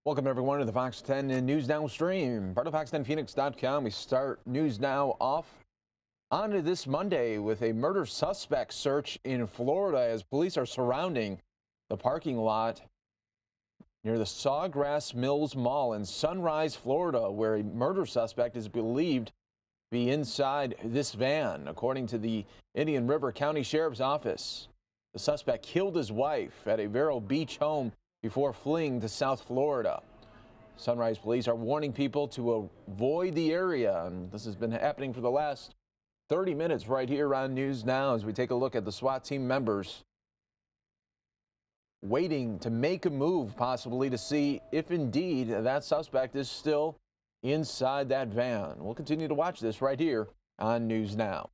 Welcome everyone to the Fox 10 News Now stream, part of fox10phoenix.com. We start News Now off on this Monday with a murder suspect search in Florida as police are surrounding the parking lot near the Sawgrass Mills Mall in Sunrise, Florida, where a murder suspect is believed to be inside this van. According to the Indian River County Sheriff's Office, the suspect killed his wife at a Vero Beach home before fleeing to South Florida. Sunrise police are warning people to avoid the area, and this has been happening for the last 30 minutes right here on News Now as we take a look at the SWAT team members waiting to make a move, possibly to see if indeed that suspect is still inside that van. We'll continue to watch this right here on News Now.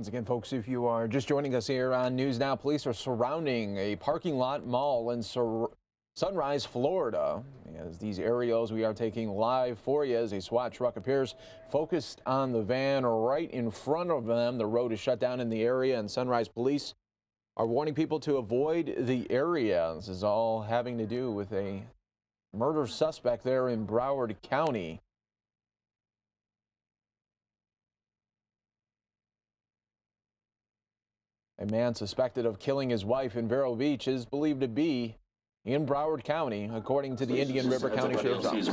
Once again, folks, if you are just joining us here on News Now, police are surrounding a parking lot mall in Sunrise, Florida. As these aerials we are taking live for you as a SWAT truck appears focused on the van right in front of them. The road is shut down in the area, and Sunrise police are warning people to avoid the area. This is all having to do with a murder suspect there in Broward County. A man suspected of killing his wife in Vero Beach is believed to be in Broward County, according to the Indian River County Sheriff's Office.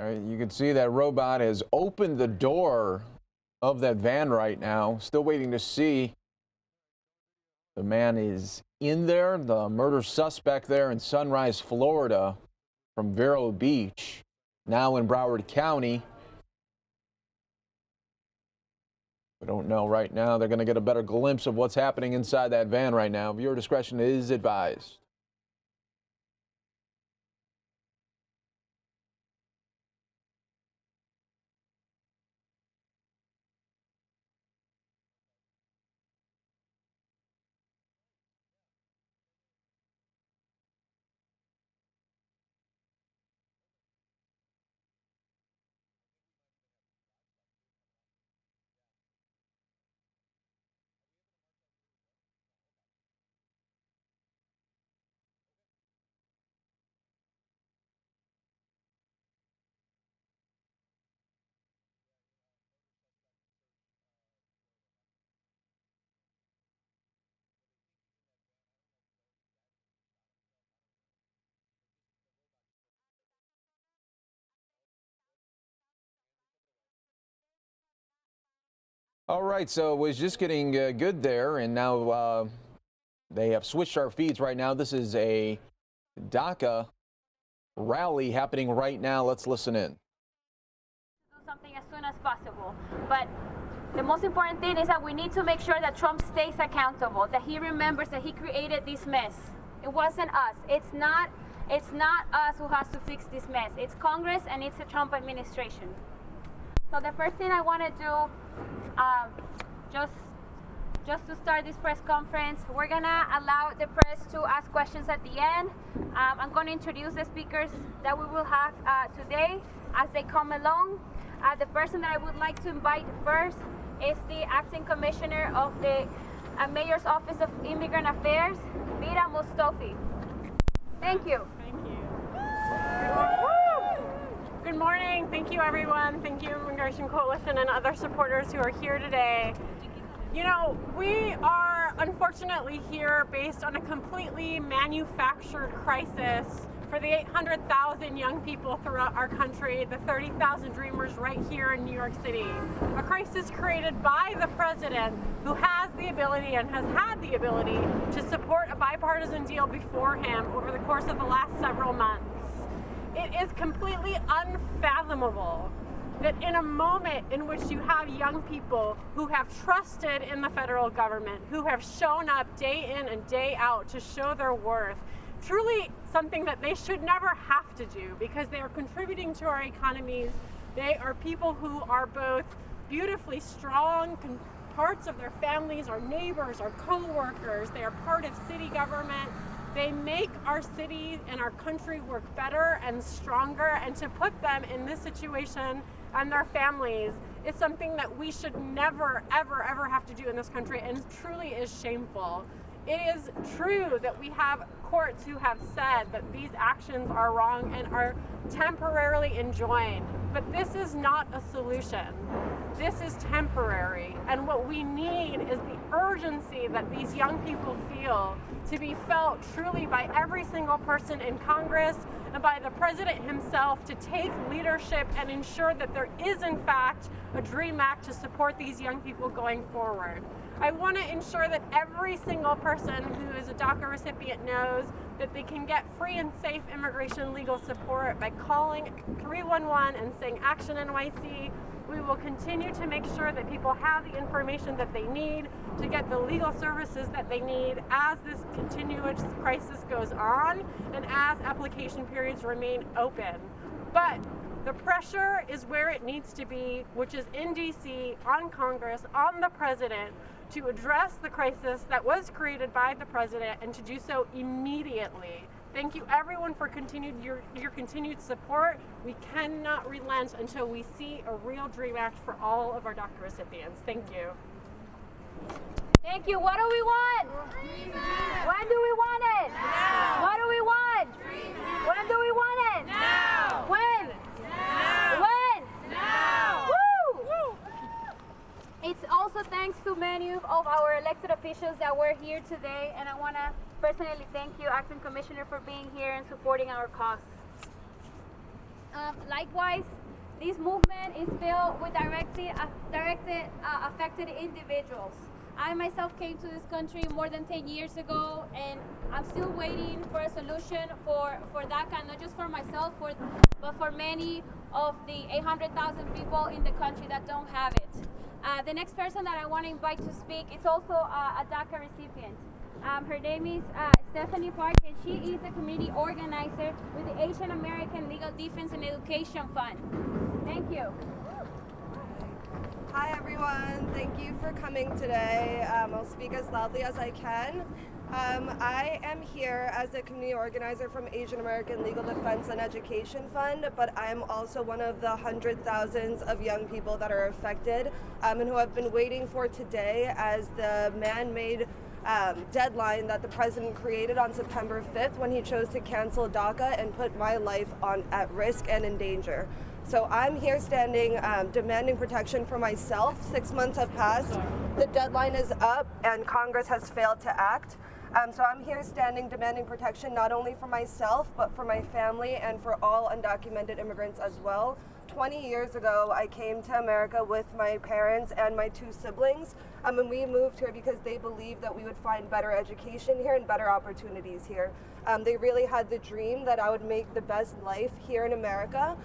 All right, you can see that robot has opened the door of that van right now. Still waiting to see. The man is in there, the murder suspect there in Sunrise, Florida, from Vero Beach, now in Broward County. We don't know right now. They're going to get a better glimpse of what's happening inside that van right now. Viewer discretion is advised. All right, so it was just getting good there, and now they have switched our feeds right now. This is a DACA rally happening right now. Let's listen in. Do something as soon as possible, but the most important thing is that we need to make sure that Trump stays accountable, that he remembers that he created this mess. It wasn't us. It's not us who has to fix this mess. It's Congress and it's the Trump administration. So the first thing I want to do, just to start this press conference, we're gonna allow the press to ask questions at the end. I'm going to introduce the speakers that we will have today as they come along. The person that I would like to invite first is the Acting Commissioner of the Mayor's Office of Immigrant Affairs, Mira Mustafi. Thank you. Thank you. Good morning. Thank you, everyone. Thank you, Immigration Coalition and other supporters who are here today. You know, we are unfortunately here based on a completely manufactured crisis for the 800,000 young people throughout our country, the 30,000 dreamers right here in New York City. A crisis created by the president, who has the ability and has had the ability to support a bipartisan deal before him over the course of the last several months. It is completely unfathomable that in a moment in which you have young people who have trusted in the federal government, who have shown up day in and day out to show their worth, truly something that they should never have to do because they are contributing to our economies. They are people who are both beautifully strong, parts of their families, our neighbors, our co-workers. They are part of city government. They make our city and our country work better and stronger, and to put them in this situation and their families is something that we should never, ever, ever have to do in this country, and truly is shameful. It is true that we have courts who have said that these actions are wrong and are temporarily enjoined. But this is not a solution. This is temporary. And what we need is the urgency that these young people feel to be felt truly by every single person in Congress and by the president himself to take leadership and ensure that there is in fact a DREAM Act to support these young people going forward. I want to ensure that every single person who is a DACA recipient knows that they can get free and safe immigration legal support by calling 311 and saying Action NYC. We will continue to make sure that people have the information that they need to get the legal services that they need as this continuous crisis goes on and as application periods remain open. But the pressure is where it needs to be, which is in DC, on Congress, on the president, to address the crisis that was created by the president and to do so immediately. Thank you everyone for your continued support. We cannot relent until we see a real DREAM Act for all of our DACA recipients. Thank you. Thank you. What do we want? DREAM Act. When do we want it? Now. What do we want? DREAM Act. When do we want it? Now. When? Now. When? Now. Woo! Woo! It's also thanks to many of our elected officials that were here today, and I want to personally thank you, Acting Commissioner, for being here and supporting our cause. Likewise, this movement is filled with directly affected individuals. I myself came to this country more than 10 years ago, and I'm still waiting for a solution for DACA, not just for myself, but for many of the 800,000 people in the country that don't have it. The next person that I want to invite to speak is also a DACA recipient. Her name is Stephanie Park, and she is a community organizer with the Asian American Legal Defense and Education Fund. Thank you. Hi everyone, thank you for coming today. I'll speak as loudly as I can. I am here as a community organizer from Asian American Legal Defense and Education Fund, but I'm also one of the hundred thousands of young people that are affected and who have been waiting for today as the man-made deadline that the president created on September 5th when he chose to cancel DACA and put my life at risk and in danger. So I'm here standing, demanding protection for myself. 6 months have passed, the deadline is up, and Congress has failed to act. So I'm here standing, demanding protection not only for myself, but for my family and for all undocumented immigrants as well. 20 years ago, I came to America with my parents and my 2 siblings, and we moved here because they believed that we would find better education here and better opportunities here. They really had the dream that I would make the best life here in America.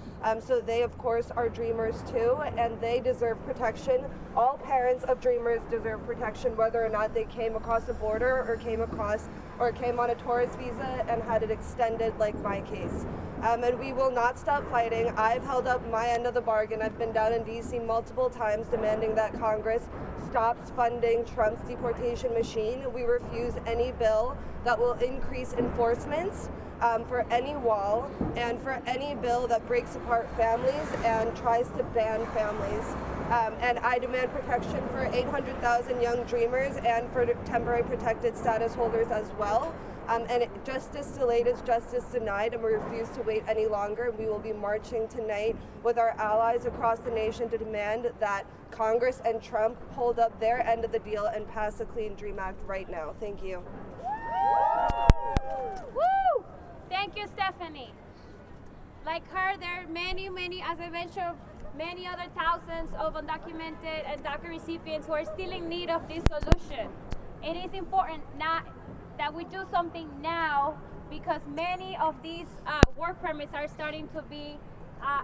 So they, of course, are dreamers too, and they deserve protection. All parents of dreamers deserve protection, whether or not they came across the border or came on a tourist visa and had it extended like my case. And we will not stop fighting. I've held up my end of the bargain. I've been down in DC multiple times demanding that Congress stops funding Trump's deportation machine. We refuse any bill that will increase enforcements for any wall and for any bill that breaks apart families and tries to ban families. And I demand protection for 800,000 young dreamers and for temporary protected status holders as well. And justice delayed is justice denied, and we refuse to wait any longer. We will be marching tonight with our allies across the nation to demand that Congress and Trump hold up their end of the deal and pass a clean DREAM Act right now. Thank you. Woo! Thank you, Stephanie. Like her, there are many, as I mentioned, many other thousands of undocumented and DACA recipients who are still in need of this solution. It is important that we do something now, because many of these work permits are starting to be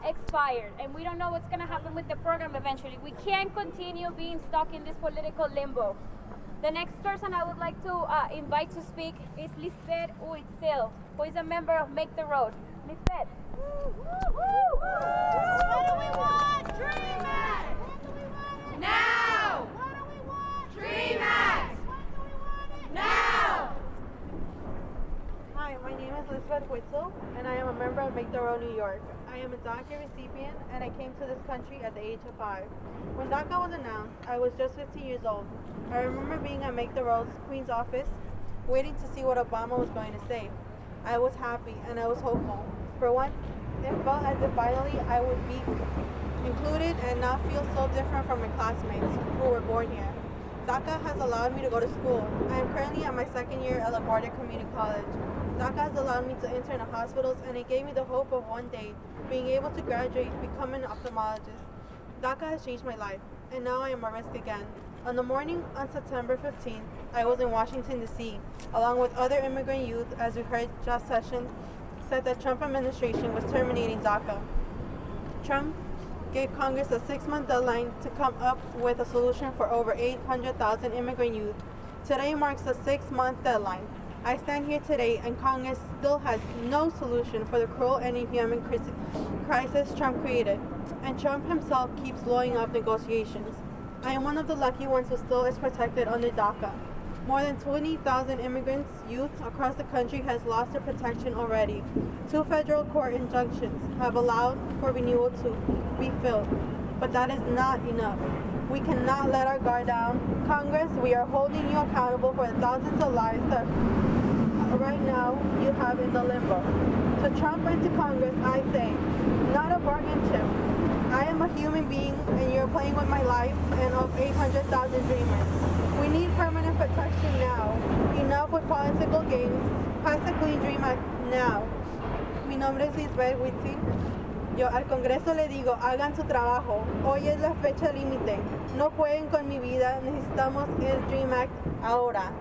expired, and we don't know what's going to happen with the program eventually. We can't continue being stuck in this political limbo. The next person I would like to invite to speak is Lisbeth Uitzel, who is a member of Make the Road. Lisbeth. What do we want? DREAM Act! When do we want it? Now! What do we want? DREAM Act! When do we want it? Now! Hi, my name is Lisbeth Uitzel, and I am a member of Make the Road New York. I am a DACA recipient, and I came to this country at the age of 5. When DACA was announced, I was just 15 years old. I remember being at Make the Road's Queen's office, waiting to see what Obama was going to say. I was happy and I was hopeful. For once, it felt as if finally I would be included and not feel so different from my classmates who were born here. DACA has allowed me to go to school. I am currently at my second year at LaGuardia Community College. DACA has allowed me to intern in hospitals, and it gave me the hope of one day being able to graduate, become an ophthalmologist. DACA has changed my life, and now I am a risk again. On the morning on September 15th, I was in Washington, D.C., along with other immigrant youth, as we heard Josh Sessions said that Trump administration was terminating DACA. Trump gave Congress a 6-month deadline to come up with a solution for over 800,000 immigrant youth. Today marks the 6-month deadline. I stand here today and Congress still has no solution for the cruel and inhuman crisis Trump created, and Trump himself keeps blowing up negotiations. I am one of the lucky ones who still is protected under DACA. More than 20,000 immigrants, youth across the country has lost their protection already. 2 federal court injunctions have allowed for renewal to be filled, but that is not enough. We cannot let our guard down. Congress, we are holding you accountable for the thousands of lives that right now you have in the limbo. To Trump and to Congress, I say, not a bargain chip. I am a human being and you're playing with my life and of 800,000 dreamers. We need permanent protection now. Enough with political games. Pass the Clean Dream Act now. Mi nombre es Lisbeth Whitty. Yo al Congreso le digo, hagan su trabajo. Hoy es la fecha límite. No pueden con mi vida. Necesitamos el Dream Act ahora.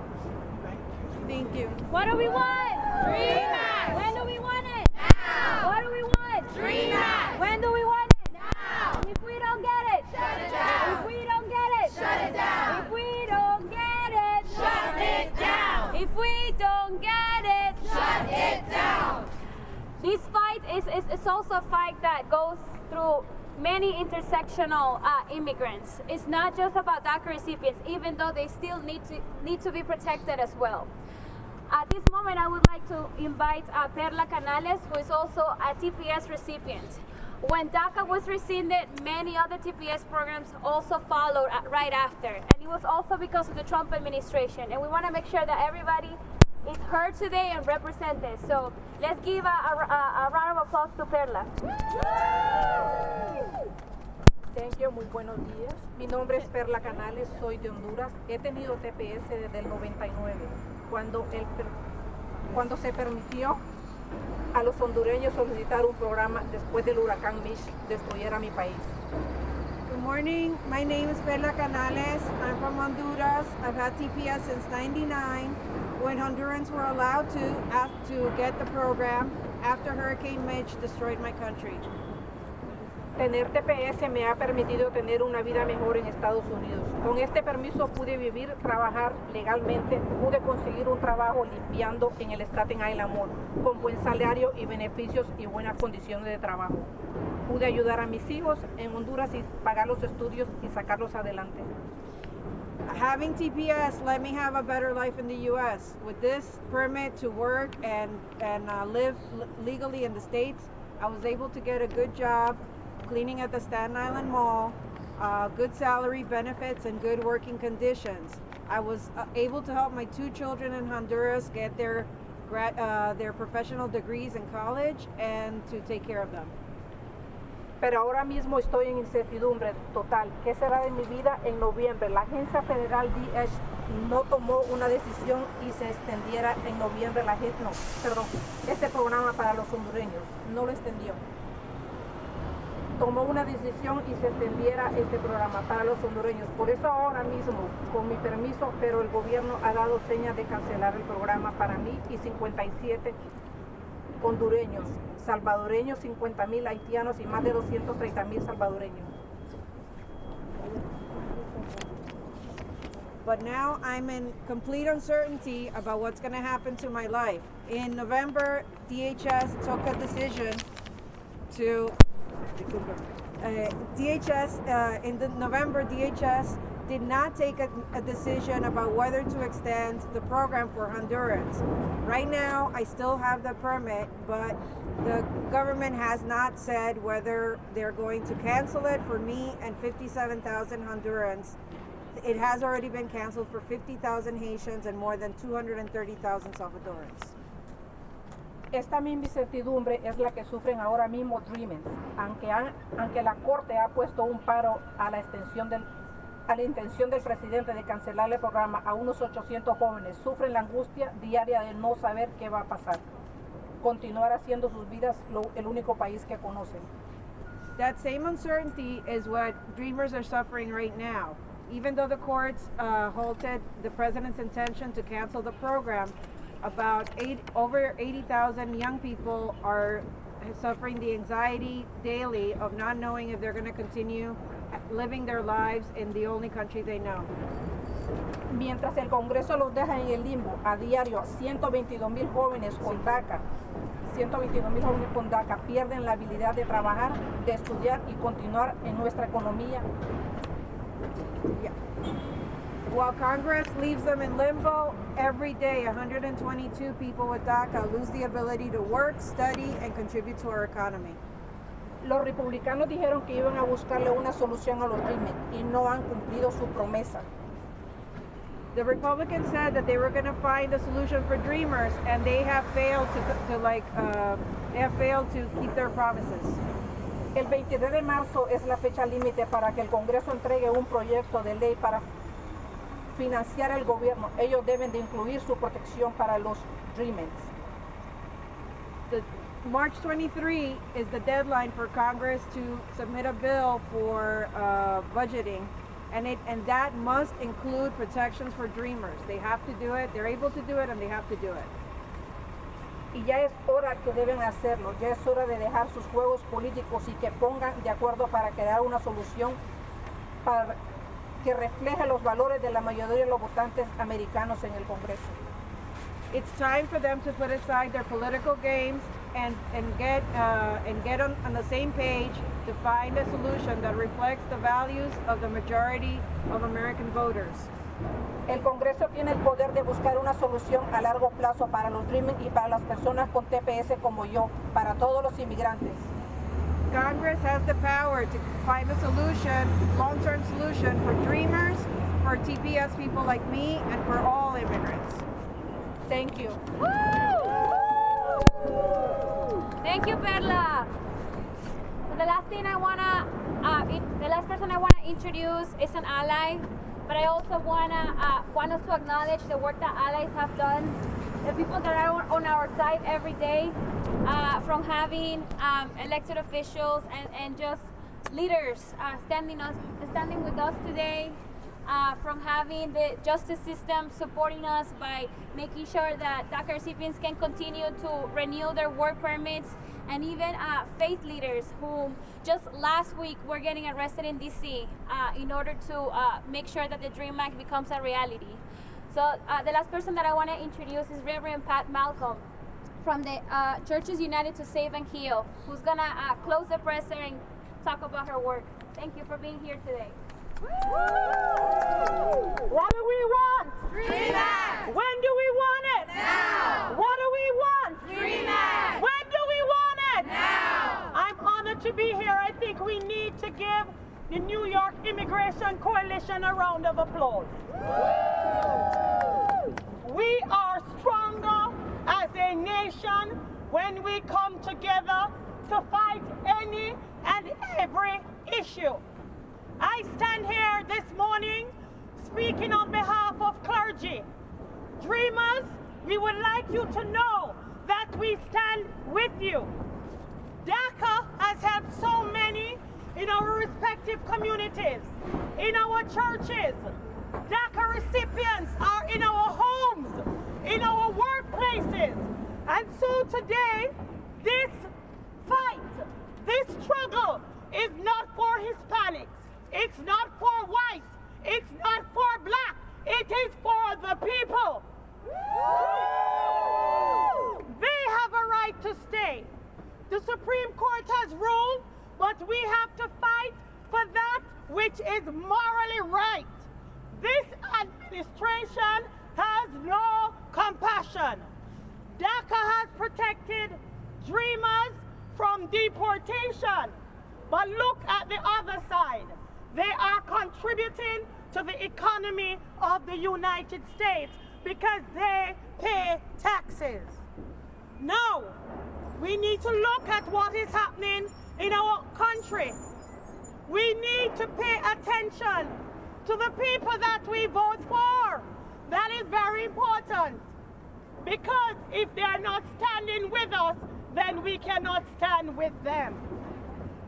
Thank you. What do we want? Dream Act. When do we want it? Now. What do we want? Dream Act. When do we want it? Now. If we don't get it, Shut it down. If we don't get it, Shut it down. If we don't get it, Shut it down. If we don't get it, Shut it down. This fight is also a fight that goes through many intersectional immigrants. It's not just about DACA recipients, even though they still need to be protected as well. At this moment, I would like to invite Perla Canales, who is also a TPS recipient. When DACA was rescinded, many other TPS programs also followed right after. And it was also because of the Trump administration. And we want to make sure that everybody is heard today and represented. So let's give a round of applause to Perla. Thank you, muy buenos días. Mi nombre es Perla Canales, soy de Honduras. He tenido TPS desde el 99, cuando se permitió a los hondureños solicitar un programa después del huracán Mitch destruyera mi país. Good morning, my name is Perla Canales. I'm from Honduras. I've had TPS since '99 when Hondurans were allowed to ask to get the program after Hurricane Mitch destroyed my country. Tener TPS me ha permitido tener una vida mejor en Estados Unidos. Con este permiso pude vivir, trabajar legalmente, pude conseguir un trabajo limpiando en el Staten Island Mall, con buen salario y beneficios y buenas condiciones de trabajo. Pude ayudar a mis hijos en Honduras y pagar los estudios y sacarlos adelante. Having TPS let me have a better life in the U.S. With this permit to work and live legally in the States, I was able to get a good job cleaning at the Staten Island Mall, good salary, benefits, and good working conditions. I was able to help my 2 children in Honduras get their professional degrees in college and to take care of them. Pero ahora mismo estoy en incertidumbre total. ¿Qué será de mi vida en noviembre? La agencia federal DH no tomó una decisión y se extendiera en noviembre este programa para los hondureños. No lo extendió. Tomó una decisión y se extendiera este programa para los hondureños. Por eso ahora mismo, con mi permiso, pero el gobierno ha dado señas de cancelar el programa para mí y 57 hondureños, salvadoreños 50,000 haitianos y más de 230,000 salvadoreños. But now I'm in complete uncertainty about what's going to happen to my life. In November, DHS took a decision to November, DHS did not take a decision about whether to extend the program for Hondurans. Right now, I still have the permit, but the government has not said whether they're going to cancel it for me and 57,000 Hondurans. It has already been canceled for 50,000 Haitians and more than 230,000 Salvadorans. Esta misma incertidumbre es la que sufren ahora mismo Dreamers, aunque la Corte ha puesto un paro a la intención del presidente de cancelar el programa a unos 800 jóvenes. Sufren la angustia diaria de no saber qué va a pasar. Continuar haciendo sus vidas el único país que conocen. That same uncertainty is what Dreamers are suffering right now. Even though the courts halted the president's intention to cancel the program, over 80,000 young people are suffering the anxiety daily of not knowing if they're going to continue living their lives in the only country they know. Mientras el Congreso los deja en el limbo a diario, 122,000 jóvenes con DACA, 122,000 jóvenes con DACA pierden la habilidad de trabajar, de estudiar y continuar en nuestra economía. Yeah. While Congress leaves them in limbo, every day 122 people with DACA lose the ability to work, study, and contribute to our economy. Los republicanos dijeron que iban a buscarle una solución a los Dreamers y no han cumplido su promesa. The Republicans said that they were going to find a solution for Dreamers, and they have failed to keep their promises. El 23 de marzo es la fecha límite para que el Congreso entregue un proyecto de ley para financiar el gobierno. Ellos deben de incluir su protección para los Dreamers. March 23 is the deadline for Congress to submit a bill for budgeting, and that must include protections for Dreamers. They have to do it, they're able to do it, and they have to do it. Y ya es hora que deben hacerlo, ya es hora de dejar sus juegos políticos y que pongan de acuerdo para crear una solución para que refleje los valores de la mayoría de los votantes americanos en el Congreso. It's time for them to put aside their political games and get on the same page to find a solution that reflects the values of the majority of American voters. El Congreso tiene el poder de buscar una solución a largo plazo para los Dreamers y para las personas con TPS como yo, para todos los inmigrantes. Congress has the power to find a solution, long-term solution for Dreamers, for TPS people like me, and for all immigrants. Thank you. Thank you, Perla. The last person I wanna introduce is an ally, but I also want us to acknowledge the work that allies have done, the people that are on our side every day, from having elected officials and just leaders standing with us today, from having the justice system supporting us by making sure that DACA recipients can continue to renew their work permits, and even faith leaders who just last week were getting arrested in DC in order to make sure that the DREAM Act becomes a reality. So the last person that I want to introduce is Reverend Pat Malcolm from the Churches United to Save and Heal, who's going to close the presser and talk about her work. Thank you for being here today. What do we want? Dream Act! When do we want it? Now! What do we want? Dream Act! When do we want it? Now! I'm honored to be here. I think we need to give the New York Immigration Coalition a round of applause. We are stronger as a nation when we come together to fight any and every issue. I stand here this morning speaking on behalf of clergy. Dreamers, we would like you to know that we stand with you. DACA has helped so many in our respective communities, in our churches. DACA recipients are in our homes, in our workplaces. And so today, this fight, this struggle is not for Hispanics. It's not for white. It's not for black. It is for the people. They have a right to stay. The Supreme Court has ruled, but we have to fight for that which is morally right. This administration has no compassion. DACA has protected dreamers from deportation. But look at the other side. They are contributing to the economy of the United States because they pay taxes. Now, We need to look at what is happening in our country. We need to pay attention to the people that we vote for. That is very important. Because if they are not standing with us, then we cannot stand with them.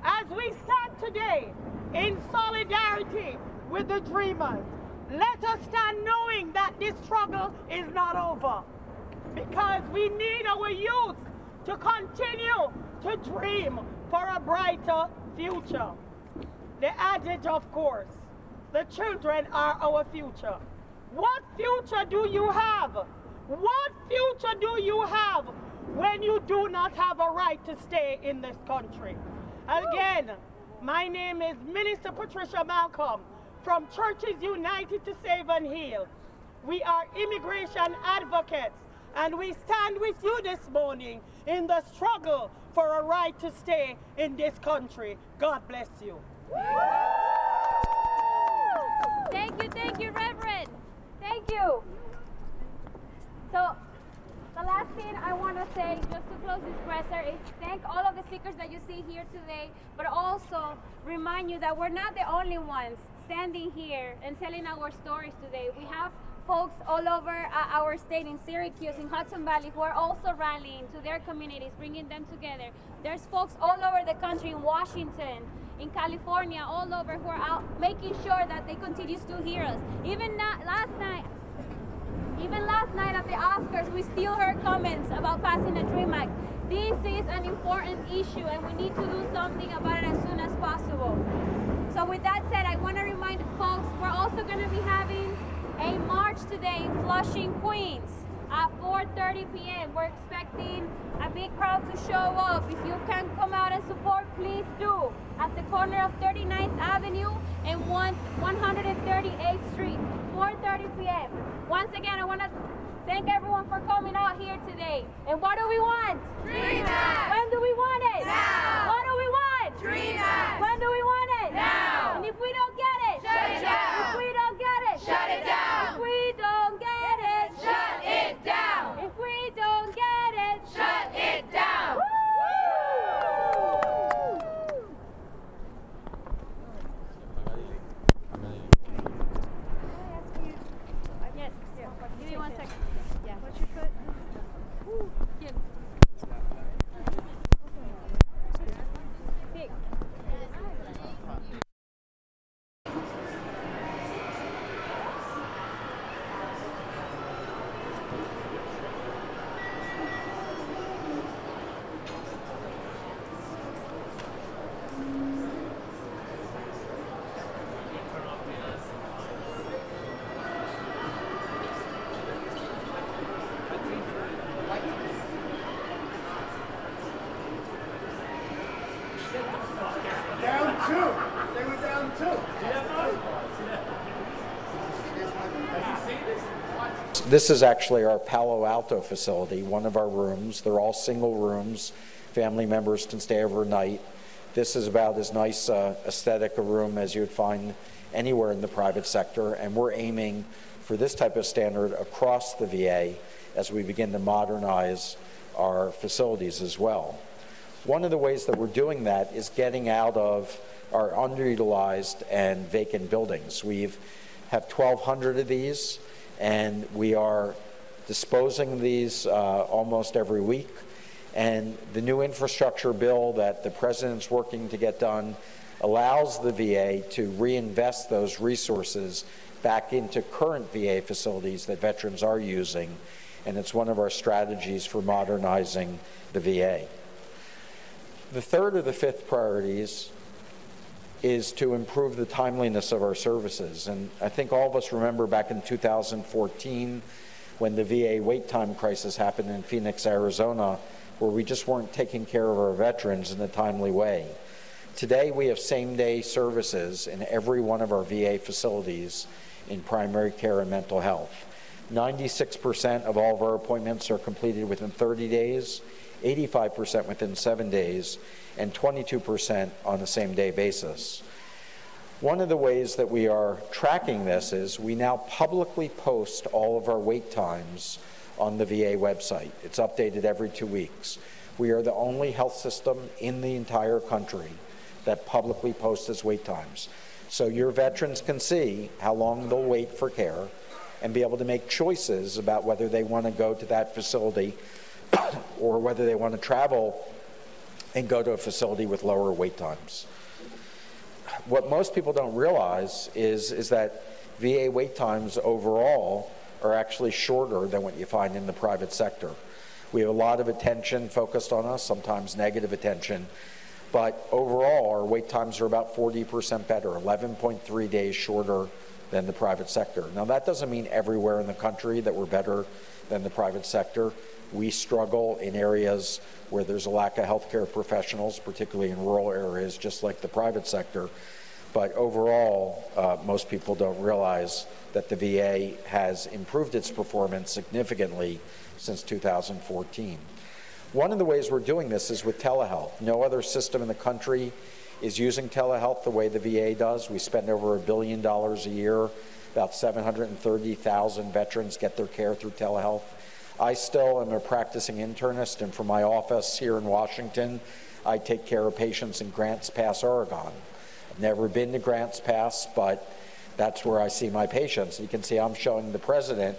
As we stand today in solidarity with the dreamers, let us stand knowing that this struggle is not over. Because we need our youth to continue to dream for a brighter future. The adage, of course, the children are our future. What future do you have? What future do you have when you do not have a right to stay in this country? Again, my name is Minister Patricia Malcolm from Churches United to Save and Heal. We are immigration advocates, and we stand with you this morning in the struggle for a right to stay in this country. God bless you. Thank you, Reverend. Thank you. So, the last thing I want to say, just to close this presser, is thank all of the speakers that you see here today, but also remind you that we're not the only ones standing here and telling our stories today. We have folks all over our state, in Syracuse, in Hudson Valley, who are also rallying to their communities, bringing them together. There's folks all over the country, in Washington, in California, all over, who are out making sure that they continue to hear us. Even last night at the Oscars, we still heard comments about passing the DREAM Act. This is an important issue, and we need to do something about it as soon as possible. So with that said, I want to remind folks, we're also going to be having a march today in Flushing, Queens at 4:30 p.m. We're expecting a big crowd to show up. If you can come out and support, please do. At the corner of 39th Avenue and 138th Street, 4:30 p.m. Once again, I want to thank everyone for coming out here today. And what do we want? Dream Act! When do we want it? Now! What do we want? Dream Act! When do we want it? Now! And if we don't get it, shut it down! If we don't get it, shut it down! If we don't get it, shut it down! If we don't get it, shut it down! Yes. Give me 1 second. Yeah. What's your foot? Give. Big. This is actually our Palo Alto facility, one of our rooms. They're all single rooms. Family members can stay overnight. This is about as nice aesthetic a room as you would find anywhere in the private sector, and we're aiming for this type of standard across the VA as we begin to modernize our facilities as well. One of the ways that we're doing that is getting out of our underutilized and vacant buildings. We have 1,200 of these, and we are disposing of these almost every week. And the new infrastructure bill that the President's working to get done allows the VA to reinvest those resources back into current VA facilities that veterans are using, and it's one of our strategies for modernizing the VA. The third of the fifth priorities is to improve the timeliness of our services. And I think all of us remember back in 2014 when the VA wait time crisis happened in Phoenix, Arizona, where we just weren't taking care of our veterans in a timely way. Today we have same-day services in every one of our VA facilities in primary care and mental health. 96% of all of our appointments are completed within 30 days, 85% within 7 days, and 22% on a same-day basis. One of the ways that we are tracking this is we now publicly post all of our wait times on the VA website. It's updated every 2 weeks. We are the only health system in the entire country that publicly posts its wait times. So your veterans can see how long they'll wait for care and be able to make choices about whether they want to go to that facility or whether they want to travel and go to a facility with lower wait times. What most people don't realize is that VA wait times overall are actually shorter than what you find in the private sector. We have a lot of attention focused on us, sometimes negative attention, but overall our wait times are about 40% better, 11.3 days shorter than the private sector. Now that doesn't mean everywhere in the country that we're better than the private sector. We struggle in areas where there's a lack of healthcare professionals, particularly in rural areas, just like the private sector. But overall, most people don't realize that the VA has improved its performance significantly since 2014. One of the ways we're doing this is with telehealth. No other system in the country is using telehealth the way the VA does. We spend over $1 billion a year. About 730,000 veterans get their care through telehealth. I still am a practicing internist, and from my office here in Washington, I take care of patients in Grants Pass, Oregon. I've never been to Grants Pass, but that's where I see my patients. You can see I'm showing the president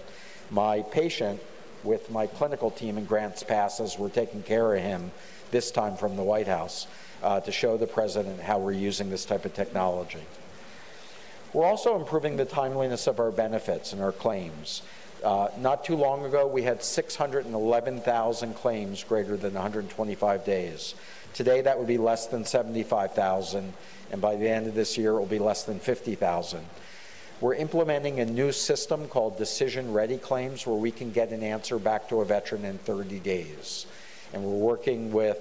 my patient with my clinical team in Grants Pass as we're taking care of him, this time from the White House, to show the president how we're using this type of technology. We're also improving the timeliness of our benefits and our claims. Not too long ago, we had 611,000 claims greater than 125 days. Today, that would be less than 75,000, and by the end of this year, it will be less than 50,000. We're implementing a new system called decision-ready claims, where we can get an answer back to a veteran in 30 days. And we're working with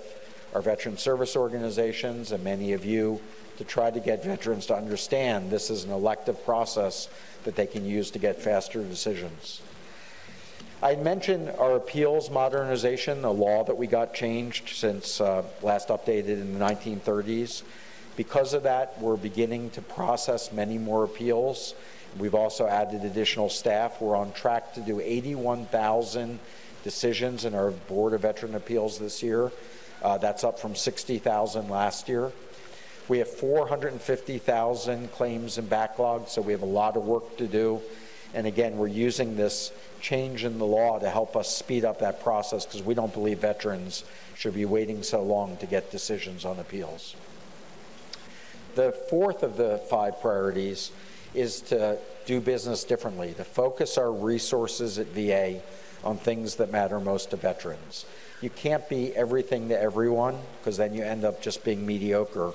our veteran service organizations and many of you to try to get veterans to understand this is an elective process that they can use to get faster decisions. I mentioned our appeals modernization, a law that we got changed since last updated in the 1930s. Because of that, we're beginning to process many more appeals. We've also added additional staff. We're on track to do 81,000 decisions in our Board of Veteran Appeals this year. That's up from 60,000 last year. We have 450,000 claims in backlog, so we have a lot of work to do. And again, we're using this change in the law to help us speed up that process, because we don't believe veterans should be waiting so long to get decisions on appeals. The fourth of the 5 priorities is to do business differently, to focus our resources at VA on things that matter most to veterans. You can't be everything to everyone, because then you end up just being mediocre.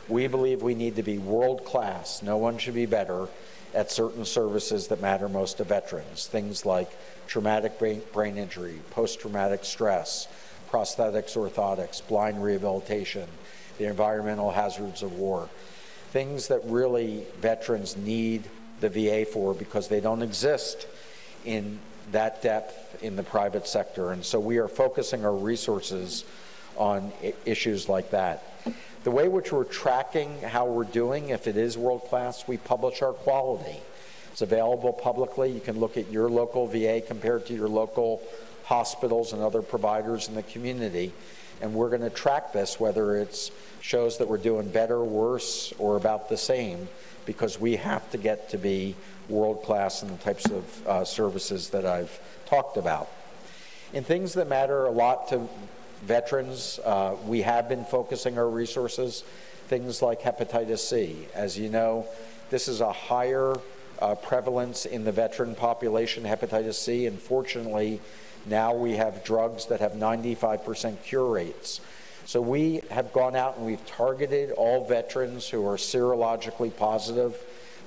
We believe we need to be world-class. No one should be better at certain services that matter most to veterans. Things like traumatic brain injury, post-traumatic stress, prosthetics, orthotics, blind rehabilitation, the environmental hazards of war. Things that really veterans need the VA for, because they don't exist in that depth in the private sector. And so we are focusing our resources on issues like that. The way which we're tracking how we're doing, if it is world-class, we publish our quality. It's available publicly. You can look at your local VA compared to your local hospitals and other providers in the community. And we're going to track this, whether it shows that we're doing better, worse, or about the same, because we have to get to be world-class in the types of services that I've talked about. In things that matter a lot to veterans, we have been focusing our resources, things like hepatitis C. As you know, this is a higher prevalence in the veteran population, hepatitis C, and fortunately, now we have drugs that have 95% cure rates. So we have gone out and we've targeted all veterans who are serologically positive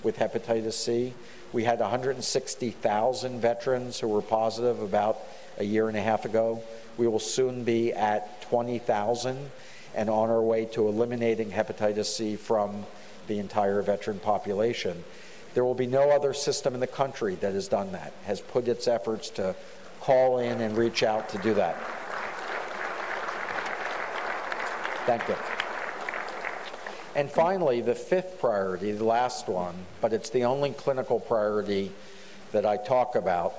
with hepatitis C. We had 160,000 veterans who were positive about a year and a half ago. We will soon be at 20,000 and on our way to eliminating hepatitis C from the entire veteran population. There will be no other system in the country that has done that, has put its efforts to call in and reach out to do that. Thank you. And finally, the 5th priority, the last one, but it's the only clinical priority that I talk about,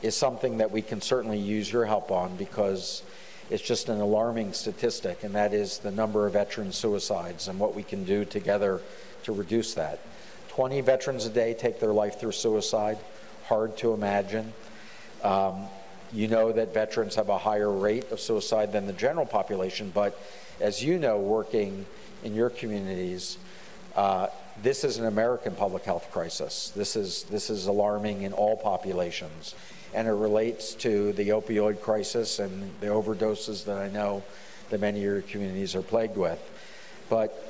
is something that we can certainly use your help on, because It's just an alarming statistic, and that is the number of veteran suicides and what we can do together to reduce that. 20 veterans a day take their life through suicide. Hard to imagine. You know that veterans have a higher rate of suicide than the general population, but as you know, working in your communities, this is an American public health crisis. This is alarming in all populations, and it relates to the opioid crisis and the overdoses that I know that many of your communities are plagued with. But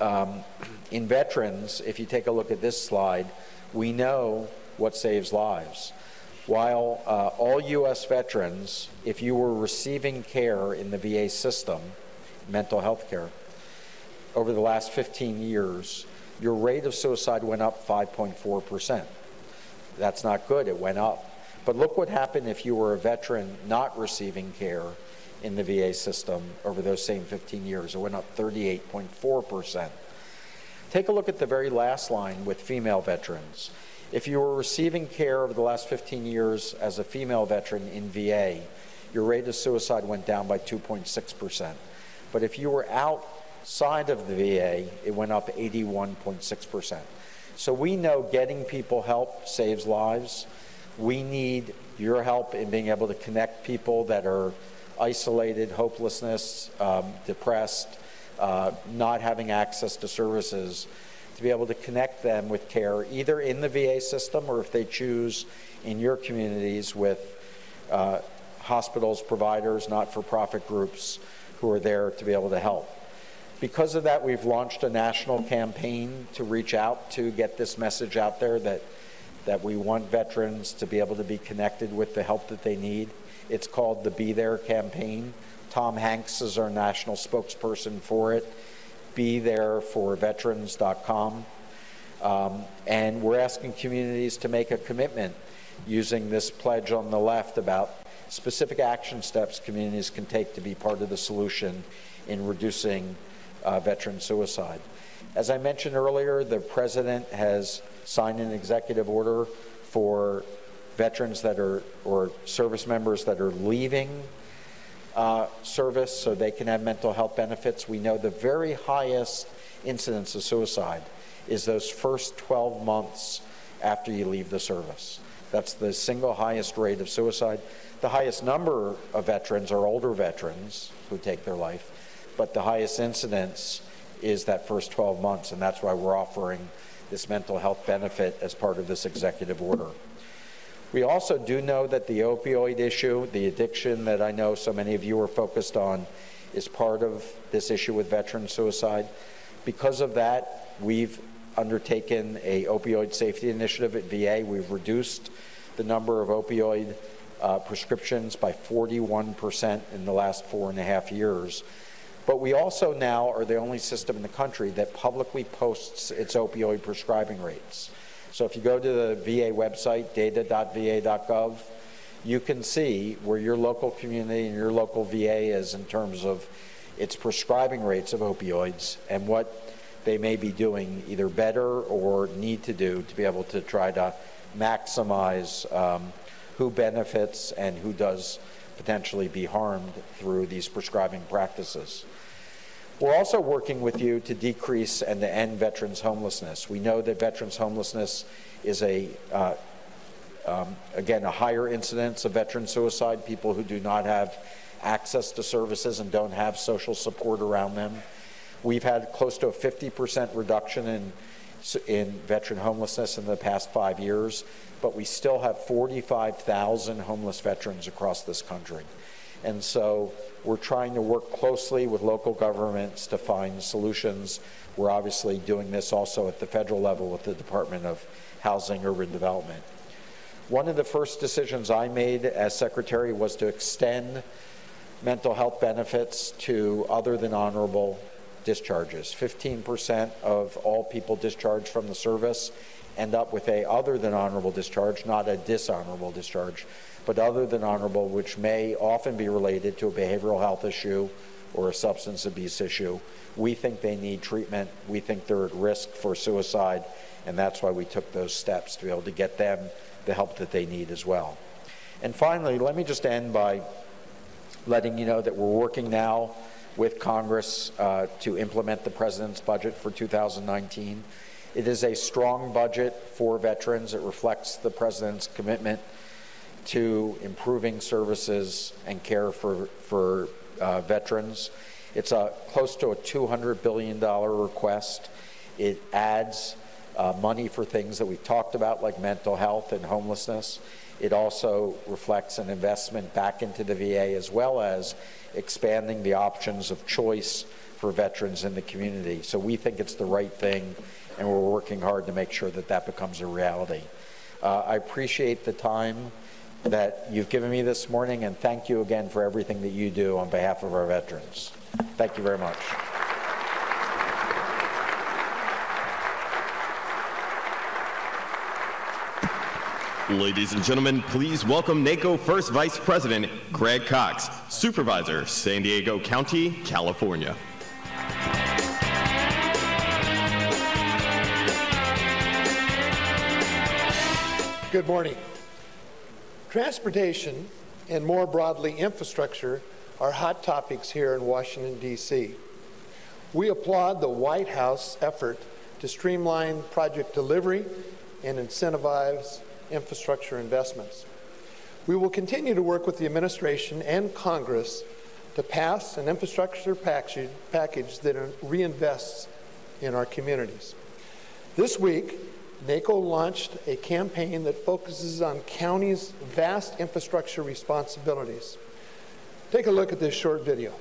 in veterans, if you take a look at this slide, we know what saves lives. While all U.S. veterans, if you were receiving care in the VA system, mental health care, over the last 15 years, your rate of suicide went up 5.4%. That's not good, it went up. But look what happened if you were a veteran not receiving care in the VA system over those same 15 years. It went up 38.4%. Take a look at the very last line with female veterans. If you were receiving care over the last 15 years as a female veteran in VA, your rate of suicide went down by 2.6%. But if you were outside of the VA, it went up 81.6%. So we know getting people help saves lives. We need your help in being able to connect people that are isolated, hopelessness, depressed, not having access to services, to be able to connect them with care either in the VA system or if they choose in your communities with hospitals, providers, not-for-profit groups who are there to be able to help. Because of that, we've launched a national campaign to reach out to get this message out there that we want veterans to be able to be connected with the help that they need. It's called the Be There campaign. Tom Hanks is our national spokesperson for it. BeThereForVeterans.com. And we're asking communities to make a commitment using this pledge on the left about specific action steps communities can take to be part of the solution in reducing veteran suicide. As I mentioned earlier, the President has signed an executive order for veterans that are, or service members that are leaving service so they can have mental health benefits. We know the very highest incidence of suicide is those first 12 months after you leave the service. That's the single highest rate of suicide. The highest number of veterans are older veterans who take their life, but the highest incidence is that first 12 months, and that's why we're offering this mental health benefit as part of this executive order. We also do know that the opioid issue, the addiction that I know so many of you are focused on, is part of this issue with veteran suicide. Because of that, we've undertaken an opioid safety initiative at VA. We've reduced the number of opioid prescriptions by 41% in the last 4.5 years. But we also now are the only system in the country that publicly posts its opioid prescribing rates. So if you go to the VA website, data.va.gov, you can see where your local community and your local VA is in terms of its prescribing rates of opioids and what they may be doing either better or need to do to be able to try to maximize who benefits and who does potentially be harmed through these prescribing practices. We're also working with you to decrease and to end veterans' homelessness. We know that veterans' homelessness is again, a higher incidence of veteran suicide, people who do not have access to services and don't have social support around them. We've had close to a 50% reduction in veteran homelessness in the past 5 years, but we still have 45,000 homeless veterans across this country. And so we're trying to work closely with local governments to find solutions. We're obviously doing this also at the federal level with the Department of Housing, Urban Development. One of the first decisions I made as Secretary was to extend mental health benefits to other than honorable discharges. 15% of all people discharged from the service end up with a other than honorable discharge, not a dishonorable discharge, but other than honorable, which may often be related to a behavioral health issue or a substance abuse issue. We think they need treatment. We think they're at risk for suicide, and that's why we took those steps to be able to get them the help that they need as well. And finally, let me just end by letting you know that we're working now with Congress to implement the President's budget for 2019. It is a strong budget for veterans. It reflects the President's commitment to improving services and care for veterans. It's close to a $200 billion request. It adds money for things that we've talked about, like mental health and homelessness. It also reflects an investment back into the VA, as well as expanding the options of choice for veterans in the community. So we think it's the right thing, and we're working hard to make sure that that becomes a reality. I appreciate the time that you've given me this morning, and thank you again for everything that you do on behalf of our veterans. Thank you very much. Ladies and gentlemen, please welcome NACO First Vice President Greg Cox, Supervisor, San Diego County, California. Good morning. Transportation and more broadly infrastructure are hot topics here in Washington, D.C. We applaud the White House effort to streamline project delivery and incentivize infrastructure investments. We will continue to work with the administration and Congress to pass an infrastructure package that reinvests in our communities. This week, NACO launched a campaign that focuses on counties' vast infrastructure responsibilities. Take a look at this short video.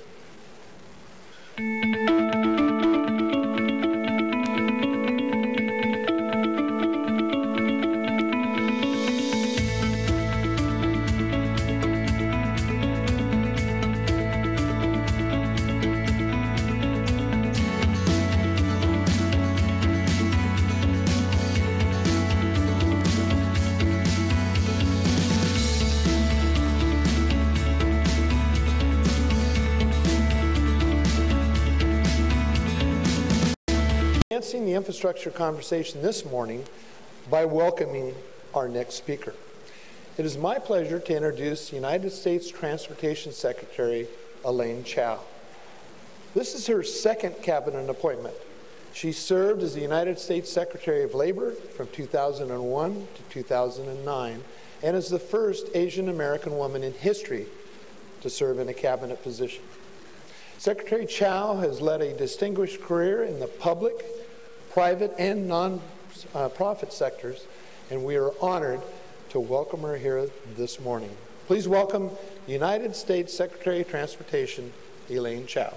Advancing the infrastructure conversation this morning by welcoming our next speaker. It is my pleasure to introduce the United States Transportation Secretary, Elaine Chao. This is her second cabinet appointment. She served as the United States Secretary of Labor from 2001 to 2009 and is the first Asian American woman in history to serve in a cabinet position. Secretary Chao has led a distinguished career in the public, private, and non-profit sectors, and we are honored to welcome her here this morning. Please welcome the United States Secretary of Transportation, Elaine Chao.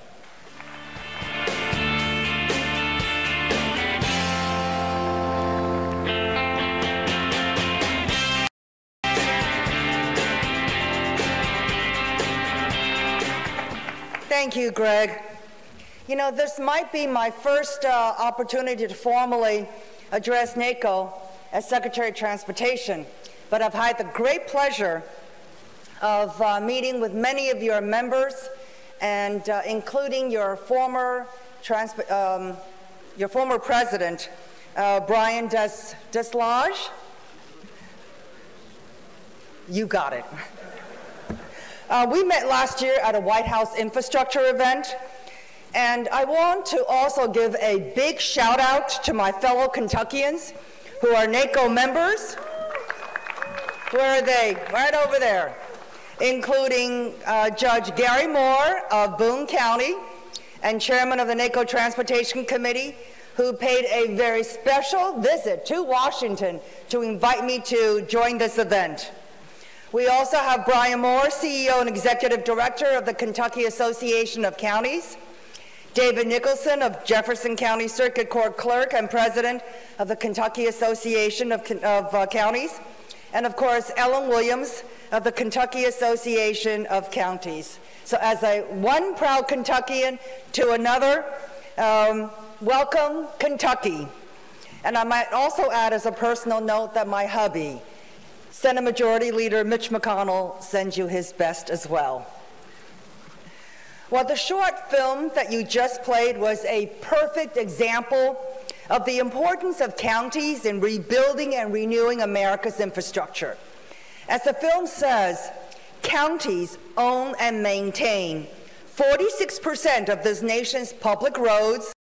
Thank you, Greg. You know, this might be my first opportunity to formally address NACO as Secretary of Transportation, but I've had the great pleasure of meeting with many of your members, and including your former president, Brian Deslage. You got it. We met last year at a White House infrastructure event, and I want to also give a big shout out to my fellow Kentuckians who are NACO members. Where are they? Right over there. Including Judge Gary Moore of Boone County and Chairman of the NACO Transportation Committee, who paid a very special visit to Washington to invite me to join this event. We also have Brian Moore, CEO and Executive Director of the Kentucky Association of Counties, David Nicholson of Jefferson County Circuit Court Clerk and President of the Kentucky Association of Counties, and of course, Ellen Williams of the Kentucky Association of Counties. So as one proud Kentuckian to another, welcome Kentucky. And I might also add as a personal note that my hubby, Senate Majority Leader Mitch McConnell, sends you his best as well. Well, the short film that you just played was a perfect example of the importance of counties in rebuilding and renewing America's infrastructure. As the film says, Counties own and maintain 46% of this nation's public roads,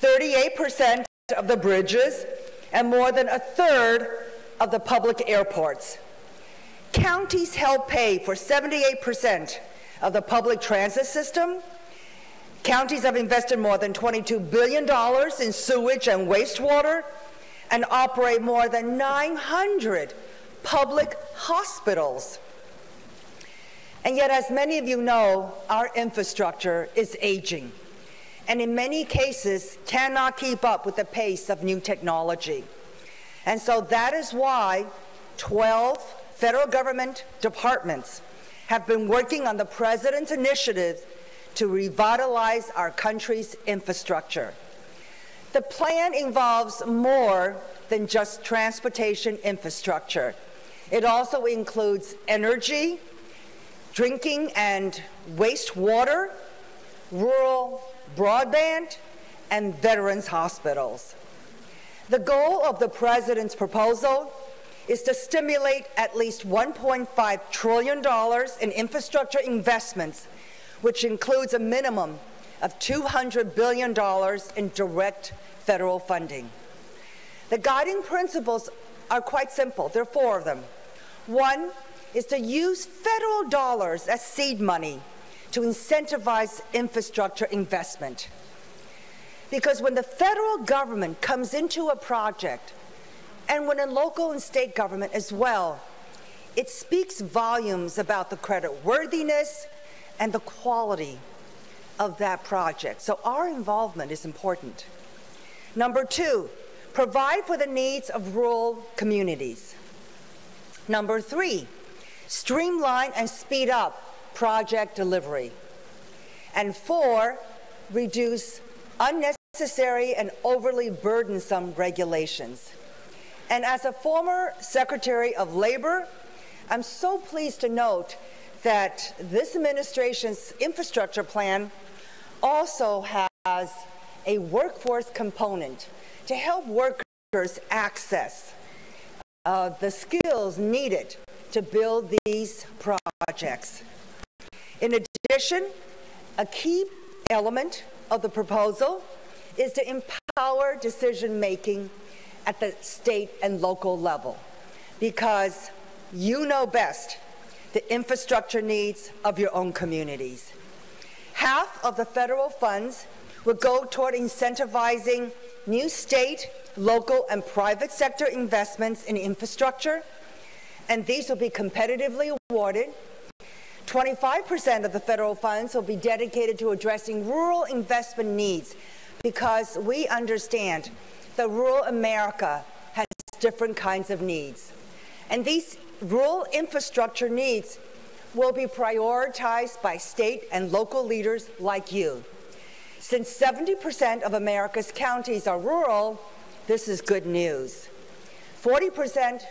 38% of the bridges, and more than a third of the public airports. Counties help pay for 78% of the public transit system. Counties have invested more than $22 billion in sewage and wastewater and operate more than 900 public hospitals. And yet, as many of you know, our infrastructure is aging, and in many cases cannot keep up with the pace of new technology. And so that is why 12 federal government departments have been working on the President's initiative to revitalize our country's infrastructure. The plan involves more than just transportation infrastructure. It also includes energy, drinking and wastewater, rural broadband, and veterans hospitals. The goal of the President's proposal is to stimulate at least $1.5 trillion in infrastructure investments, which includes a minimum of $200 billion in direct federal funding. The guiding principles are quite simple. There are 4 of them. One is to use federal dollars as seed money to incentivize infrastructure investment. Because when the federal government comes into a project, and when a local and state government as well, it speaks volumes about the creditworthiness and the quality of that project. So our involvement is important. Number 2, provide for the needs of rural communities. Number 3, streamline and speed up project delivery. And 4, reduce unnecessary and overly burdensome regulations. And as a former Secretary of Labor, I'm so pleased to note that this administration's infrastructure plan also has a workforce component to help workers access the skills needed to build these projects. In addition, a key element of the proposal is to empower decision-making at the state and local level, because you know best the infrastructure needs of your own communities. Half of the federal funds will go toward incentivizing new state, local, and private sector investments in infrastructure, and these will be competitively awarded. 25% of the federal funds will be dedicated to addressing rural investment needs, because we understand that rural America has different kinds of needs. And these rural infrastructure needs will be prioritized by state and local leaders like you. Since 70% of America's counties are rural, this is good news. 40%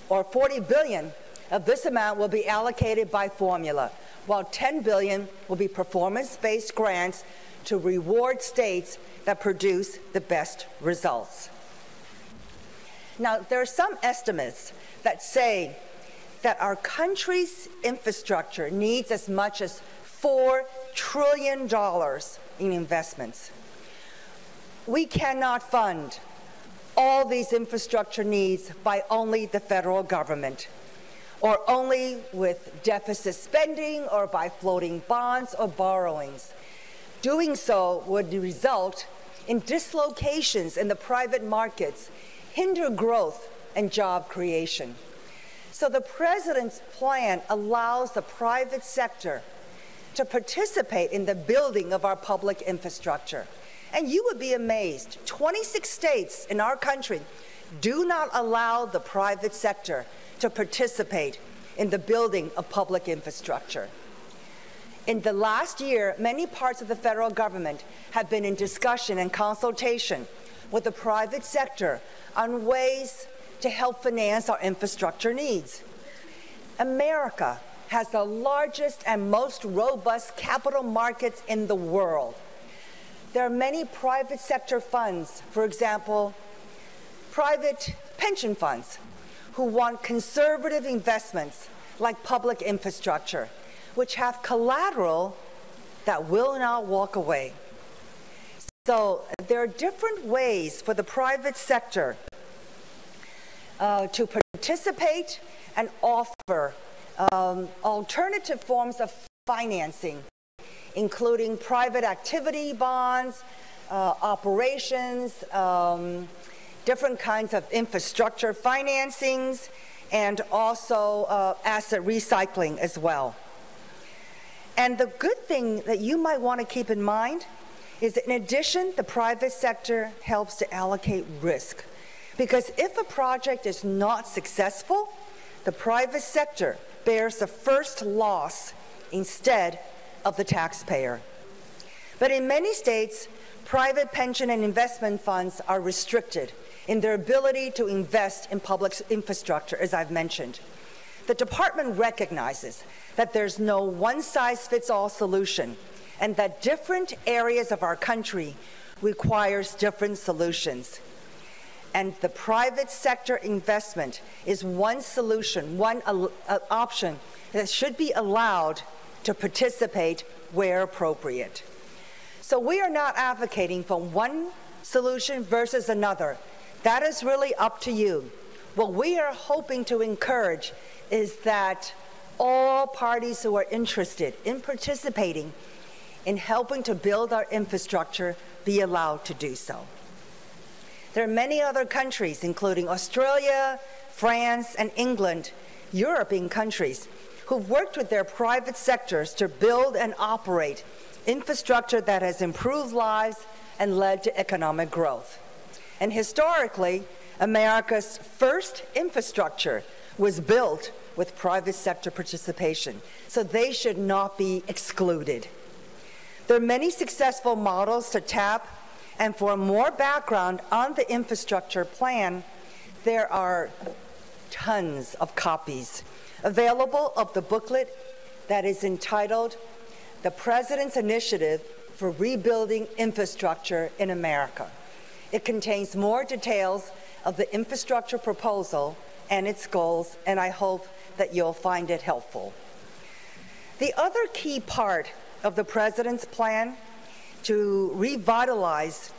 or $40 billion of this amount will be allocated by formula, while $10 billion will be performance-based grants to reward states that produce the best results. Now, there are some estimates that say that our country's infrastructure needs as much as $4 trillion in investments. We cannot fund all these infrastructure needs by only the federal government, or only with deficit spending, or by floating bonds or borrowings. Doing so would result in dislocations in the private markets, hinder growth and job creation. So the President's plan allows the private sector to participate in the building of our public infrastructure. And you would be amazed, 26 states in our country do not allow the private sector to participate in the building of public infrastructure. In the last year, many parts of the federal government have been in discussion and consultation with the private sector on ways to help finance our infrastructure needs. America has the largest and most robust capital markets in the world. There are many private sector funds, for example, private pension funds, who want conservative investments like public infrastructure, which have collateral that will not walk away. So there are different ways for the private sector to participate and offer alternative forms of financing, including private activity bonds, operations, different kinds of infrastructure financings, and also asset recycling as well. And the good thing that you might want to keep in mind is that in addition, the private sector helps to allocate risk. Because if a project is not successful, the private sector bears the first loss instead of the taxpayer. But in many states, private pension and investment funds are restricted in their ability to invest in public infrastructure, as I've mentioned. The department recognizes that there's no one-size-fits-all solution and that different areas of our country requires different solutions. And the private sector investment is one solution, one option that should be allowed to participate where appropriate. So we are not advocating for one solution versus another. That is really up to you. What we are hoping to encourage is that all parties who are interested in participating in helping to build our infrastructure be allowed to do so. There are many other countries, including Australia, France, and England, European countries, who've worked with their private sectors to build and operate infrastructure that has improved lives and led to economic growth. And historically, America's first infrastructure was built with private sector participation, so they should not be excluded. There are many successful models to tap, and for more background on the infrastructure plan, there are tons of copies available of the booklet that is entitled The President's Initiative for Rebuilding Infrastructure in America. It contains more details of the infrastructure proposal and its goals, and I hope that you'll find it helpful. The other key part of the President's plan to revitalize.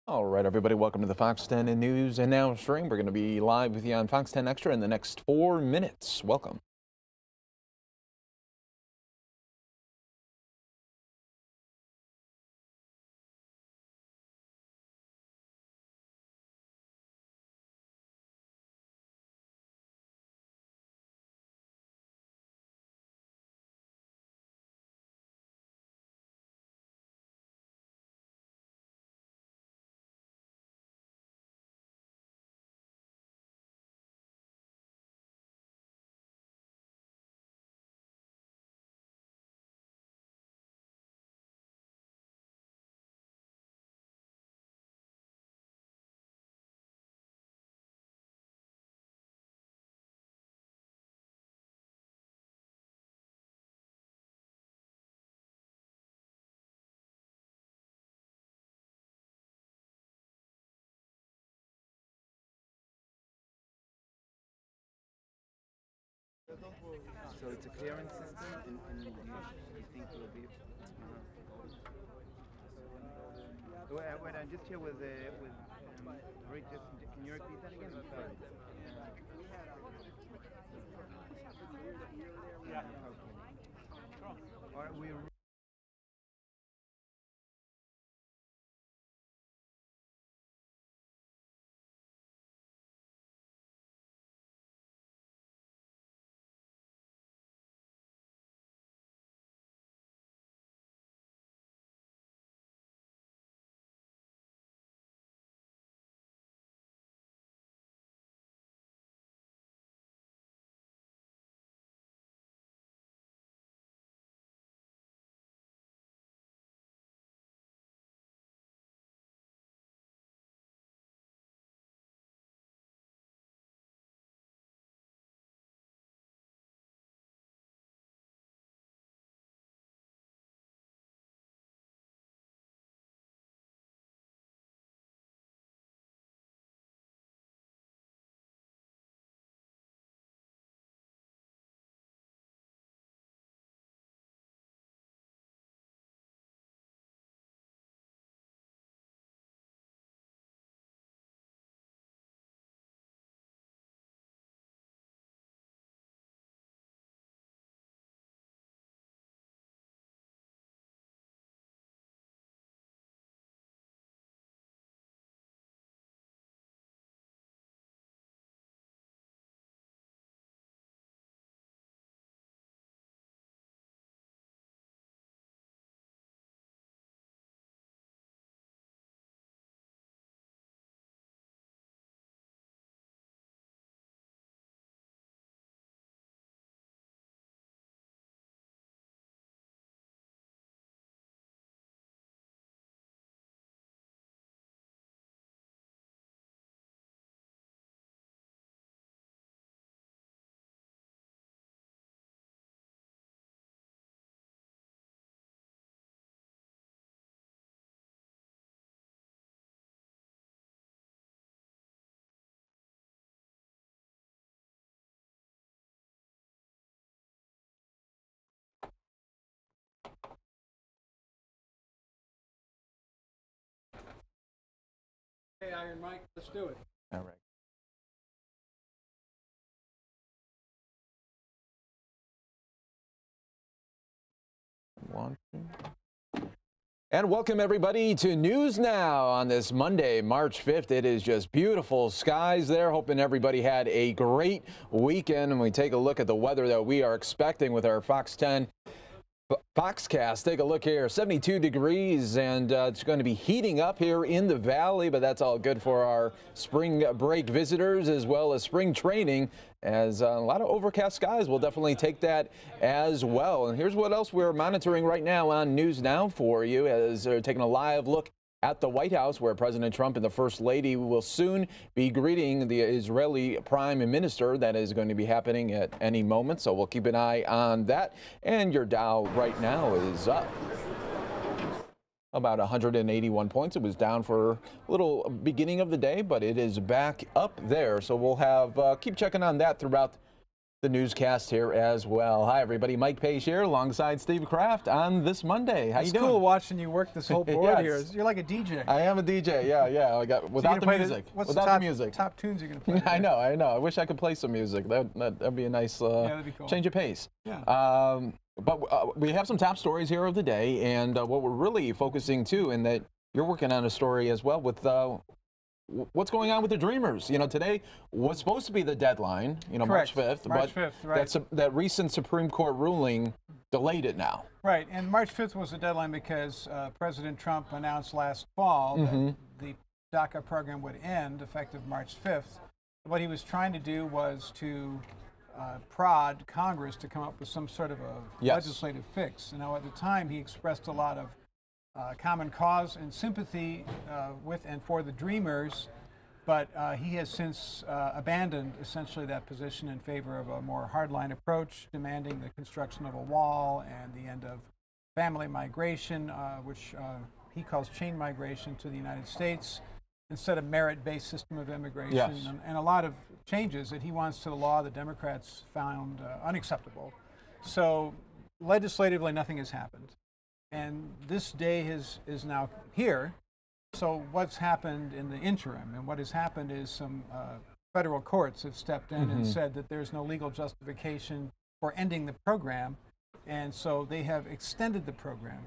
All right, everybody, welcome to the Fox 10 News and Now stream. We're going to be live with you on Fox 10 Extra in the next 4 minutes. Welcome. So it's a clearance system, and you think it will be. Wait, I'm just here with Rick. Just can you repeat that again? Sorry. Yeah. Okay. All right, we. Okay, Iron Mike, let's do it. All right. And welcome everybody to News Now on this Monday, March 5th. It is just beautiful skies there. Hoping everybody had a great weekend. And we take a look at the weather that we are expecting with our Fox 10 Foxcast. Take a look here, 72 degrees, and it's going to be heating up here in the valley, but that's all good for our spring break visitors as well as spring training, as a lot of overcast skies. We'll definitely take that as well. And here's what else we're monitoring right now on News Now for you, as we're taking a live look at the White House, where President Trump and the First Lady will soon be greeting the Israeli Prime Minister. That is going to be happening at any moment, so we'll keep an eye on that. And your Dow right now is up about 181 points. It was down for a little beginning of the day, but it is back up there. So we'll have keep checking on that throughout the newscast here as well. Hi, everybody. Mike Page here alongside Steve Kraft on this Monday. How you doing? It's cool watching you work this whole board Yes. here. You're like a DJ. I am a DJ. Yeah. I got without the music. What's without the the music. top tunes you're going to play? I know. I wish I could play some music. That'd be a nice that'd be cool. change of pace. Yeah. But we have some top stories here of the day, and what we're really focusing too, and that you're working on a story as well with what's going on with the Dreamers. You know, today was supposed to be the deadline, Correct. March 5th, March but 5th, right. that recent Supreme Court ruling delayed it now. Right, and March 5th was the deadline because President Trump announced last fall that the DACA program would end effective March 5th. What he was trying to do was to prod Congress to come up with some sort of a legislative fix. Now, at the time, he expressed a lot of common cause and sympathy with and for the Dreamers, but he has since abandoned essentially that position in favor of a more hardline approach, demanding the construction of a wall and the end of family migration, which he calls chain migration to the United States, instead of merit-based system of immigration, and a lot of changes that he wants to the law that Democrats found unacceptable. So legislatively, nothing has happened. And this day is now here. So what's happened in the interim? And what has happened is some federal courts have stepped in and said that there's no legal justification for ending the program. And so they have extended the program.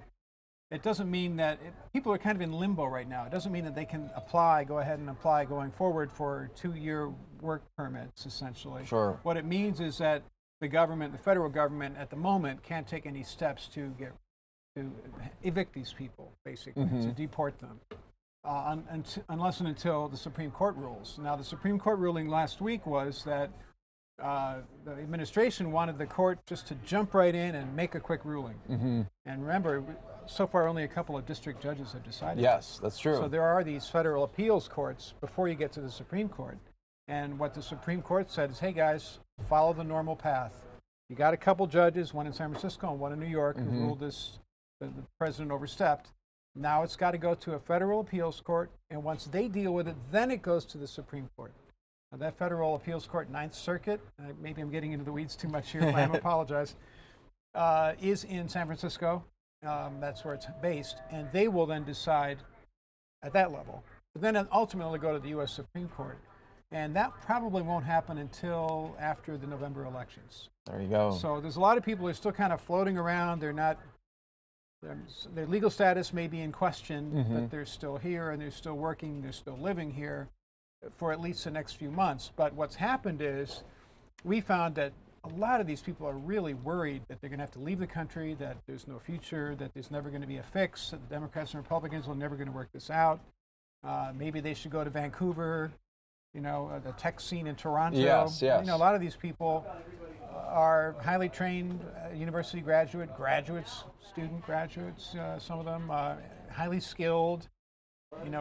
It doesn't mean that people are kind of in limbo right now. It doesn't mean that they can go ahead and apply going forward for 2-year work permits, essentially. Sure. What it means is that the government, the federal government at the moment, can't take any steps to evict these people, basically, to deport them, unless and until the Supreme Court rules. Now, the Supreme Court ruling last week was that the administration wanted the court just to jump right in and make a quick ruling. And remember, so far only a couple of district judges have decided. Yes, that's true. So there are these federal appeals courts before you get to the Supreme Court. And what the Supreme Court said is, hey guys, follow the normal path. You got a couple judges, one in San Francisco and one in New York, who ruled this, the president overstepped. Now it's got to go to a federal appeals court, and once they deal with it, then it goes to the Supreme Court. Now, that federal appeals court, Ninth Circuit, maybe I'm getting into the weeds too much here, I apologize, is in San Francisco. That's where it's based, and they will then decide at that level. But then ultimately go to the U.S. Supreme Court, and that probably won't happen until after the November elections. There you go. So there's a lot of people who are still kind of floating around. Their legal status may be in question, but they're still here and they're still working, they're still living here for at least the next few months. But what's happened is we found that a lot of these people are really worried that they're going to have to leave the country, that there's no future, that there's never going to be a fix, that the Democrats and Republicans are never going to work this out. Maybe they should go to Vancouver, the tech scene in Toronto. Yes. A lot of these people are highly trained university graduates, student graduates, some of them highly skilled,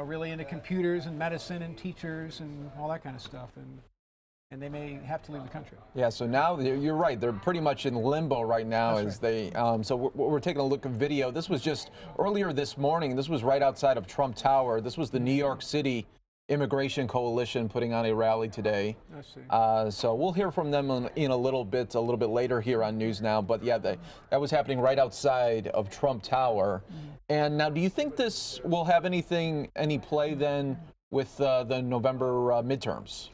really into computers and medicine and teachers and all that kind of stuff. And they may have to leave the country. Yeah, so now you're right. They're pretty much in limbo right now. That's they. So we're taking a look at video. This was just earlier this morning. This was right outside of Trump Tower. This was the New York City Immigration Coalition putting on a rally today. I see. So we'll hear from them in a little bit later here on News Now. But yeah, that was happening right outside of Trump Tower. And now, do you think this will have any play then with the November midterms?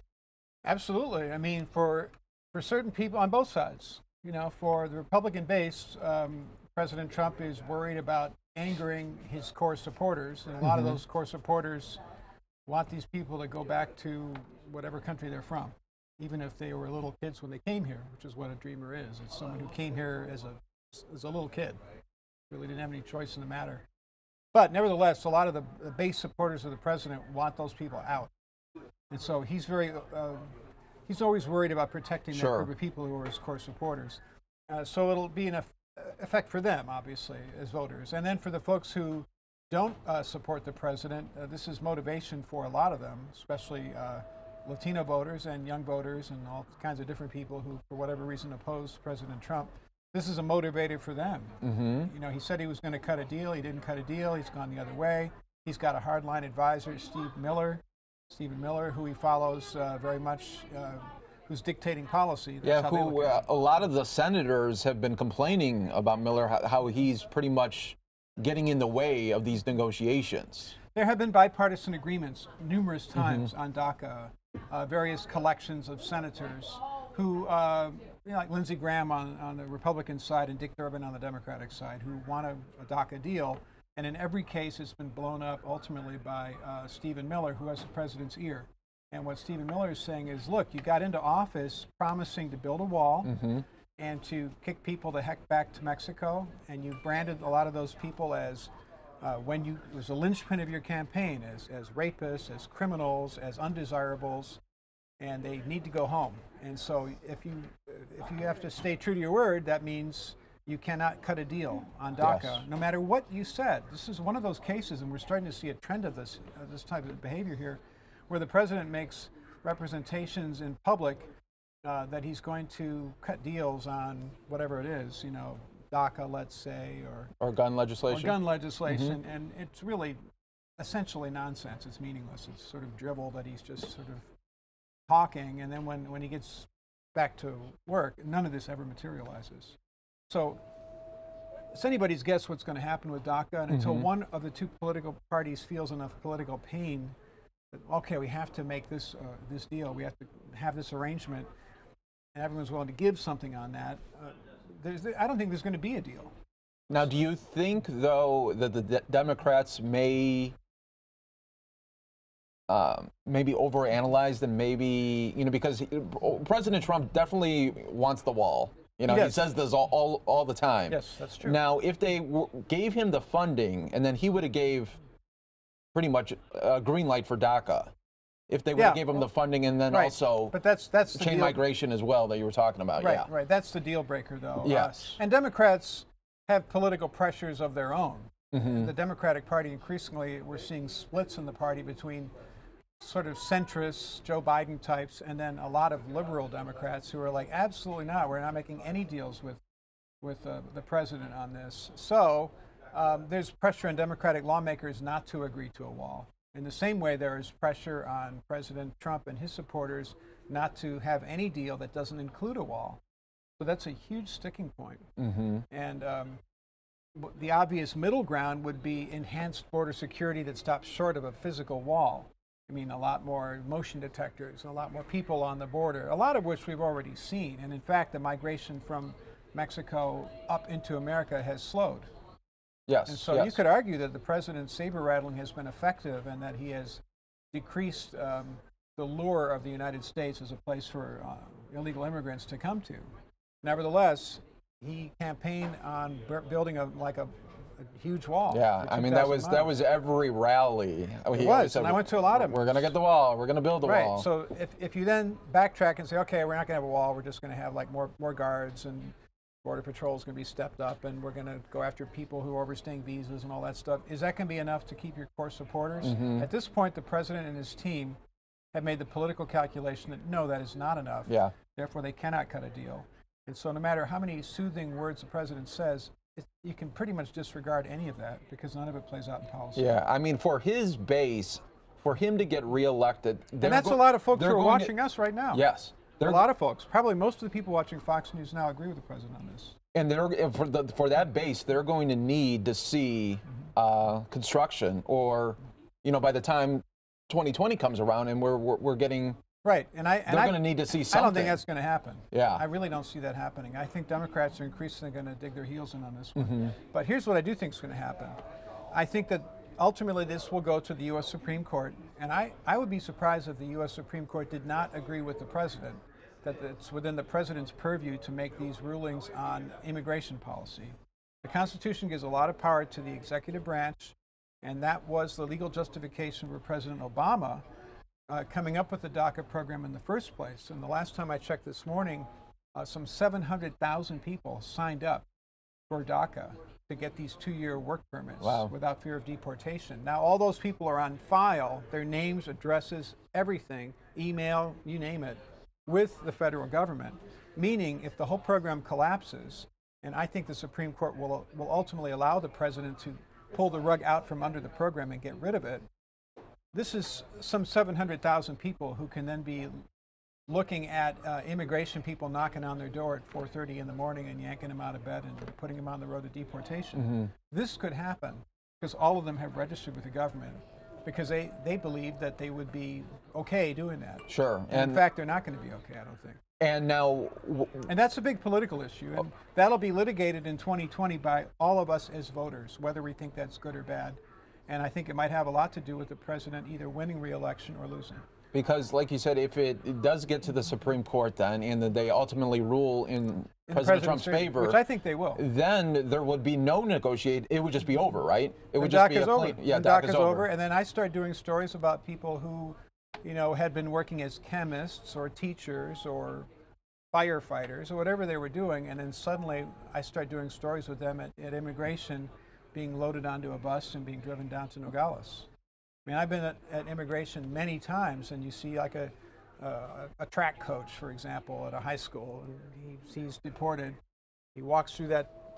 Absolutely. I mean, for certain people on both sides, you know, for the Republican base, President Trump is worried about angering his core supporters, and a lot of those core supporters want these people to go back to whatever country they're from, even if they were little kids when they came here, which is what a dreamer is. It's someone who came here as a little kid, really didn't have any choice in the matter. But nevertheless, a lot of the base supporters of the president want those people out, and so he's he's always worried about protecting that group of people who are his core supporters. So it'll be an effect for them, obviously, as voters. And then for the folks who don't support the president, this is motivation for a lot of them, especially Latino voters and young voters and all kinds of different people who, for whatever reason, oppose President Trump. This is a motivator for them. You know, he said he was going to cut a deal. He didn't cut a deal. He's gone the other way. He's got a hardline advisor, Stephen Miller, who he follows very much, who's dictating policy. That's who a lot of the senators have been complaining about Miller, how he's pretty much getting in the way of these negotiations. There have been bipartisan agreements numerous times on DACA, various collections of senators who, you know, like Lindsey Graham on the Republican side and Dick Durbin on the Democratic side, who want a DACA deal. And in every case, it's been blown up ultimately by Stephen Miller, who has the president's ear. And what Stephen Miller is saying is, look, you got into office promising to build a wall and to kick people the heck back to Mexico, and you branded a lot of those people as, it was a linchpin of your campaign, as rapists, as criminals, as undesirables, and they need to go home. And so if you have to stay true to your word, that means you cannot cut a deal on DACA, no matter what you said. This is one of those cases, and we're starting to see a trend of this type of behavior here, where the president makes representations in public that he's going to cut deals on whatever it is, you know, DACA, let's say, or gun legislation. And it's really essentially nonsense. It's meaningless. It's sort of drivel that he's just sort of talking, and then when he gets back to work, none of this ever materializes. So it's anybody's guess what's going to happen with DACA, and until one of the two political parties feels enough political pain that, okay, we have to make this deal, we have to have this arrangement, and everyone's willing to give something on that, I don't think there's going to be a deal. Now, do you think, though, that the Democrats may maybe overanalyzed and maybe, you know, because President Trump definitely wants the wall. You know, he says this all the time. Yes, that's true. Now, if they gave him the funding, and then he would have gave pretty much a green light for DACA, if they would have gave him the funding and then also but that's the chain migration as well that you were talking about. Right. That's the deal breaker, though. Yes. And Democrats have political pressures of their own. The Democratic Party, increasingly, we're seeing splits in the party between sort of centrist Joe Biden types and then a lot of liberal Democrats who are like, absolutely not, we're not making any deals with the president on this. So there's pressure on Democratic lawmakers not to agree to a wall. In the same way, there is pressure on President Trump and his supporters not to have any deal that doesn't include a wall. So that's a huge sticking point. And the obvious middle ground would be enhanced border security that stops short of a physical wall. I mean, a lot more motion detectors, a lot more people on the border, a lot of which we've already seen. And in fact, the migration from Mexico up into America has slowed. Yes. And so you could argue that the president's saber rattling has been effective and that he has decreased the lure of the United States as a place for illegal immigrants to come to. Nevertheless, he campaigned on building a huge wall. Yeah, I mean that was every rally. It was, and I went to a lot of them. We're going to get the wall. We're going to build the wall. Right. So if you then backtrack and say, okay, we're not going to have a wall. We're just going to have like more guards, and Border Patrol is going to be stepped up, and we're going to go after people who are overstaying visas and all that stuff. Is that going to be enough to keep your core supporters? At this point, the president and his team have made the political calculation that no, that is not enough. Yeah. Therefore, they cannot cut a deal. And so no matter how many soothing words the president says, you can pretty much disregard any of that because none of it plays out in policy. Yeah, I mean, for his base, for him to get reelected, and that's a lot of folks who are watching us right now. Yes, a lot of folks. Probably most of the people watching Fox News now agree with the president on this. And for that base, they're going to need to see construction, or, you know, by the time 2020 comes around and we're getting right, and they're going to need to see something. I don't think that's going to happen. Yeah, I really don't see that happening. I think Democrats are increasingly going to dig their heels in on this one. But here's what I do think is going to happen. I think that ultimately this will go to the U.S. Supreme Court, and I would be surprised if the U.S. Supreme Court did not agree with the president that it's within the president's purview to make these rulings on immigration policy. The Constitution gives a lot of power to the executive branch, and that was the legal justification for President Obama coming up with the DACA program in the first place. And the last time I checked this morning, some 700,000 people signed up for DACA to get these 2-year work permits without fear of deportation. Now, all those people are on file, their names, addresses, everything, email, you name it, with the federal government, meaning if the whole program collapses, and I think the Supreme Court will ultimately allow the president to pull the rug out from under the program and get rid of it, this is some 700,000 people who can then be looking at immigration people knocking on their door at 4:30 in the morning and yanking them out of bed and putting them on the road to deportation. This could happen because all of them have registered with the government because they believe that they would be okay doing that. Sure. And in fact, they're not going to be okay, I don't think. And now... And that's a big political issue, and that'll be litigated in 2020 by all of us as voters, whether we think that's good or bad. And I think it might have a lot to do with the president either winning re-election or losing. Because, like you said, if it does get to the Supreme Court then, and that they ultimately rule in President Trump's favor, which I think they will, then there would be no negotiate. It would just be over, right? It would just be a clean. Yeah, DACA's over. And then I start doing stories about people who, had been working as chemists or teachers or firefighters or whatever they were doing, and then suddenly I start doing stories with them at immigration, being loaded onto a bus and being driven down to Nogales. I mean, I've been at immigration many times, and you see like a track coach, for example, at a high school, and he's deported. He walks through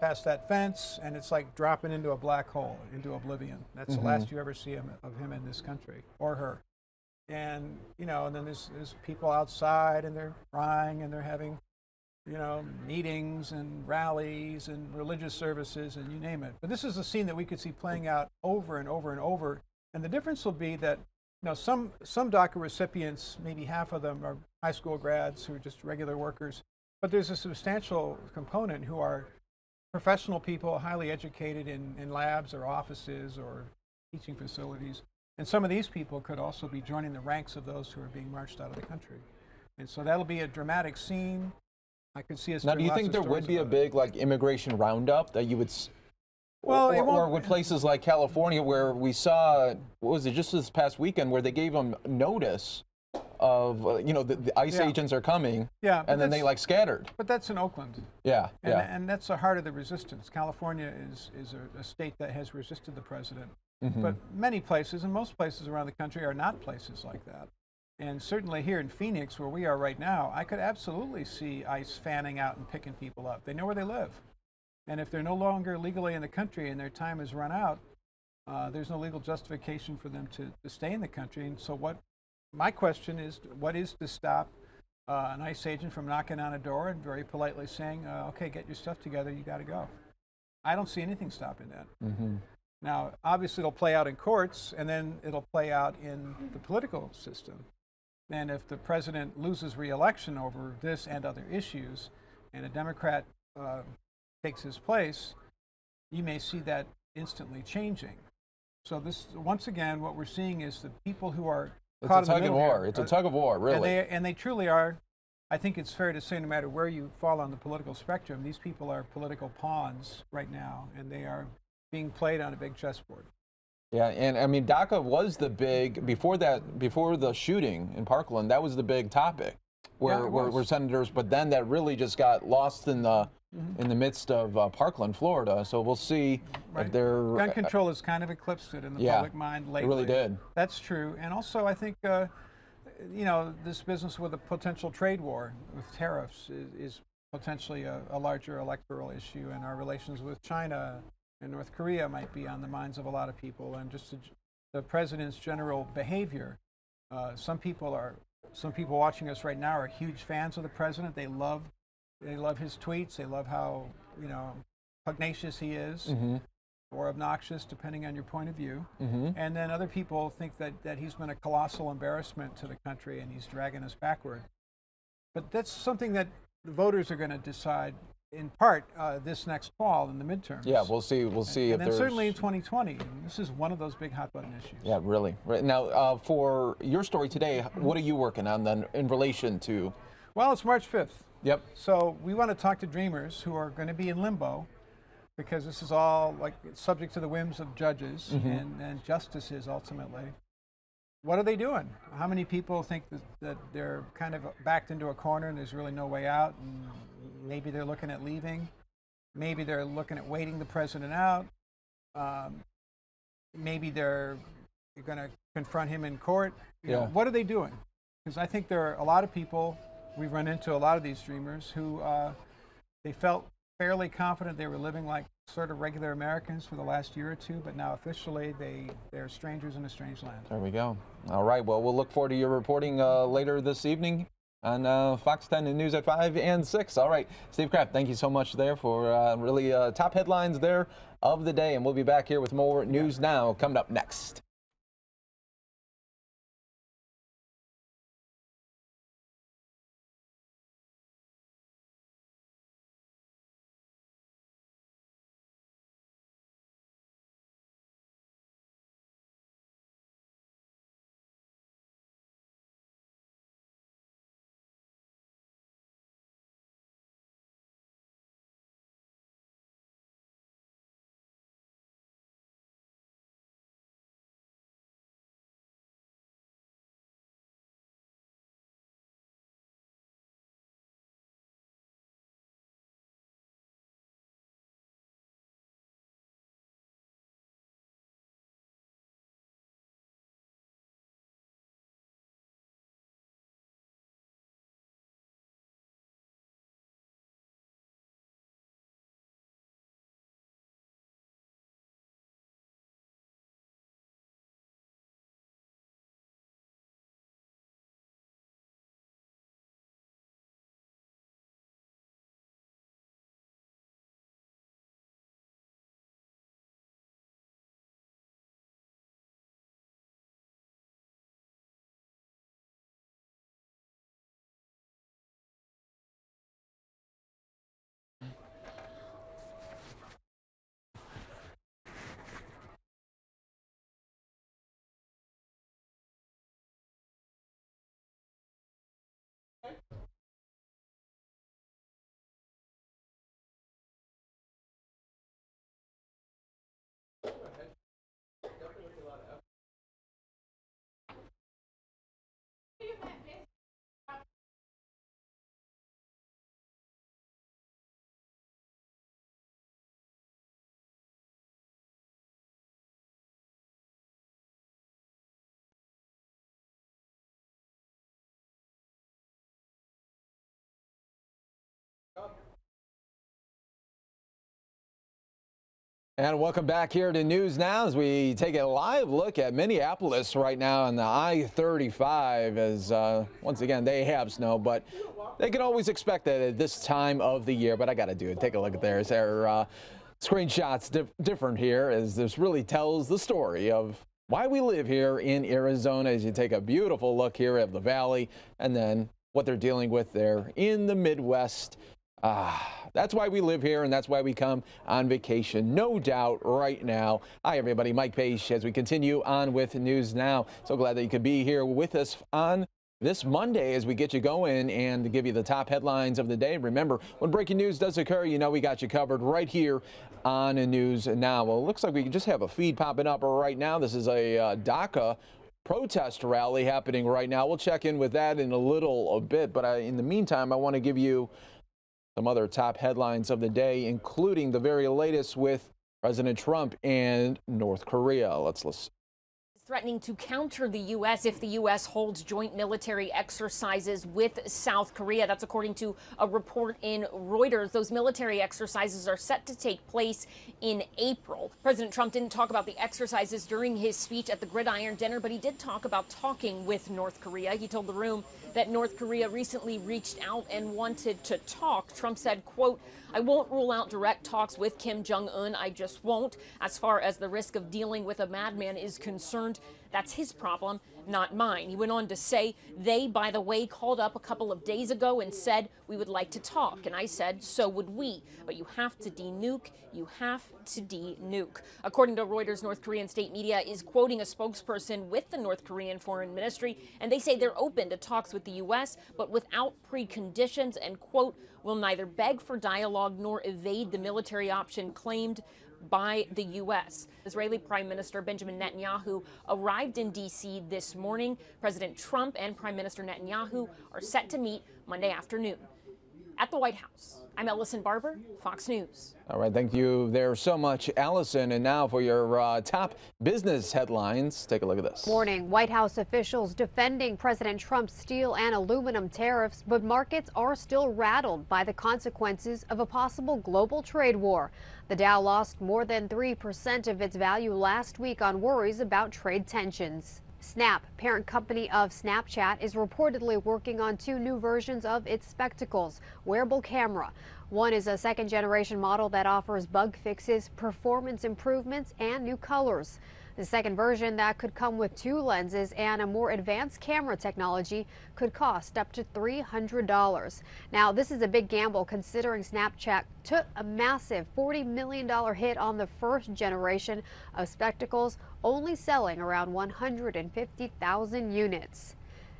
past that fence, and it's like dropping into a black hole, into oblivion. That's the last you ever see of him in this country, or her. And, and then there's people outside, and they're crying, and they're having, meetings and rallies and religious services, and you name it. But this is a scene that we could see playing out over and over and over. And the difference will be that, some DACA recipients, maybe half of them are high school grads who are just regular workers, but there's a substantial component who are professional people, highly educated in labs or offices or teaching facilities. And some of these people could also be joining the ranks of those who are being marched out of the country. And so that'll be a dramatic scene. I could see us. Now, do you think there would be a big immigration roundup that you would? Well, or with places like California, where we saw, what was it, just this past weekend, where they gave them notice of, the ICE agents are coming, and then they scattered. But that's in Oakland. Yeah, and that's the heart of the resistance. California is a state that has resisted the president. But many places, and most places around the country, are not places like that. And certainly here in Phoenix, where we are right now, I could absolutely see ICE fanning out and picking people up. They know where they live. And if they're no longer legally in the country and their time has run out, there's no legal justification for them to stay in the country. And so my question is, what is to stop an ICE agent from knocking on a door and very politely saying, okay, get your stuff together, you got to go? I don't see anything stopping that. Now, obviously, it'll play out in courts, and then it'll play out in the political system. And if the president loses re-election over this and other issues, and a Democrat takes his place, you may see that instantly changing. So this, once again, what we're seeing is the people who are caught in the middle here. It's a tug of war, really. And they truly are. I think it's fair to say, no matter where you fall on the political spectrum, these people are political pawns right now, and they are being played on a big chessboard. Yeah, and I mean, DACA was the big, before the shooting in Parkland, that was the big topic, where senators, but then that really just got lost in the midst of Parkland, Florida. So we'll see if they're... Gun control has kind of eclipsed it in the public mind lately. It really did. That's true. And also, I think, this business with a potential trade war with tariffs is potentially a larger electoral issue, and our relations with China and North Korea might be on the minds of a lot of people, and just the president's general behavior. Some people watching us right now are huge fans of the president. They love his tweets. They love how pugnacious he is. or obnoxious, depending on your point of view. And then other people think that he's been a colossal embarrassment to the country and he's dragging us backward. But that's something that the voters are going to decide in part this next fall in the midterms. Yeah, we'll see. We'll see and if then there's certainly in 2020. This is one of those big hot button issues. Yeah, really. Right now, for your story today, what are you working on then in relation to? Well, it's March 5th. Yep. So we want to talk to dreamers who are going to be in limbo, because this is all like subject to the whims of judges and justices ultimately. What are they doing? How many people think that they're kind of backed into a corner and there's really no way out? And maybe they're looking at leaving. Maybe they're looking at waiting the president out. Maybe they're going to confront him in court. You know, what are they doing? Because I think there are a lot of people, we've run into a lot of these dreamers who they felt fairly confident they were living like sort of regular Americans for the last year or two, but now officially they're strangers in a strange land. There we go. All right, well, we'll look forward to your reporting later this evening on Fox 10 and News at 5 and 6. All right, Steve Kraft, thank you so much there for really top headlines there of the day, and we'll be back here with more News Now coming up next. And welcome back here to News Now as we take a live look at Minneapolis right now on the I-35 as once again they have snow, but they can always expect that at this time of the year. But I got to do it. Take a look at theirs. Their screenshots different here as this really tells the story of why we live here in Arizona as you take a beautiful look here at the valley and then what they're dealing with there in the Midwest. That's why we live here, and that's why we come on vacation, no doubt, right now. Hi, everybody. Mike Page as we continue on with News Now. So glad that you could be here with us on this Monday as we get you going and to give you the top headlines of the day. Remember, when breaking news does occur, you know we got you covered right here on News Now. Well, it looks like we just have a feed popping up right now. This is a DACA protest rally happening right now. We'll check in with that in a little bit, but in the meantime, I want to give you some other top headlines of the day, including the very latest with President Trump and North Korea. Let's listen. threatening to counter the U.S. if the U.S. holds joint military exercises with South Korea. That's according to a report in Reuters. Those military exercises are set to take place in April. President Trump didn't talk about the exercises during his speech at the Gridiron Dinner, but he did talk about talking with North Korea. He told the room that North Korea recently reached out and wanted to talk. Trump said, quote, "I won't rule out direct talks with Kim Jong-un. I just won't. As far as the risk of dealing with a madman is concerned, that's his problem, not mine." He went on to say, "They, by the way, called up a couple of days ago and said we would like to talk. And I said, so would we. But you have to de-nuke. You have to de-nuke." According to Reuters, North Korean state media is quoting a spokesperson with the North Korean Foreign Ministry, and they say they're open to talks with the U.S., but without preconditions, and, quote, "will neither beg for dialogue nor evade the military option claimed by the U.S." Israeli Prime Minister Benjamin Netanyahu arrived in D.C. this morning. President Trump and Prime Minister Netanyahu are set to meet Monday afternoon at the White House. I'm Ellison Barber, Fox News. All right, thank you there so much, Allison. And now for your top business headlines. Take a look at this. Morning. White House officials defending President Trump's steel and aluminum tariffs, but markets are still rattled by the consequences of a possible global trade war. The Dow lost more than 3% of its value last week on worries about trade tensions. Snap, parent company of Snapchat, is reportedly working on 2 new versions of its Spectacles wearable camera. One is a second-generation model that offers bug fixes, performance improvements, and new colors. The second version, that could come with 2 lenses and a more advanced camera technology, could cost up to $300. Now, this is a big gamble considering Snapchat took a massive $40 million hit on the first generation of Spectacles, only selling around 150,000 units.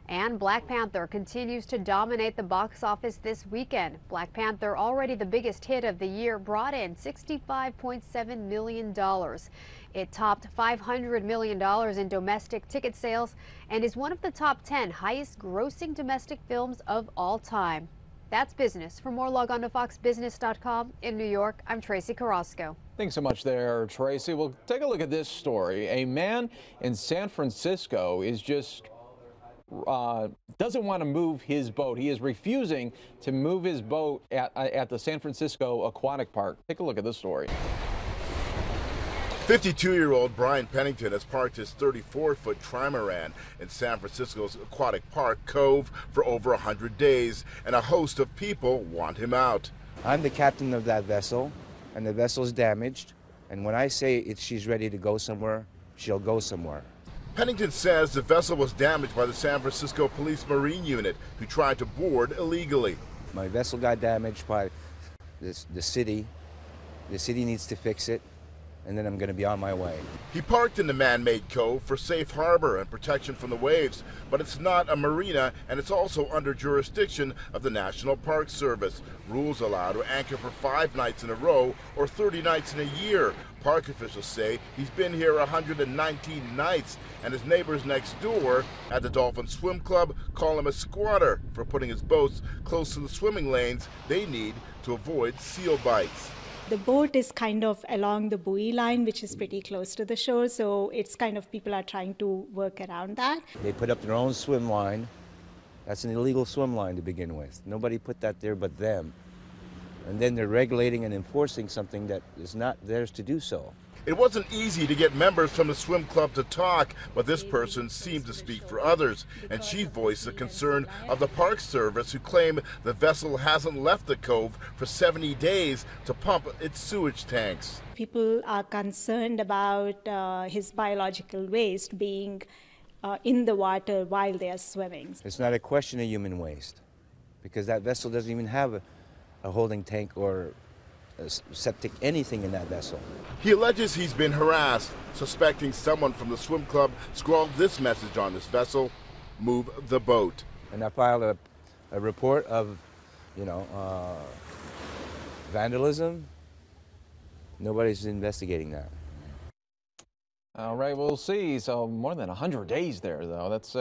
And Black Panther continues to dominate the box office this weekend. Black Panther, already the biggest hit of the year, brought in $65.7 million. It topped $500 million in domestic ticket sales and is one of the top 10 highest grossing domestic films of all time. That's business. For more, log on to foxbusiness.com. In New York, I'm Tracy Carrasco. Thanks so much there, Tracy. We'll take a look at this story. A man in San Francisco is just doesn't want to move his boat. He is refusing to move his boat at the San Francisco Aquatic Park. Take a look at this story. 52-year-old Brian Pennington has parked his 34-foot trimaran in San Francisco's Aquatic Park Cove for over 100 days, and a host of people want him out. I'm the captain of that vessel, and the vessel's damaged, and when I say she's ready to go somewhere, she'll go somewhere. Pennington says the vessel was damaged by the San Francisco Police Marine Unit, who tried to board illegally. My vessel got damaged by the city. The city needs to fix it, and then I'm going to be on my way. He parked in the man-made cove for safe harbor and protection from the waves, but it's not a marina, and it's also under jurisdiction of the National Park Service. Rules allow to anchor for 5 nights in a row or 30 nights in a year. Park officials say he's been here 119 nights, and his neighbors next door at the Dolphin Swim Club call him a squatter for putting his boats close to the swimming lanes they need to avoid seal bites. The boat is kind of along the buoy line, which is pretty close to the shore, so it's kind of people are trying to work around that. They put up their own swim line. That's an illegal swim line to begin with. Nobody put that there but them. And then they're regulating and enforcing something that is not theirs to do so. It wasn't easy to get members from the swim club to talk, but this person seemed to speak for others, and she voiced the concern of the Park Service, who claim the vessel hasn't left the cove for 70 days to pump its sewage tanks. People are concerned about his biological waste being in the water while they are swimming. It's not a question of human waste, because that vessel doesn't even have a holding tank or septic, anything in that vessel. He alleges he's been harassed, suspecting someone from the swim club scrawled this message on this vessel: move the boat. And I filed a report of, vandalism. Nobody's investigating that. All right, we'll see. So more than 100 days there, though. That's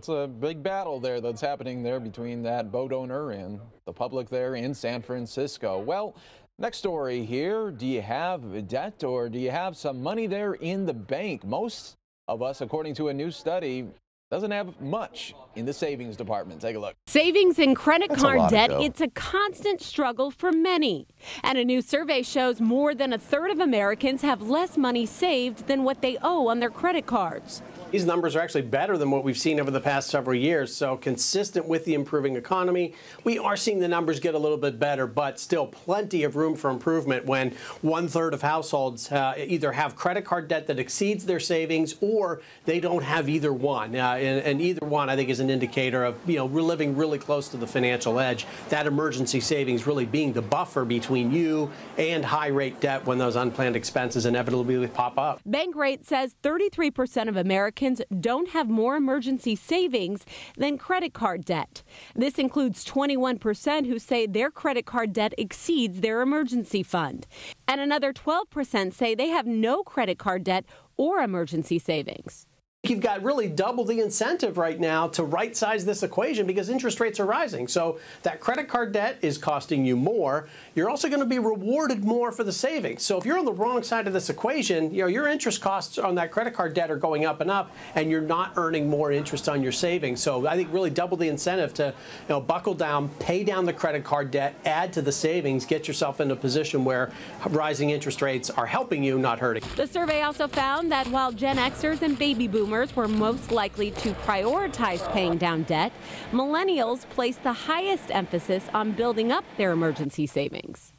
a big battle there that's happening there between that boat owner and the public there in San Francisco. Well, next story here. Do you have debt or do you have some money there in the bank? Most of us, according to a new study, doesn't have much in the savings department. Take a look. Savings and credit That's a card lot to debt, go. it's a constant struggle for many. And a new survey shows more than a third of Americans have less money saved than what they owe on their credit cards. These numbers are actually better than what we've seen over the past several years, so consistent with the improving economy. We are seeing the numbers get a little bit better, but still plenty of room for improvement when 1/3 of households either have credit card debt that exceeds their savings or they don't have either one. And either one, I think, is an indicator of, we're living really close to the financial edge. That emergency savings really being the buffer between you and high-rate debt when those unplanned expenses inevitably pop up. Bankrate says 33% of Americans don't have more emergency savings than credit card debt. This includes 21% who say their credit card debt exceeds their emergency fund. And another 12% say they have no credit card debt or emergency savings. You've got really double the incentive right now to right-size this equation because interest rates are rising. So that credit card debt is costing you more. You're also going to be rewarded more for the savings. So if you're on the wrong side of this equation, your interest costs on that credit card debt are going up, and you're not earning more interest on your savings. So I think really double the incentive to buckle down, pay down the credit card debt, add to the savings, get yourself in a position where rising interest rates are helping you, not hurting. The survey also found that while Gen Xers and baby boomers were most likely to prioritize paying down debt, millennials placed the highest emphasis on building up their emergency savings.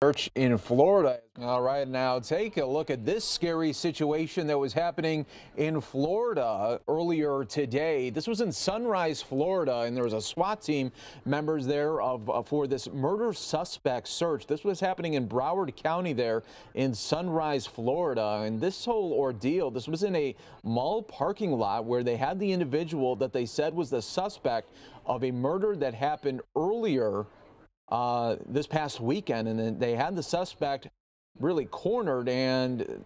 Church in Florida. All right, now take a look at this scary situation that was happening in Florida earlier today. This was in Sunrise, Florida, and there was a SWAT team members there for this murder suspect search. This was happening in Broward County there in Sunrise, Florida. And this whole ordeal, this was in a mall parking lot where they had the individual that they said was the suspect of a murder that happened earlier this past weekend, and then they had the suspect really cornered, and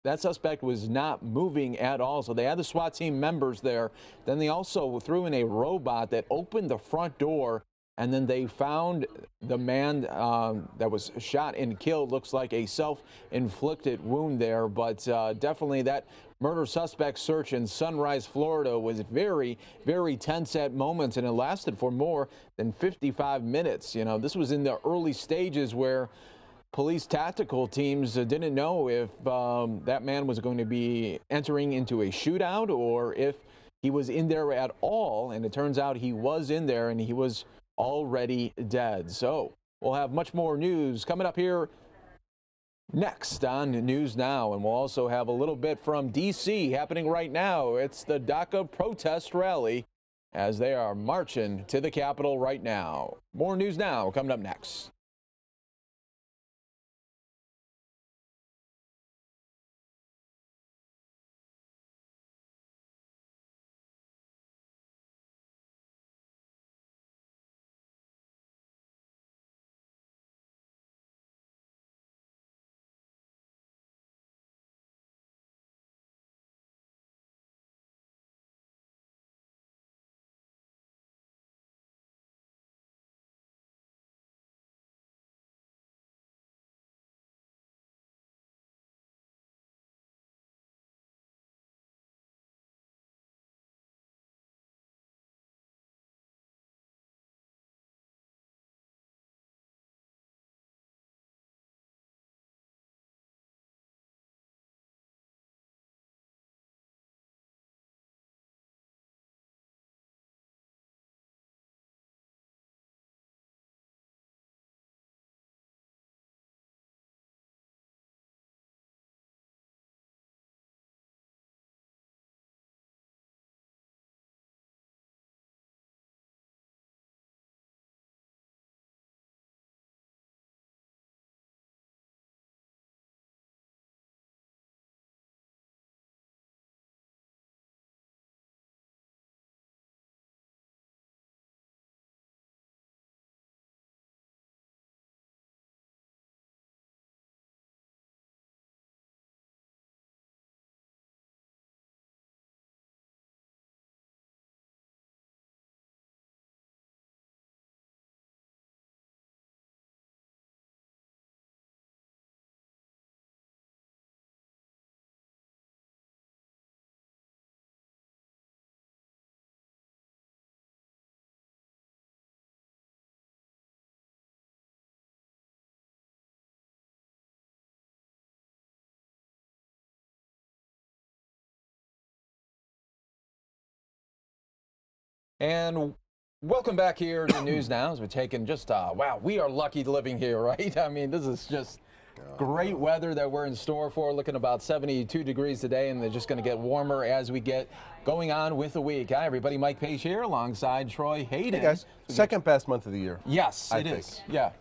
that suspect was not moving at all. So they had the SWAT team members there. Then they also threw in a robot that opened the front door, and then they found the man that was shot and killed. Looks like a self-inflicted wound there, but definitely that murder suspect search in Sunrise, Florida was very, very tense at moments, and it lasted for more than 55 minutes. This was in the early stages where police tactical teams didn't know if that man was going to be entering into a shootout or if he was in there at all. And it turns out he was in there and he was already dead. So we'll have much more news coming up here next on News Now, and we'll also have a little bit from D.C. happening right now. It's the DACA protest rally as they are marching to the Capitol right now. More News Now coming up next. And welcome back here to News Now as we're taking just, wow, we are lucky living here, right? I mean, this is just great weather that we're in store for. Looking about 72 degrees today, and they're just going to get warmer as we get going on with the week. Hi, everybody. Mike Page here alongside Troy Hayden. Hey, guys. Second best month of the year. Yes, it is. Yeah.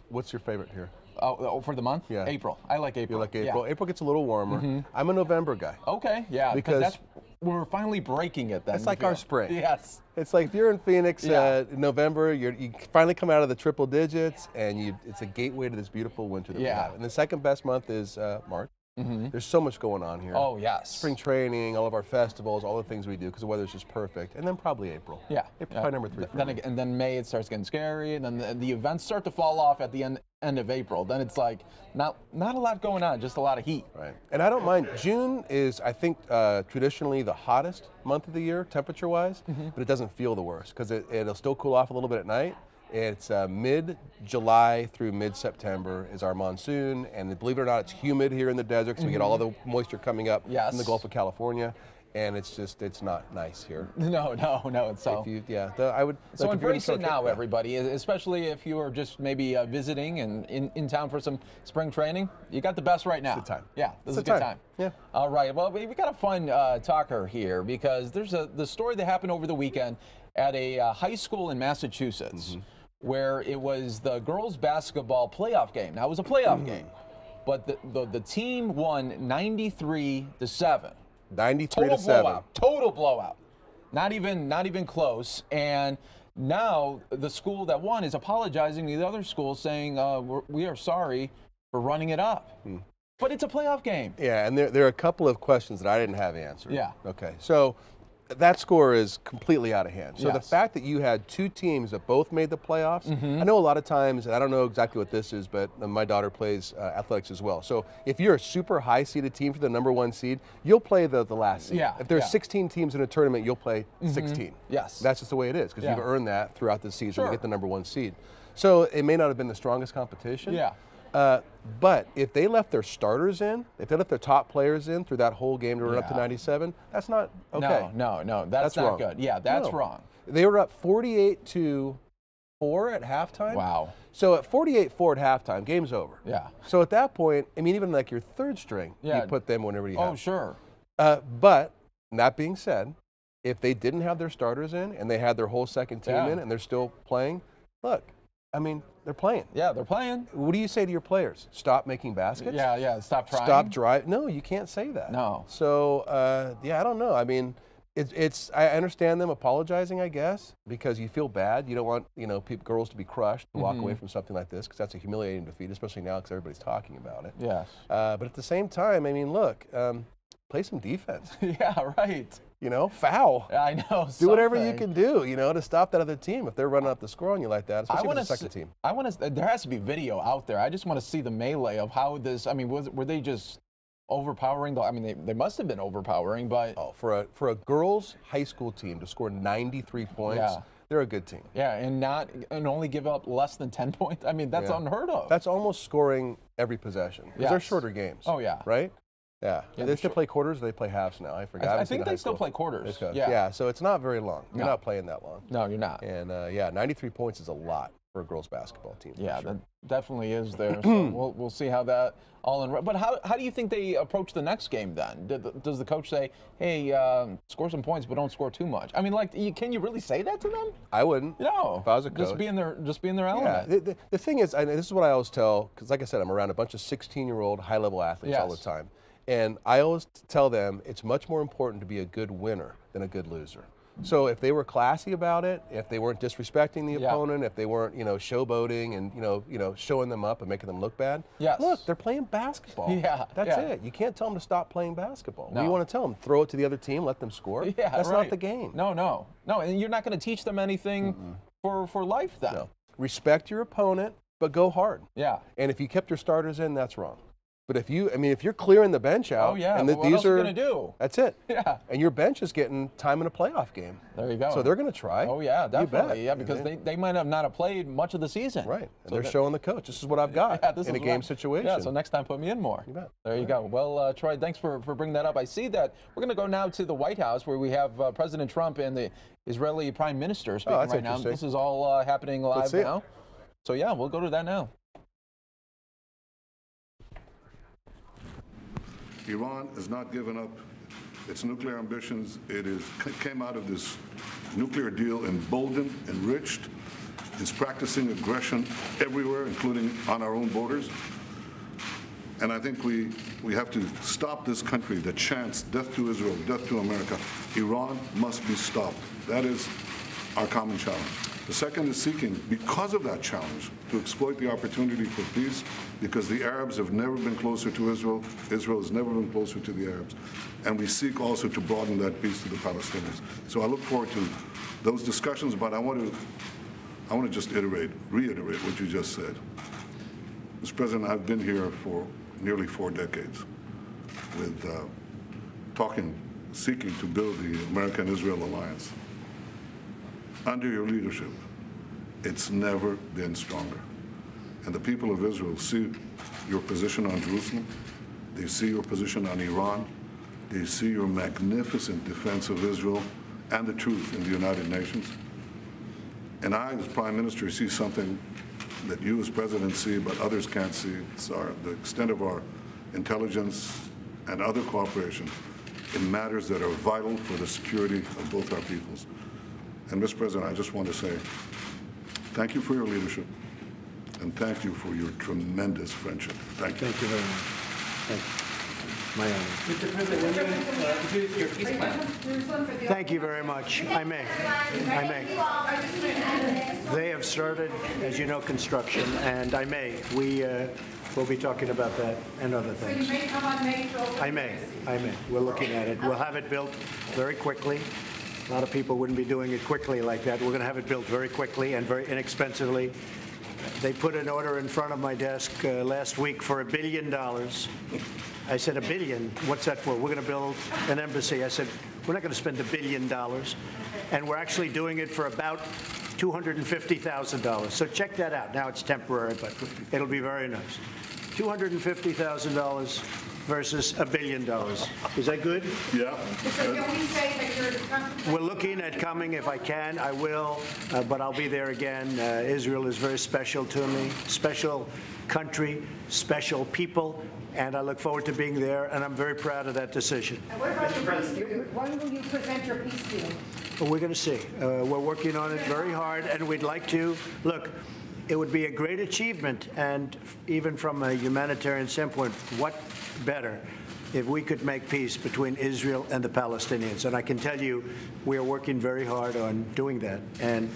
What's your favorite here? Oh, for the month? Yeah. April. I like April. You like April? Yeah. April gets a little warmer. I'm a November guy. Okay, yeah. Because we're finally breaking it then. It's like our spring. Yes. It's like if you're in Phoenix in November, you finally come out of the triple digits, and it's a gateway to this beautiful winter that we have. And the second best month is March. There's so much going on here. Oh, yes. Spring training, all of our festivals, all the things we do because the weather's just perfect. And then probably April. Yeah. April probably number 3. And then May, it starts getting scary, and then the events start to fall off at the end of April. Then it's like not a lot going on, just a lot of heat. Right. And I don't mind. June is, I think, traditionally the hottest month of the year, temperature-wise, but it doesn't feel the worst because it'll still cool off a little bit at night. It's mid-July through mid-September is our monsoon, and believe it or not, it's humid here in the desert, so we get all of the moisture coming up from the Gulf of California, and it's not nice here. No, it's so. I would. So embrace it now, everybody, especially if you are just maybe visiting and in town for some spring training. You got the best right now. It's the time. Yeah, this is a good time. Yeah. All right. Well, we got a fun talker here because there's the story that happened over the weekend at a high school in Massachusetts. Where it was the girls' basketball playoff game. Now, it was a playoff game, but the team won 93-7. 93-7. Total blowout. Not even close. And now the school that won is apologizing to the other school, saying we are sorry for running it up. But it's a playoff game. Yeah, and there are a couple of questions that I didn't have answered. Yeah. Okay, so that score is completely out of hand. So the fact that you had two teams that both made the playoffs, I know a lot of times, and I don't know exactly what this is, but my daughter plays athletics as well. So if you're a super high-seeded team for the number 1 seed, you'll play the last seed. Yeah. If there's 16 teams in a tournament, you'll play 16. Yes. That's just the way it is, because you've earned that throughout the season to get the number 1 seed. So it may not have been the strongest competition. Yeah. But if they left their starters in, if they left their top players in through that whole game to run up to 97, that's not okay. No, that's not wrong. good. Yeah, that's wrong. They were up 48-4 at halftime. Wow. So at 48-4 at halftime, game's over. Yeah. So at that point, I mean, even like your third string, you put them whenever you have. Oh, sure. But that being said, if they didn't have their starters in and they had their whole second team in and they're still playing, look, I mean, they're playing. Yeah, they're playing. What do you say to your players? Stop making baskets? Yeah, stop trying. Stop driving? No, you can't say that. No. So, I don't know. I mean, I understand them apologizing, I guess, because you feel bad. You don't want, girls to be crushed to walk away from something like this, because that's a humiliating defeat, especially now because everybody's talking about it. Yes. But at the same time, I mean, look, play some defense. Yeah, right. Foul. I know. Do whatever you can do, to stop that other team if they're running up the score on you like that, especially with the second team. There has to be video out there. I just want to see the melee of how this. I mean, were they just overpowering? I mean, they must have been overpowering, but for a girls' high school team to score 93 points. They're a good team. Yeah, and only give up less than 10 points. I mean, that's unheard of. That's almost scoring every possession. Because they're shorter games. Oh yeah. Right. Yeah. They still play quarters, or they play halves now. I forgot. I think they still play quarters. Yeah, so it's not very long. You're not playing that long. No, you're not. And 93 points is a lot for a girls basketball team. Yeah, that definitely is there. So we'll see how that all in. But how do you think they approach the next game then? Does the coach say, hey, score some points, but don't score too much? I mean, can you really say that to them? I wouldn't. No. If I was a coach. Just be in their element. Yeah. The thing is, and this is what I always tell, because like I said, I'm around a bunch of 16-year-old high-level athletes all the time. And I always tell them it's much more important to be a good winner than a good loser. So if they were classy about it, if they weren't disrespecting the opponent, if they weren't, showboating and showing them up and making them look bad, look, they're playing basketball. Yeah, that's it. You can't tell them to stop playing basketball. No. What do you want to tell them? Throw it to the other team, let them score. Yeah, that's not the game. No, and you're not going to teach them anything for life then. No. Respect your opponent, but go hard. Yeah. And if you kept your starters in, that's wrong. But if you're clearing the bench out, and what else are you going to do? That's it. Yeah. And your bench is getting time in a playoff game. There you go. So they're going to try. Oh yeah, definitely. You Yeah, bet. because they might have not have played much of the season. Right. And So they're showing the coach, this is what I've got in a game situation. Yeah. So next time, put me in more. You bet. There you go. Well, Troy, thanks for bringing that up. I see that we're going to go now to the White House, where we have President Trump and the Israeli Prime Minister speaking that's right now. interesting. This is all happening live it. now. So yeah, we'll go to that now. Iran has not given up its nuclear ambitions. It came out of this nuclear deal emboldened, enriched. It's practicing aggression everywhere, including on our own borders. And I think we have to stop this country that chants death to Israel, death to America. Iran must be stopped. That is our common challenge. The second is seeking, because of that challenge, to exploit the opportunity for peace, because the Arabs have never been closer to Israel. Israel has never been closer to the Arabs. And we seek also to broaden that peace to the Palestinians. So I look forward to those discussions, but I want to just reiterate what you just said. Mr. President, I've been here for nearly 4 decades with seeking to build the American-Israel alliance. Under your leadership, it's never been stronger. And the people of Israel see your position on Jerusalem. They see your position on Iran. They see your magnificent defense of Israel and the truth in the United Nations. And I, as Prime Minister, see something that you as President see, but others can't see. It's the extent of our intelligence and other cooperation in matters that are vital for the security of both our peoples. And Mr. President, I just want to say thank you for your leadership, and thank you for your tremendous friendship. Thank you. Thank you very much. Thank you. My honor. Mr. President, when you introduce your peace plan. Thank you very much. I may. They have started, as you know, construction, and I may. We'll be talking about that and other things. So you may come on May 12th? I may. We're looking at it. We'll have it built very quickly. A lot of people wouldn't be doing it quickly like that. We're going to have it built very quickly and very inexpensively. They put an order in front of my desk last week for $1 billion. I said, $1 billion? What's that for? We're going to build an embassy. I said, we're not going to spend $1 billion. And we're actually doing it for about $250,000. So check that out. Now it's temporary, but it'll be very nice. $250,000 versus $1 billion. Is that good? Yeah. So can we say that you're comfortable? We're looking at coming. If I can, I will, but I'll be there again. Israel is very special to me, special country, special people, and I look forward to being there, and I'm very proud of that decision. And what about your peace deal? When will you present your peace deal? Well, we're going to see. We're working on it very hard, and we'd like to. Look, it would be a great achievement, and even from a humanitarian standpoint, what better if we could make peace between Israel and the Palestinians. And I can tell you, we are working very hard on doing that, and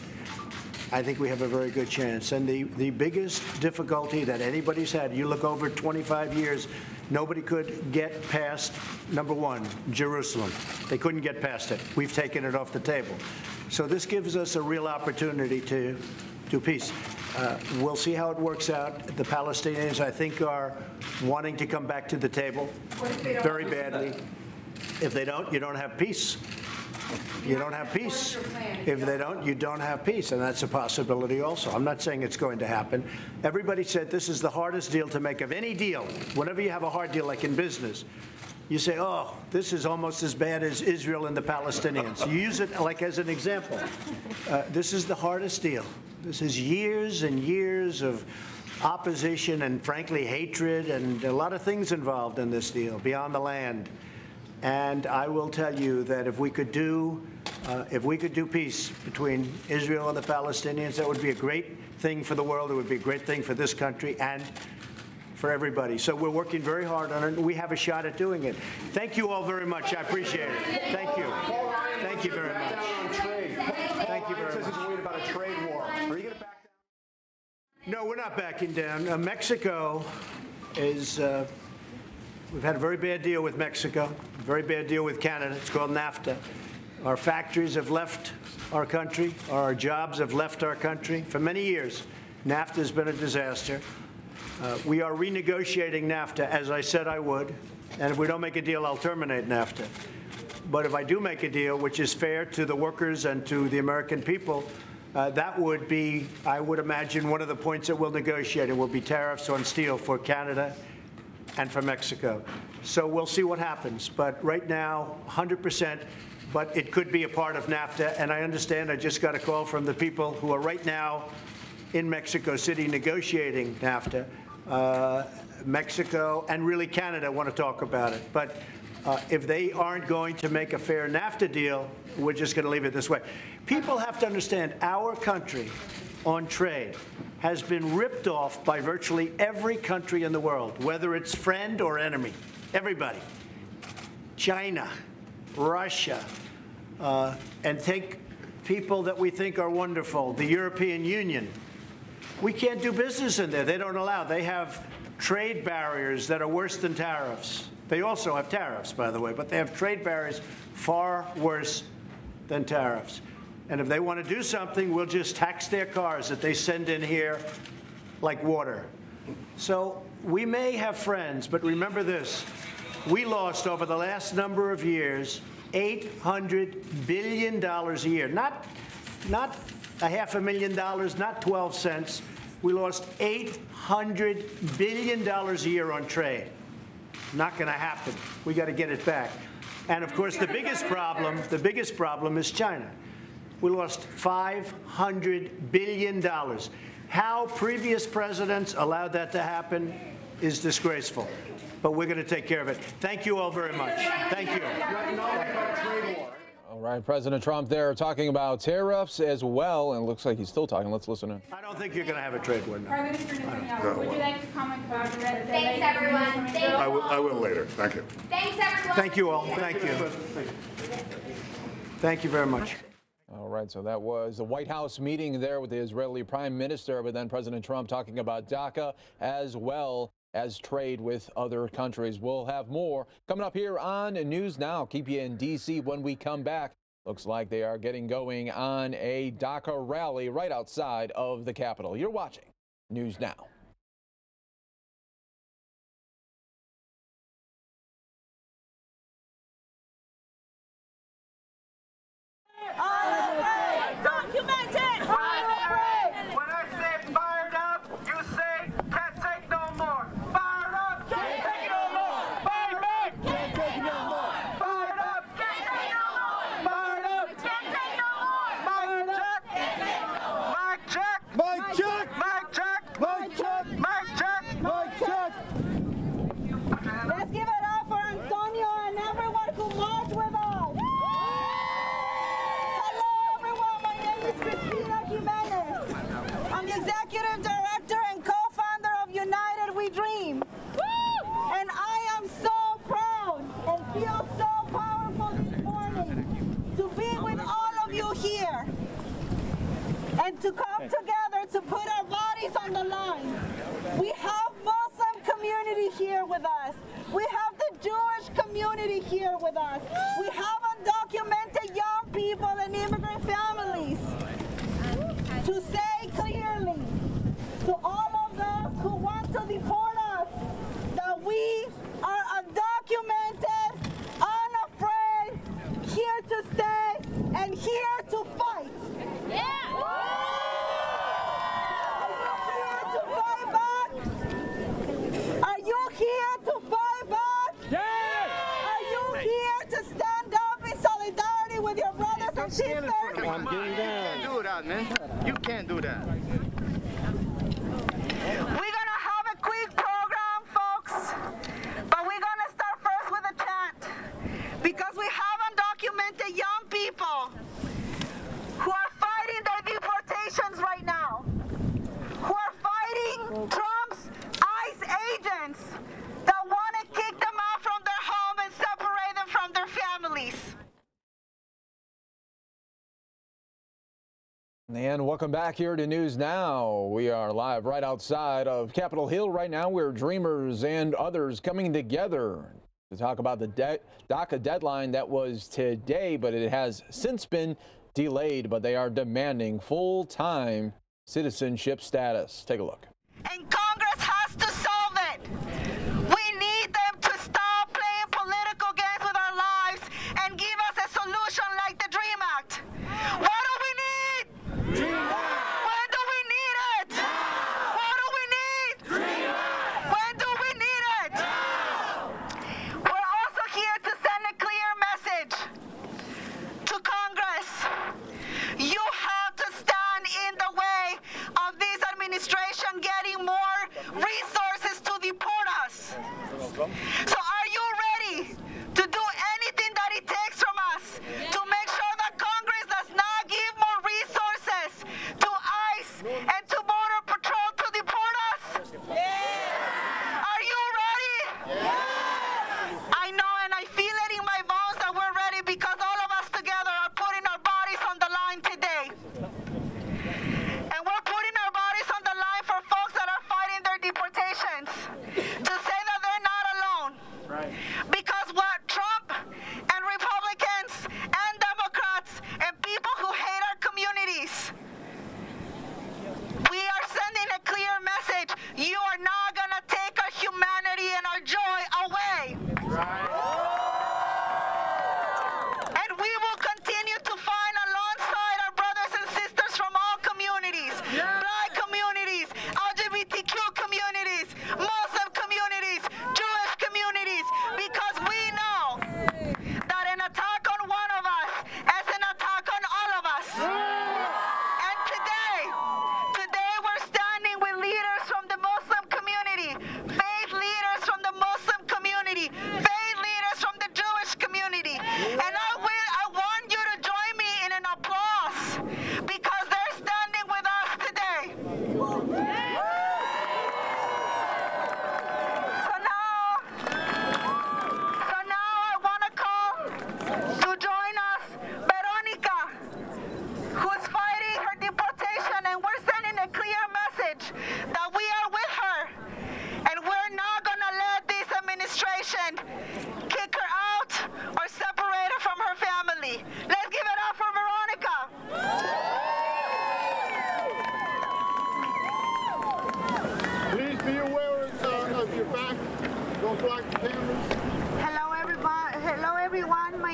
I think we have a very good chance. And the biggest difficulty that anybody's had, you look over 25 years, nobody could get past, number one, Jerusalem. They couldn't get past it. We've taken it off the table. So this gives us a real opportunity to do peace. We'll see how it works out. The Palestinians, I think, are wanting to come back to the table very badly. If they don't, you don't have peace. You don't have peace. If they don't, you don't have peace, and that's a possibility also. I'm not saying it's going to happen. Everybody said this is the hardest deal to make of any deal. Whenever you have a hard deal, like in business, you say, oh, this is almost as bad as Israel and the Palestinians. You use it like as an example. This is the hardest deal. This is years and years of opposition and, frankly, hatred and a lot of things involved in this deal beyond the land. And I will tell you that if we could do peace between Israel and the Palestinians, that would be a great thing for the world. It would be a great thing for this country and for everybody. So we're working very hard on it, and we have a shot at doing it. Thank you all very much. I appreciate it. Thank you. Thank you very much. Thank you very much. He's worried about a trade war. Are you going to back down? No, we're not backing down. Mexico is, we've had a very bad deal with Mexico, a very bad deal with Canada. It's called NAFTA. Our factories have left our country. Our jobs have left our country for many years. NAFTA has been a disaster. We are renegotiating NAFTA, as I said I would, and if we don't make a deal, I'll terminate NAFTA. But if I do make a deal, which is fair to the workers and to the American people, that would be, I would imagine, one of the points that we'll negotiate. It will be tariffs on steel for Canada and for Mexico. So we'll see what happens. But right now, 100%, but it could be a part of NAFTA. And I understand, I just got a call from the people who are right now in Mexico City negotiating NAFTA. Mexico and really Canada want to talk about it. But if they aren't going to make a fair NAFTA deal, we're just going to leave it this way. People have to understand our country on trade has been ripped off by virtually every country in the world, whether it's friend or enemy. Everybody. China, Russia, and take people that we think are wonderful, the European Union. We can't do business in there. They don't allow. They have trade barriers that are worse than tariffs. They also have tariffs, by the way, but they have trade barriers far worse than tariffs. And if they want to do something, we'll just tax their cars that they send in here like water. So we may have friends, but remember this. We lost over the last number of years $800 billion a year. Not $500,000, not 12 cents. We lost $800 billion a year on trade. Not going to happen. We got to get it back. And of course, the biggest problem is China. We lost $500 billion. How previous presidents allowed that to happen is disgraceful. But we're going to take care of it. Thank you all very much. Thank you. All right, President Trump there talking about tariffs as well, and it looks like he's still talking. Let's listen in. I don't think you're going to have a trade war now. Prime Minister Netanyahu, would you like to comment about the Thanks, everyone. I will later. Thank you. Thanks, everyone. Thank you all. Thank you. Thank you very much. All right, so that was the White House meeting there with the Israeli Prime Minister, but then President Trump talking about DACA as well as trade with other countries. We'll have more coming up here on News Now. Keep you in D.C. when we come back. Looks like they are getting going on a DACA rally right outside of the Capitol. You're watching News Now. Documented! When I say fired up, you say can't take no more. Fired up, can't take no more. Fired back, can't take no more. Fired up, can't take no more. Fired up, can't take no more. Fired up, can't take no more. Mic check. Mic check. Mic check. Mic check. Mic check. Mic check. Let's give it up for Antonio and everyone who marched with us. I'm the executive director and co-founder of United We Dream. And I am so proud and feel so powerful this morning to be with all of you here and to come together to put our bodies on the line. We have Muslim community here with us. We have the Jewish community here with us. We have undocumented young people and immigrant families. To say clearly to all of those who want to deport us that we are undocumented, unafraid, here to stay, and here to fight. Yeah. Are you here to fight back? Yeah. Are you here to stand up in solidarity with your brothers and sisters? I'm getting down. You can't do that, man. You can't do that. We're gonna have a quick program, folks, but we're gonna start first with a chant because we have undocumented young people who are fighting their deportations right now, who are fighting Trump's ICE agents that want to kick them out from their home and separate them from their families. And welcome back here to News Now. We are live right outside of Capitol Hill right now, where Dreamers and others coming together to talk about the DACA deadline that was today, but it has since been delayed. But they are demanding full-time citizenship status. Take a look. And Congress has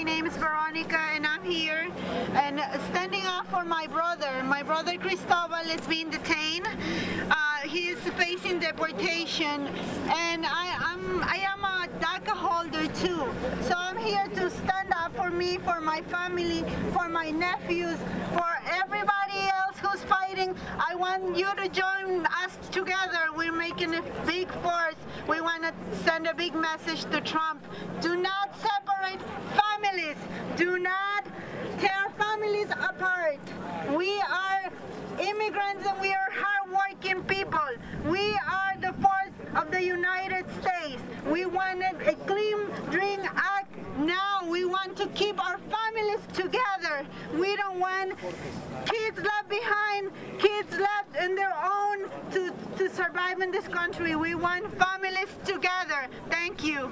my name is Veronica, and I'm here and standing up for my brother. My brother Cristobal is being detained. He is facing deportation, and I am a DACA holder too. So I'm here to stand up for me, for my family, for my nephews, for everybody else who's fighting. I want you to join us together. We're making a big force. We want to send a big message to Trump. Do not separate families. Do not tear families apart. We are immigrants and we are hard-working people. We are the force of the United States. We wanted a Clean Drink Act now. We want to keep our families together. We don't want kids left behind, kids left on their own to survive in this country. We want families together. Thank you.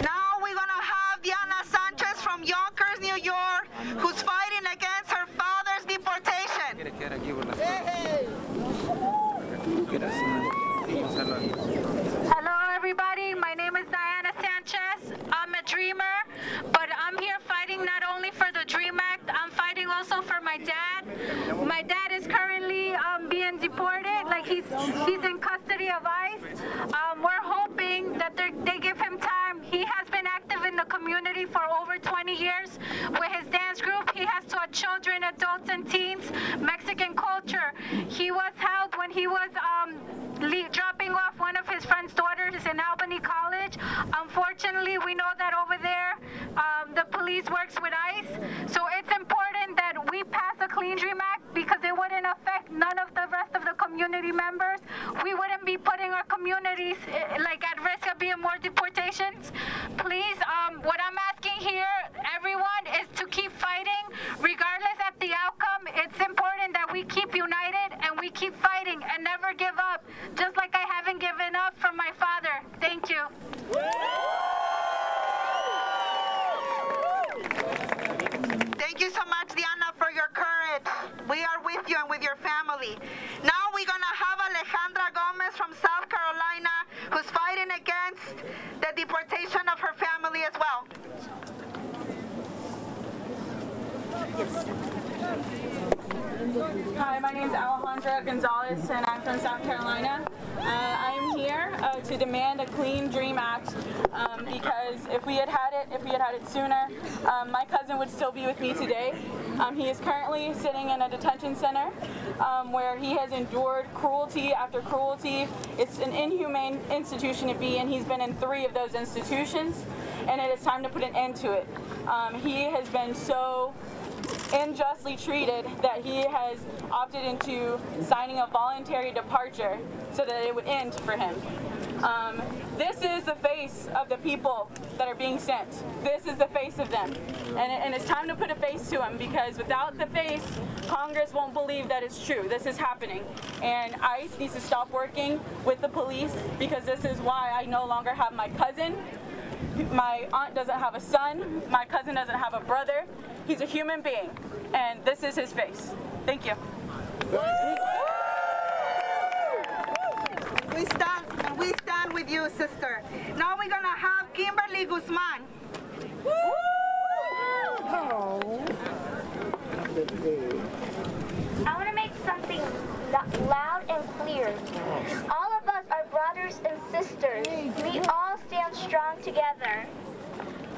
Now we're going to have Diana Sanchez from Yonkers, New York, who's fighting against her father's deportation. Hello everybody, my name is Diana Sanchez. I'm a dreamer, but I'm here fighting not only for the DREAM Act, I'm fighting also for my dad. My dad is currently being deported, like he's in custody of ICE. We're hoping that they give him time. He has been active in the community for over 20 years. With his dance group, he has taught children, adults, and teens Mexican culture. He was held when he was dropping off one of his friend's daughters in Albany College. Unfortunately, we know that over there, the police works with ICE. So it's important that we pass a Clean Dream Act because it wouldn't affect none of the rest of the community members. We wouldn't be putting our communities like at risk of being more deportations. Please, what I'm asking here, everyone, is to keep fighting regardless of the outcome. It's important that we keep united and we keep fighting and never give up, just like I haven't given up for my father. Thank you. Thank you so much, Diana, for your courage. We are with you and with your family. Now we're going to have Alejandra Gomez from South Carolina, who's fighting against the deportation of her family as well. Hi, my name is Alejandra Gonzalez, and I'm from South Carolina. I'm here to demand a Clean Dream Act because if we had had it sooner, my cousin would still be with me today. He is currently sitting in a detention center where he has endured cruelty after cruelty. It's an inhumane institution to be in. He's been in 3 of those institutions, and it is time to put an end to it. He has been so unjustly treated that he has opted into signing a voluntary departure so that it would end for him. This is the face of the people that are being sent. This is the face of them. And it's time to put a face to them, because without the face, Congress won't believe that it's true. This is happening. And ICE needs to stop working with the police, because this is why I no longer have my cousin. My aunt doesn't have a son. My cousin doesn't have a brother. He's a human being, and this is his face. Thank you. We stand with you, sister. Now we're gonna have Kimberly Guzman. I want to make something loud and clear. All of us are brothers and sisters. We all stand strong together.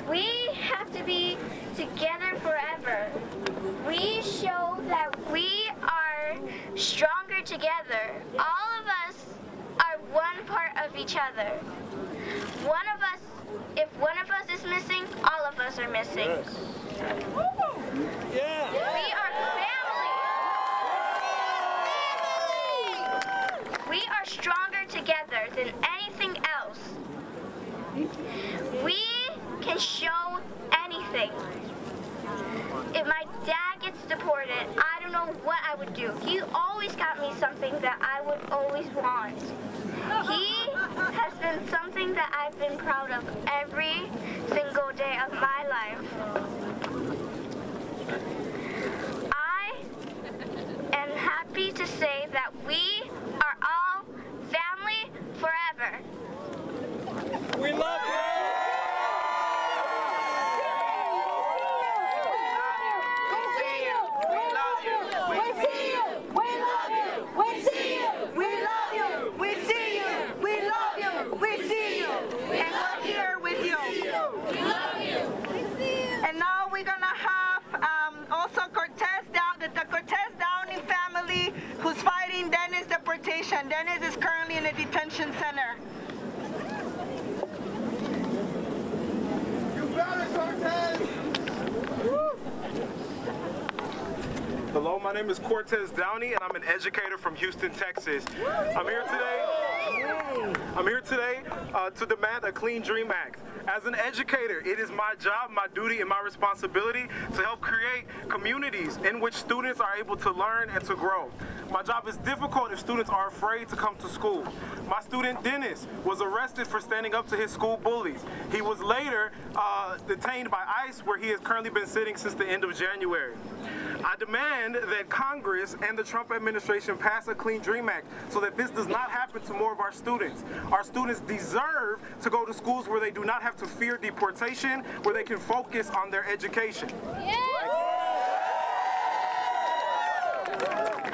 We have to be together forever. We show that we are stronger together. All of us are one part of each other. If one of us is missing, all of us are missing. Yeah. We are family. We are stronger together than anything else. We can show anything. If my dad gets deported, I don't know what I would do. He always got me something that I would always want. He has been something that I've been proud of every single day of my life. I am happy to say that we are all family forever. We love you. Dennis is currently in a detention center. You got it, Cortez! Hello, my name is Cortez Downey, and I'm an educator from Houston, Texas. I'm here today to demand a Clean Dream Act. As an educator, it is my job, my duty, and my responsibility to help create communities in which students are able to learn and to grow. My job is difficult if students are afraid to come to school. My student Dennis was arrested for standing up to his school bullies. He was later detained by ICE, where he has currently been sitting since the end of January. I demand that Congress and the Trump administration pass a Clean Dream Act so that this does not happen to more of our students. Our students deserve to go to schools where they do not have to fear deportation, where they can focus on their education. Yeah.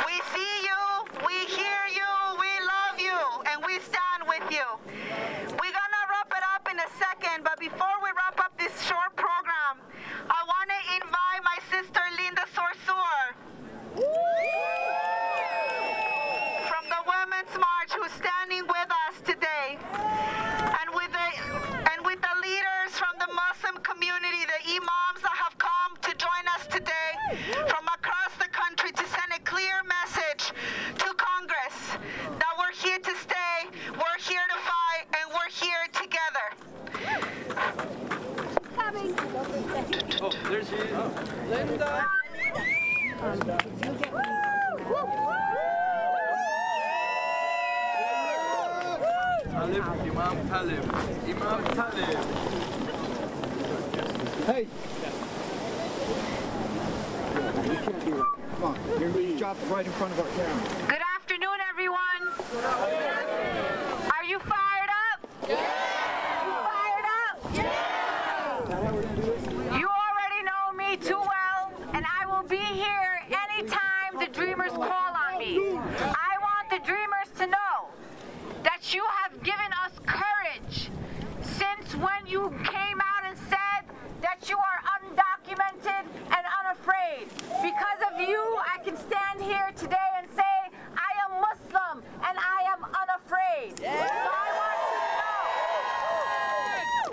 We see you, we hear you, we love you, and we stand with you. We're gonna wrap it up in a second, but before we wrap up this short program, I want to invite my sister Linda Sorsur from the Women's March, who's standing with us today, and with the leaders from the Muslim community, the imams that have come to join us today from across the country to send a clear message to Congress that we're here to stay, we're here to fight, and we're here together. Oh, there she is. Linda! Talib, Imam Talib. Imam Talib. Hey! We can't do that. Come on, you're being dropped right in front of our camera. Good afternoon, everyone. Are you fired up? Yeah! You fired up? Yeah! You already know me too well, and I will be here anytime the Dreamers call on me. I want the Dreamers to know that you have given us courage since when you came out and said that you are undocumented and unafraid. Because of you, I can stand here today and say, I am Muslim and I am unafraid. So I want you to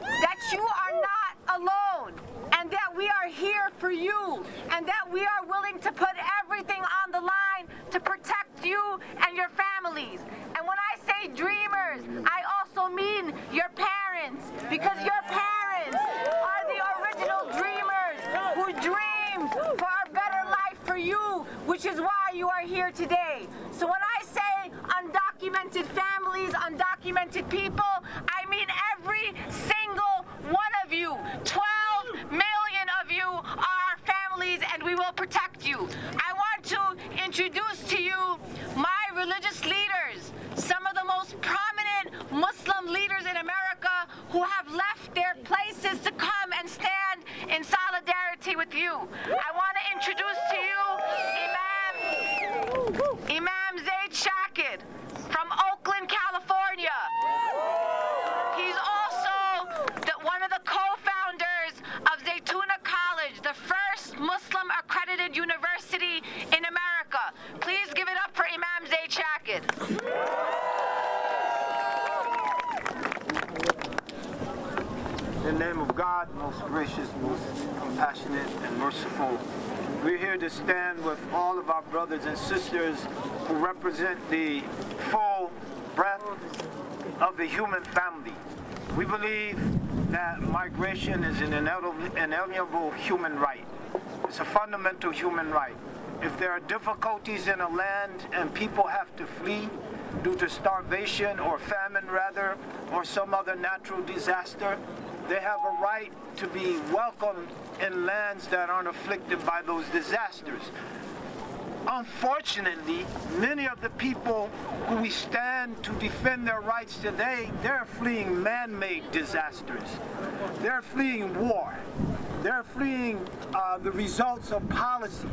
know that you are not alone, and that we are here for you, and that we are willing to put everything on the line to protect you and your families. And when I say dreamers, I also mean your parents, because your parents are the original dreamers who dreamed for a better life for you, which is why you are here today. So when I say undocumented families, undocumented people, I mean every single one of you. 12 million of you are our families, and we will protect you. I want to introduce to you my religious leaders, some of the most prominent Muslim leaders in America who have left their places to come and stand in solidarity with you. I want to introduce to you Imam Zaid Shakid from Oakland, California. He's also one of the co-founders of Zaytuna College, the first Muslim accredited university in America. Please give it up for Imam Zaid Shakid. In the name of God, most gracious, most compassionate, and merciful, we're here to stand with all of our brothers and sisters who represent the full breadth of the human family. We believe that migration is an inalienable human right. It's a fundamental human right. If there are difficulties in a land and people have to flee due to starvation or famine rather, or some other natural disaster, they have a right to be welcomed in lands that aren't afflicted by those disasters. Unfortunately, many of the people who we stand to defend their rights today, they're fleeing man-made disasters. They're fleeing war. They're fleeing the results of policies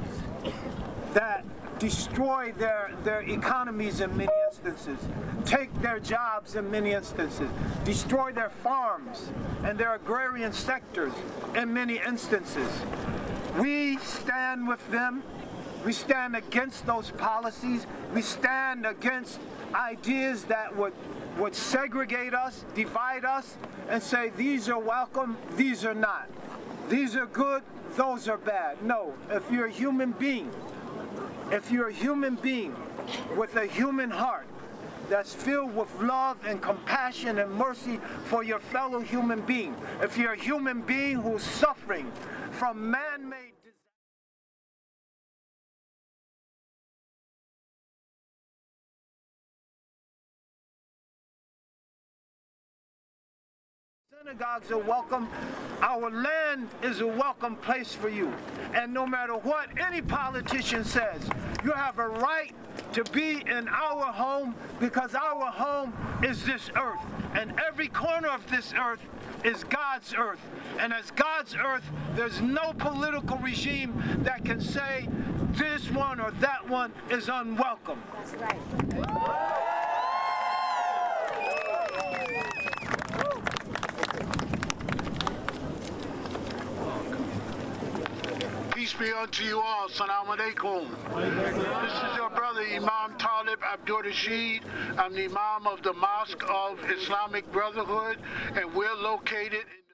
that destroy their economies in many instances, take their jobs in many instances, destroy their farms and their agrarian sectors in many instances. We stand with them. We stand against those policies. We stand against ideas that would segregate us, divide us, and say these are welcome, these are not. These are good, those are bad. No, if you're a human being, with a human heart that's filled with love and compassion and mercy for your fellow human being, if you're a human being who's suffering from man-made synagogues are welcome. Our land is a welcome place for you. And no matter what any politician says, you have a right to be in our home, because our home is this earth. And every corner of this earth is God's earth. And as God's earth, there's no political regime that can say this one or that one is unwelcome. That's right. Peace be unto you all. Salam alaikum. This is your brother Imam Talib Abdul Rashid. I'm the Imam of the Mosque of Islamic Brotherhood, and we're located in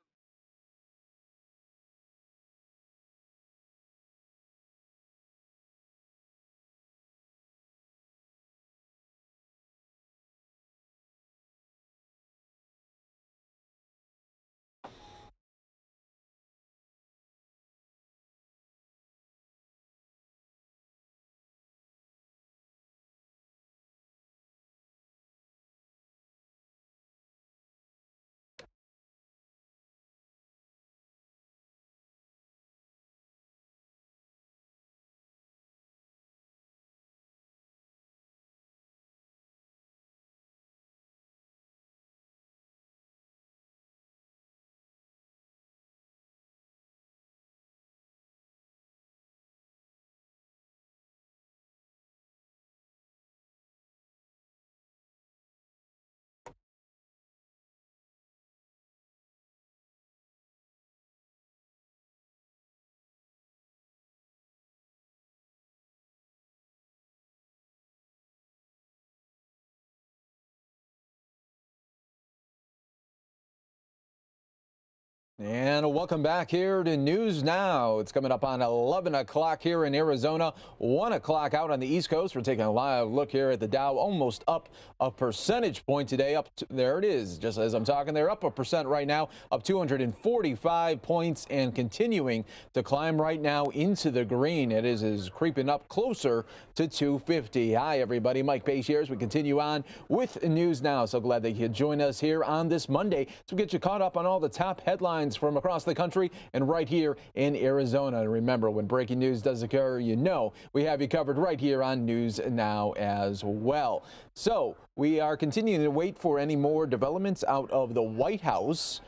And welcome back here to News Now. It's coming up on 11 o'clock here in Arizona, 1 o'clock out on the East Coast. We're taking a live look here at the Dow, almost up a percentage point today. There it is. Just as I'm talking, they're up 1% right now, up 245 points and continuing to climb right now into the green. It is creeping up closer to 250. Hi, everybody. Mike Pace here as we continue on with News Now. So glad that you could join us here on this Monday to get you caught up on all the top headlines from across the country and right here in Arizona. And remember, when breaking news does occur, you know we have you covered right here on News Now as well. So we are continuing to wait for any more developments out of the White House.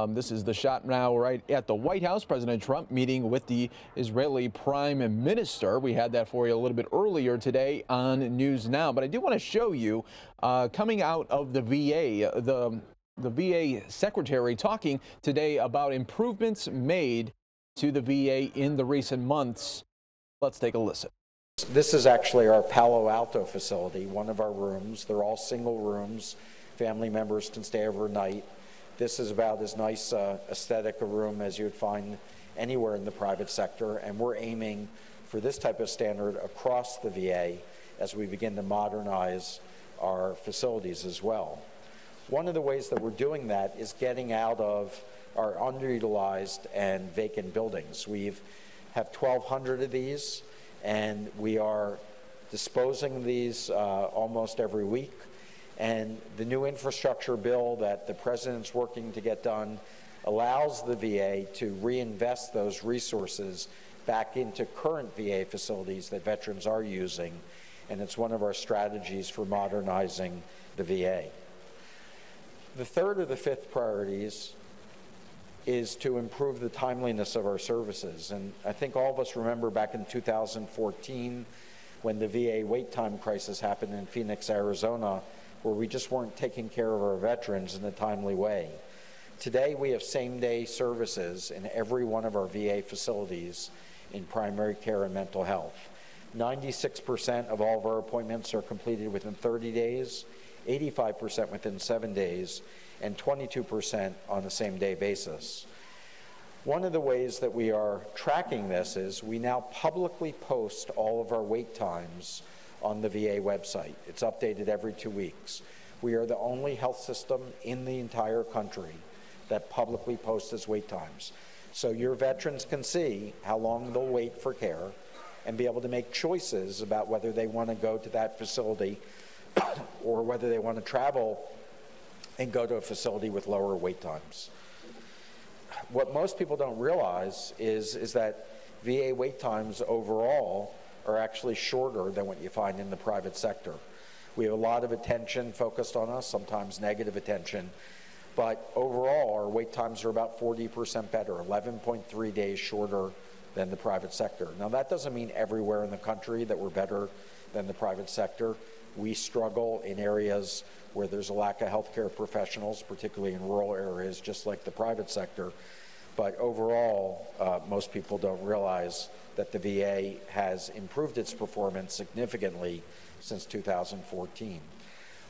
This is the shot now right at the White House. President Trump meeting with the Israeli Prime Minister. We had that for you a little bit earlier today on News Now. But I do want to show you coming out of the VA, the VA secretary talking today about improvements made to the VA in the recent months. Let's take a listen. This is actually our Palo Alto facility, one of our rooms. They're all single rooms. Family members can stay overnight. This is about as nice aesthetic a room as you'd find anywhere in the private sector, and we're aiming for this type of standard across the VA as we begin to modernize our facilities as well. One of the ways that we're doing that is getting out of our underutilized and vacant buildings. We have 1,200 of these, and we are disposing of these almost every week. And the new infrastructure bill that the President's working to get done allows the VA to reinvest those resources back into current VA facilities that veterans are using, and it's one of our strategies for modernizing the VA. The third of the fifth priorities is to improve the timeliness of our services. And I think all of us remember back in 2014 when the VA wait time crisis happened in Phoenix, Arizona, where we just weren't taking care of our veterans in a timely way. Today, we have same-day services in every one of our VA facilities in primary care and mental health. 96% of all of our appointments are completed within 30 days, 85% within 7 days, and 22% on a same-day basis. One of the ways that we are tracking this is we now publicly post all of our wait times on the VA website. It's updated every 2 weeks. We are the only health system in the entire country that publicly posts its wait times. So your veterans can see how long they'll wait for care and be able to make choices about whether they want to go to that facility or whether they want to travel and go to a facility with lower wait times. What most people don't realize is that VA wait times overall are actually shorter than what you find in the private sector. We have a lot of attention focused on us, sometimes negative attention, but overall our wait times are about 40% better, 11.3 days shorter than the private sector. Now that doesn't mean everywhere in the country that we're better than the private sector. We struggle in areas where there's a lack of healthcare professionals, particularly in rural areas, just like the private sector. But overall, most people don't realize that the VA has improved its performance significantly since 2014.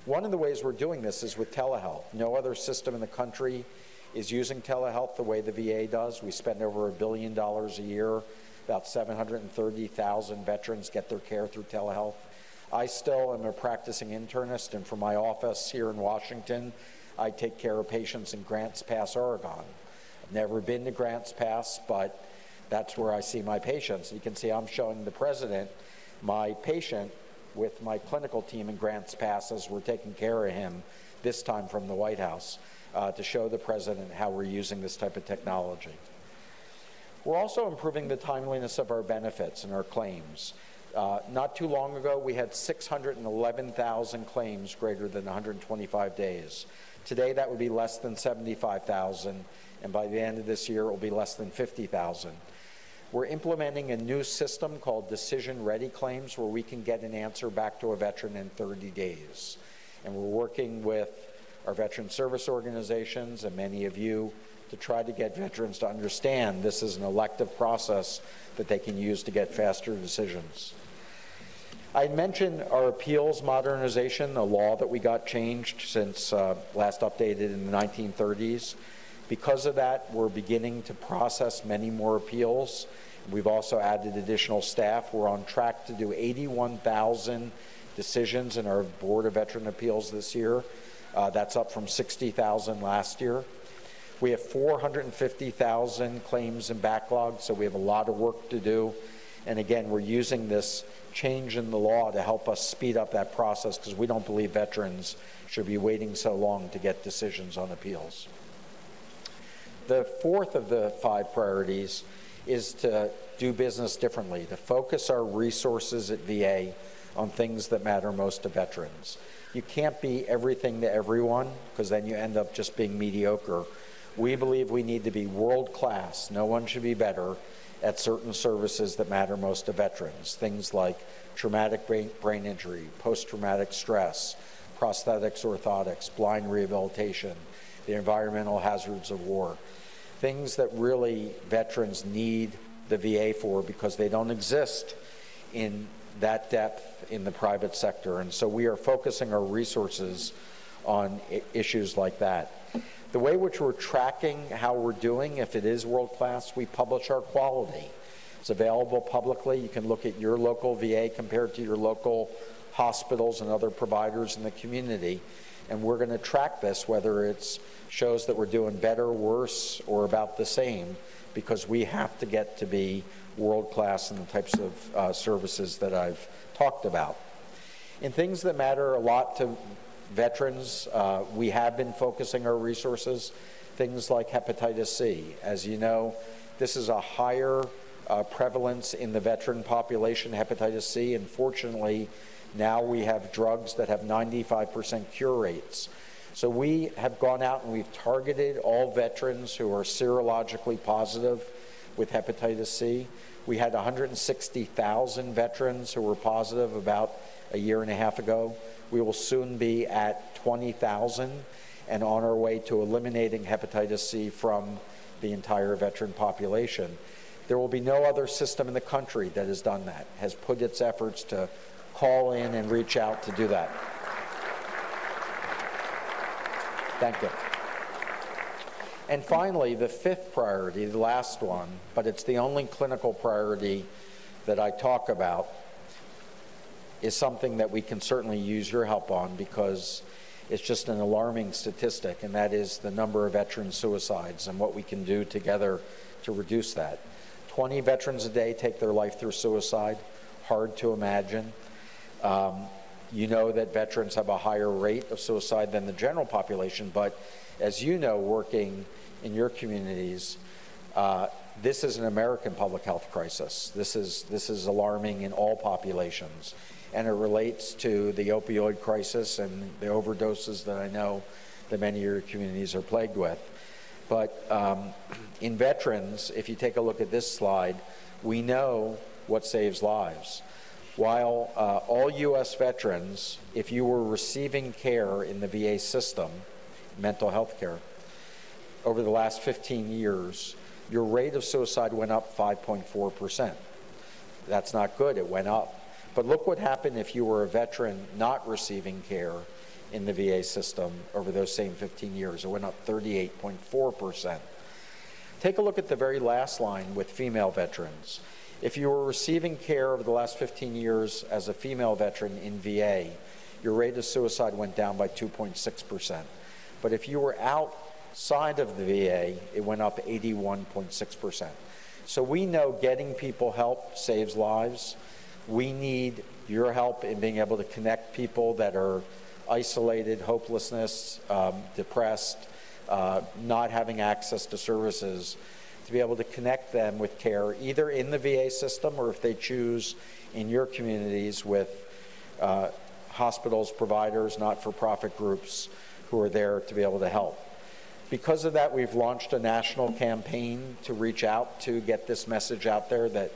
One of the ways we're doing this is with telehealth. No other system in the country is using telehealth the way the VA does. We spend over $1 billion a year. About 730,000 veterans get their care through telehealth. I still am a practicing internist, and from my office here in Washington, I take care of patients in Grants Pass, Oregon. I've never been to Grants Pass, but that's where I see my patients. You can see I'm showing the president my patient with my clinical team in Grants Pass as we're taking care of him, this time from the White House, to show the president how we're using this type of technology. We're also improving the timeliness of our benefits and our claims. Not too long ago, we had 611,000 claims greater than 125 days. Today, that would be less than 75,000, and by the end of this year, it will be less than 50,000. We're implementing a new system called decision-ready claims, where we can get an answer back to a veteran in 30 days. And we're working with our veteran service organizations and many of you to try to get veterans to understand this is an elective process that they can use to get faster decisions. I mentioned our appeals modernization, a law that we got changed since last updated in the 1930s. Because of that, we're beginning to process many more appeals. We've also added additional staff. We're on track to do 81,000 decisions in our Board of Veteran Appeals this year. That's up from 60,000 last year. We have 450,000 claims in backlog, so we have a lot of work to do. And again, we're using this change in the law to help us speed up that process, because we don't believe veterans should be waiting so long to get decisions on appeals. The fourth of the 5 priorities is to do business differently, to focus our resources at VA on things that matter most to veterans. You can't be everything to everyone, because then you end up just being mediocre. We believe we need to be world-class. No one should be better at certain services that matter most to veterans. Things like traumatic brain injury, post-traumatic stress, prosthetics, orthotics, blind rehabilitation, the environmental hazards of war. Things that really veterans need the VA for, because they don't exist in that depth in the private sector. And so we are focusing our resources on issues like that. The way which we're tracking how we're doing, if it is world-class, we publish our quality. It's available publicly. You can look at your local VA compared to your local hospitals and other providers in the community. And we're going to track this, whether it shows that we're doing better, worse, or about the same, because we have to get to be world-class in the types of services that I've talked about. In things that matter a lot to veterans, we have been focusing our resources, things like hepatitis C. As you know, this is a higher prevalence in the veteran population, hepatitis C, and fortunately, now we have drugs that have 95% cure rates. So we have gone out and we've targeted all veterans who are serologically positive with hepatitis C. We had 160,000 veterans who were positive about a year and a half ago. We will soon be at 20,000 and on our way to eliminating hepatitis C from the entire veteran population. There will be no other system in the country that has done that, has put its efforts to call in and reach out to do that. Thank you. And finally, the fifth priority, the last one, but it's the only clinical priority that I talk about, is something that we can certainly use your help on because it's just an alarming statistic, and that is the number of veteran suicides and what we can do together to reduce that. 20 veterans a day take their life through suicide. Hard to imagine. You know that veterans have a higher rate of suicide than the general population, but as you know, working in your communities, this is an American public health crisis. This is alarming in all populations, and it relates to the opioid crisis and the overdoses that I know that many of your communities are plagued with. But in veterans, if you take a look at this slide, we know what saves lives. While all U.S. veterans, if you were receiving care in the VA system, mental health care, over the last 15 years, your rate of suicide went up 5.4%. That's not good, it went up. But look what happened if you were a veteran not receiving care in the VA system over those same 15 years. It went up 38.4%. Take a look at the very last line with female veterans. If you were receiving care over the last 15 years as a female veteran in VA, your rate of suicide went down by 2.6%. But if you were outside of the VA, it went up 81.6%. So we know getting people help saves lives. We need your help in being able to connect people that are isolated, hopelessness, depressed, not having access to services, to be able to connect them with care either in the VA system or if they choose in your communities with hospitals, providers, not-for-profit groups who are there to be able to help. Because of that, we've launched a national campaign to reach out to get this message out there that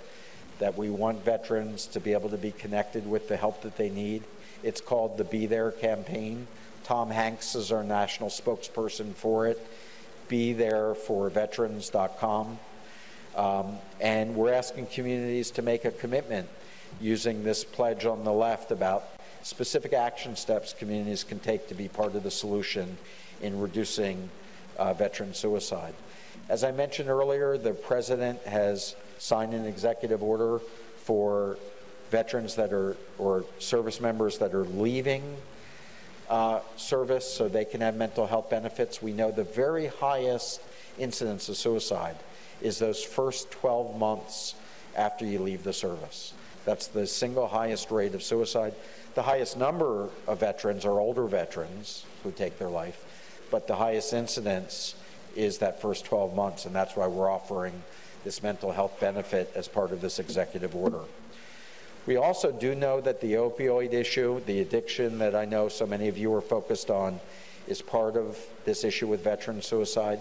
we want veterans to be able to be connected with the help that they need. It's called the Be There campaign. Tom Hanks is our national spokesperson for it. BeThereForVeterans.com. And we're asking communities to make a commitment using this pledge on the left about specific action steps communities can take to be part of the solution in reducing veteran suicide. As I mentioned earlier, the President has signed an executive order for veterans that are, or service members that are leaving service so they can have mental health benefits. We know the very highest incidence of suicide is those first 12 months after you leave the service. That's the single highest rate of suicide. The highest number of veterans are older veterans who take their life, but the highest incidence is that first 12 months, and that's why we're offering this mental health benefit as part of this executive order. We also do know that the opioid issue, the addiction that I know so many of you are focused on, is part of this issue with veteran suicide.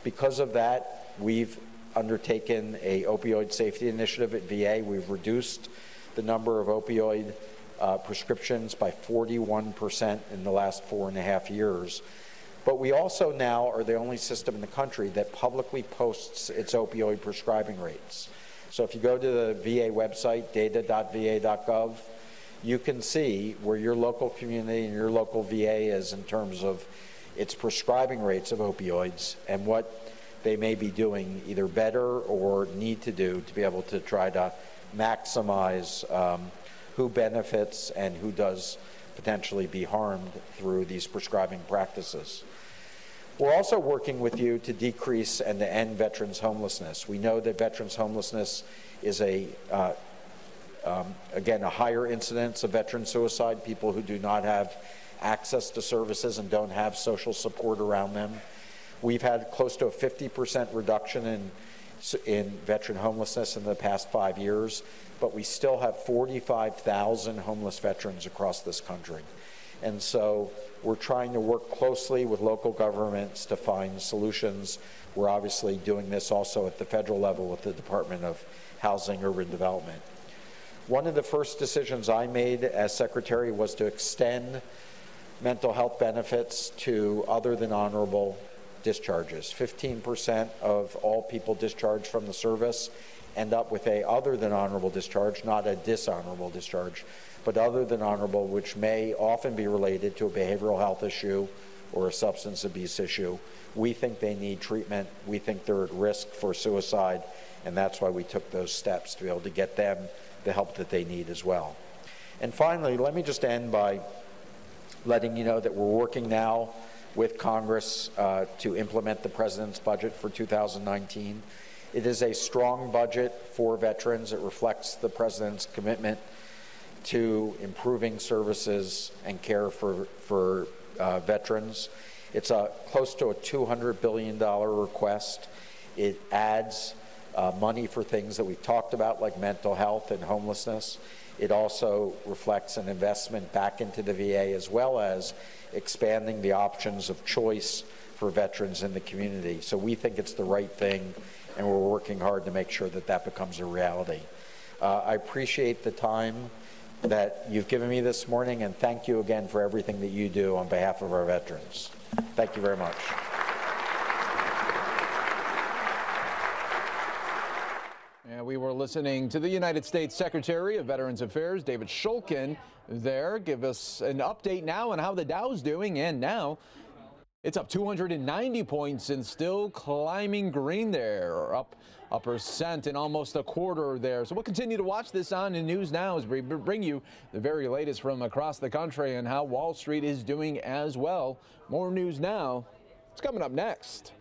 Because of that, we've undertaken an opioid safety initiative at VA. We've reduced the number of opioid prescriptions by 41% in the last 4.5 years. But we also now are the only system in the country that publicly posts its opioid prescribing rates. So if you go to the VA website, data.va.gov, you can see where your local community and your local VA is in terms of its prescribing rates of opioids and what they may be doing either better or need to do to be able to try to maximize who benefits and who does potentially be harmed through these prescribing practices. We're also working with you to decrease and to end veterans' homelessness. We know that veterans' homelessness is again, a higher incidence of veteran suicide, people who do not have access to services and don't have social support around them. We've had close to a 50% reduction in veteran homelessness in the past 5 years, but we still have 45,000 homeless veterans across this country. And so we're trying to work closely with local governments to find solutions. We're obviously doing this also at the federal level with the Department of Housing, Urban Development. One of the first decisions I made as secretary was to extend mental health benefits to other than honorable discharges. 15% of all people discharged from the service end up with a other than honorable discharge, not a dishonorable discharge, but other than honorable, which may often be related to a behavioral health issue or a substance abuse issue. We think they need treatment. We think they're at risk for suicide, and that's why we took those steps to be able to get them the help that they need as well. And finally, let me just end by letting you know that we're working now with Congress to implement the President's budget for 2019. It is a strong budget for veterans. It reflects the President's commitment to improving services and care for veterans. It's close to a $200 billion request. It adds money for things that we've talked about, like mental health and homelessness. It also reflects an investment back into the VA, as well as expanding the options of choice for veterans in the community. So we think it's the right thing, and we're working hard to make sure that that becomes a reality. I appreciate the time that you've given me this morning, and thank you again for everything that you do on behalf of our veterans. Thank you very much. And we were listening to the United States Secretary of Veterans Affairs, David Shulkin, there. Give us an update now on how the Dow's doing. And now it's up 290 points and still climbing green there, up a percent and almost a quarter there. So we'll continue to watch this on in News Now as we bring you the very latest from across the country and how Wall Street is doing as well. More News Now. It's coming up next.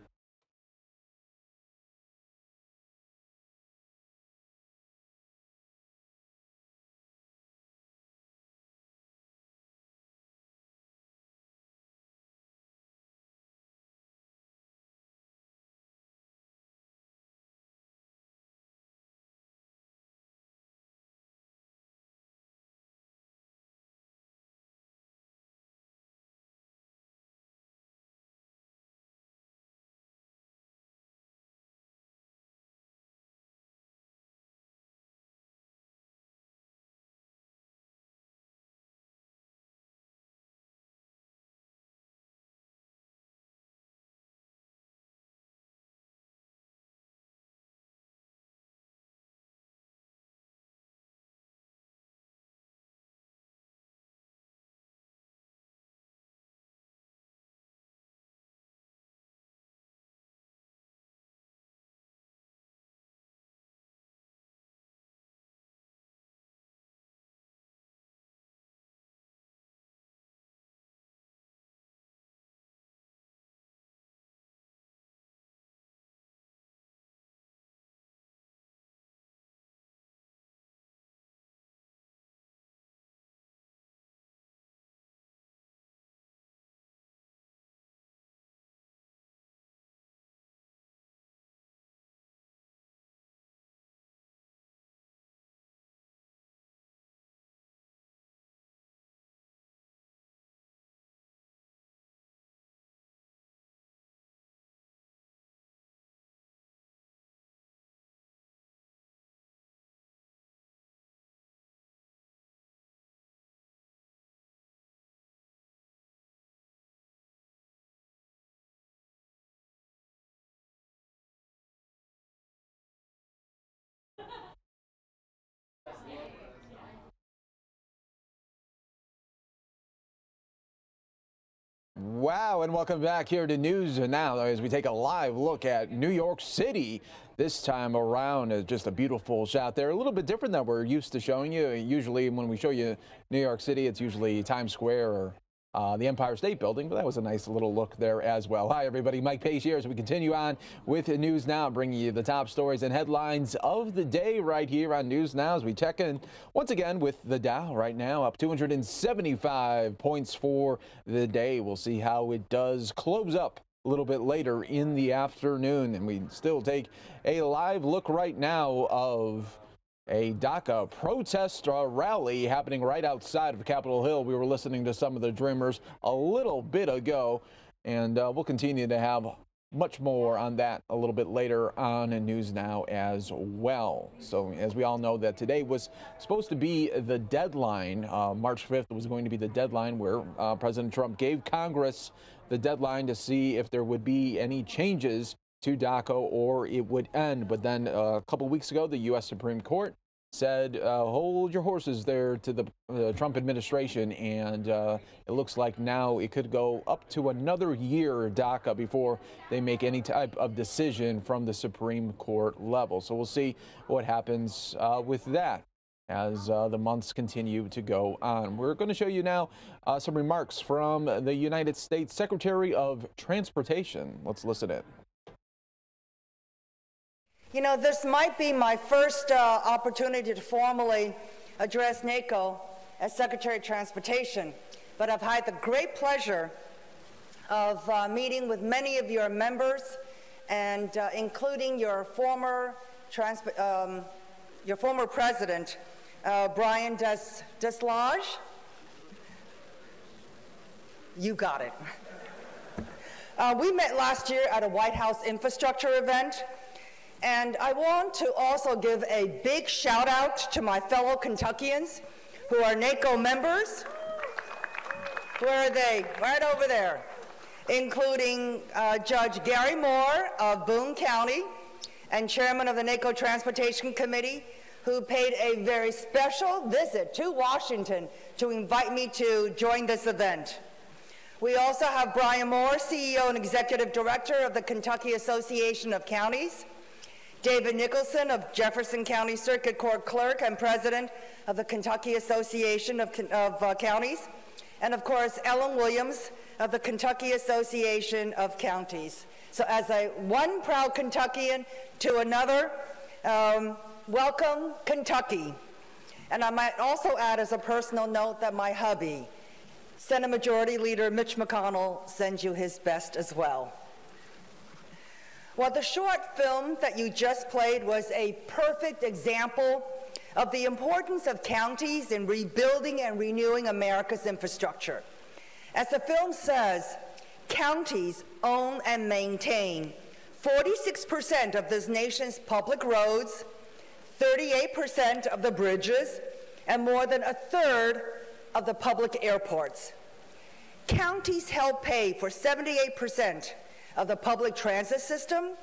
Wow, and welcome back here to News Now as we take a live look at New York City this time around. Just a beautiful shot there, a little bit different than we're used to showing you. Usually when we show you New York City, it's usually Times Square or the Empire State Building, but that was a nice little look there as well. Hi, everybody. Mike Pace here as we continue on with News Now, bringing you the top stories and headlines of the day right here on News Now as we check in once again with the Dow right now up 275 points for the day. We'll see how it does close up a little bit later in the afternoon. And we still take a live look right now of a DACA protest rally happening right outside of Capitol Hill. We were listening to some of the Dreamers a little bit ago, and we'll continue to have much more on that a little bit later on in News Now as well. So as we all know, that today was supposed to be the deadline. March 5th was going to be the deadline where President Trump gave Congress the deadline to see if there would be any changes to DACA or it would end. But then a couple weeks ago, the U.S. Supreme Court said, hold your horses there to the Trump administration, and it looks like now it could go up to another year DACA before they make any type of decision from the Supreme Court level. So we'll see what happens with that as the months continue to go on. We're going to show you now some remarks from the United States Secretary of Transportation. Let's listen in. You know, this might be my first opportunity to formally address NACO as Secretary of Transportation, but I've had the great pleasure of meeting with many of your members, and including your former president, Brian Deslage. You got it. We met last year at a White House infrastructure event. And I want to also give a big shout out to my fellow Kentuckians who are NACO members. Where are they? Right over there. Including Judge Gary Moore of Boone County and Chairman of the NACO Transportation Committee, who paid a very special visit to Washington to invite me to join this event. We also have Brian Moore, CEO and Executive Director of the Kentucky Association of Counties, David Nicholson of Jefferson County Circuit Court Clerk and President of the Kentucky Association of Counties, and of course Ellen Williams of the Kentucky Association of Counties. So as one proud Kentuckian to another, welcome Kentucky. And I might also add as a personal note that my hubby, Senate Majority Leader Mitch McConnell, sends you his best as well. Well, the short film that you just played was a perfect example of the importance of counties in rebuilding and renewing America's infrastructure. As the film says, counties own and maintain 46% of this nation's public roads, 38% of the bridges, and more than a third of the public airports. Counties help pay for 78% of the public transit system.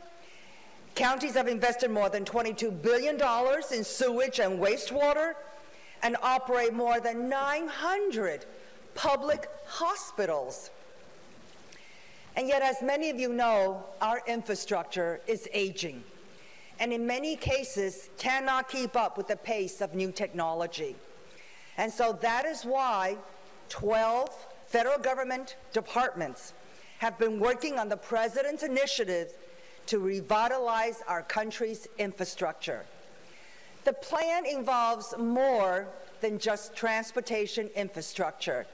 Counties have invested more than $22 billion in sewage and wastewater and operate more than 900 public hospitals. And yet, as many of you know, our infrastructure is aging and in many cases cannot keep up with the pace of new technology. And so that is why 12 federal government departments have been working on the President's initiative to revitalize our country's infrastructure. The plan involves more than just transportation infrastructure.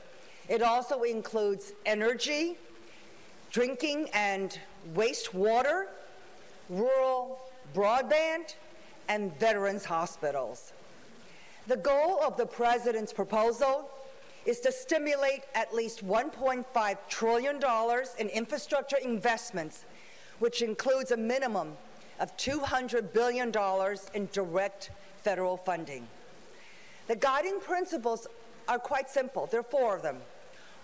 It also includes energy, drinking and wastewater, rural broadband, and veterans hospitals. The goal of the President's proposal is to stimulate at least $1.5 trillion in infrastructure investments, which includes a minimum of $200 billion in direct federal funding. The guiding principles are quite simple. There are 4 of them.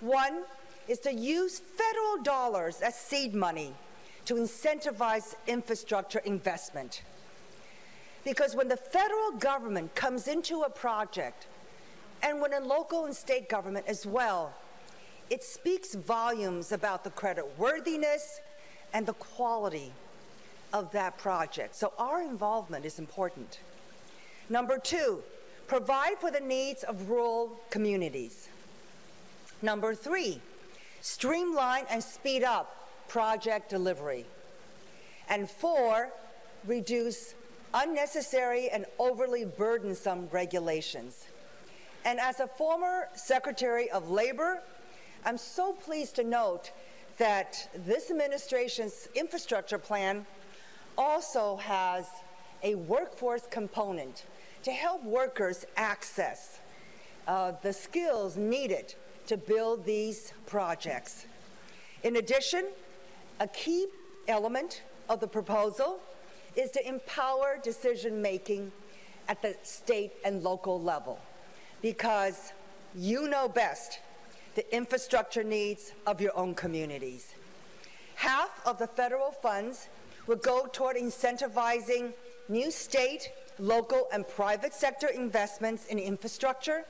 One is to use federal dollars as seed money to incentivize infrastructure investment. Because when the federal government comes into a project, and when a local and state government as well, it speaks volumes about the creditworthiness and the quality of that project. So our involvement is important. Number 2, provide for the needs of rural communities. Number 3, streamline and speed up project delivery. And 4, reduce unnecessary and overly burdensome regulations. And as a former Secretary of Labor, I'm so pleased to note that this administration's infrastructure plan also has a workforce component to help workers access the skills needed to build these projects. In addition, a key element of the proposal is to empower decision-making at the state and local level, because you know best the infrastructure needs of your own communities. Half of the federal funds will go toward incentivizing new state, local, and private sector investments in infrastructure,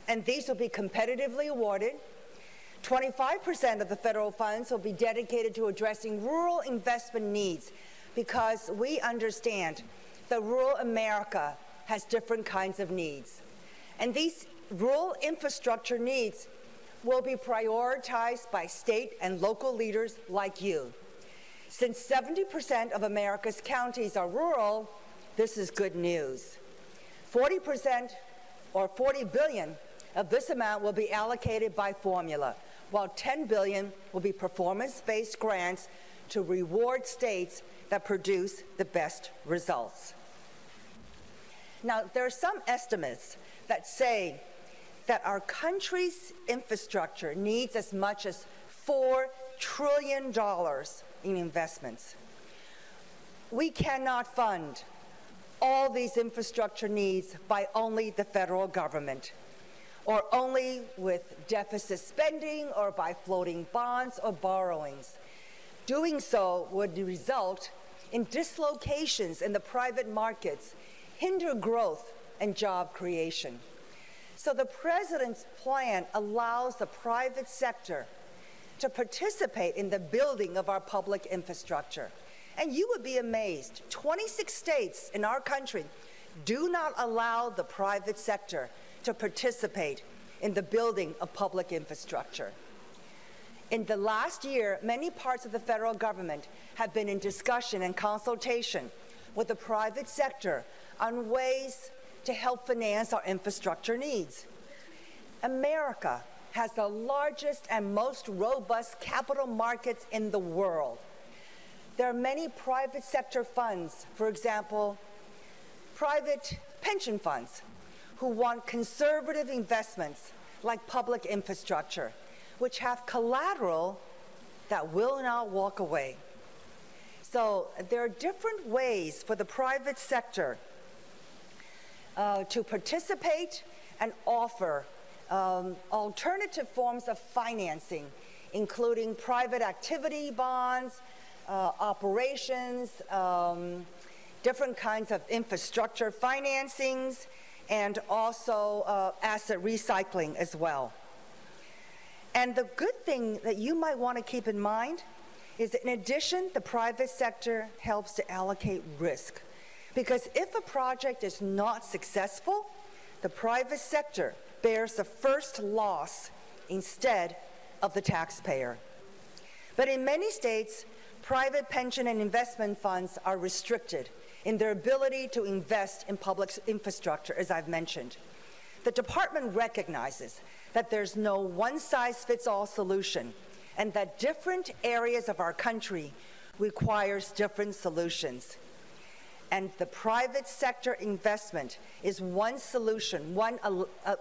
and these will be competitively awarded. 25% of the federal funds will be dedicated to addressing rural investment needs, because we understand that rural America has different kinds of needs. And these rural infrastructure needs will be prioritized by state and local leaders like you. Since 70% of America's counties are rural, this is good news. 40% or $40 billion of this amount will be allocated by formula, while $10 billion will be performance-based grants to reward states that produce the best results. Now, there are some estimates that say that our country's infrastructure needs as much as $4 trillion in investments. We cannot fund all these infrastructure needs by only the federal government, or only with deficit spending, or by floating bonds or borrowings. Doing so would result in dislocations in the private markets, hinder growth and job creation. So the President's plan allows the private sector to participate in the building of our public infrastructure. And you would be amazed, 26 states in our country do not allow the private sector to participate in the building of public infrastructure. In the last year, many parts of the federal government have been in discussion and consultation with the private sector on ways to help finance our infrastructure needs. America has the largest and most robust capital markets in the world. There are many private sector funds, for example, private pension funds, who want conservative investments like public infrastructure, which have collateral that will not walk away. So there are different ways for the private sector to participate and offer alternative forms of financing, including private activity bonds, operations, different kinds of infrastructure financings, and also asset recycling as well. And the good thing that you might want to keep in mind is that in addition, the private sector helps to allocate risk. Because if a project is not successful, the private sector bears the first loss instead of the taxpayer. But in many states, private pension and investment funds are restricted in their ability to invest in public infrastructure, as I've mentioned. The department recognizes that there's no one-size-fits-all solution, and that different areas of our country requires different solutions. And the private sector investment is one solution, one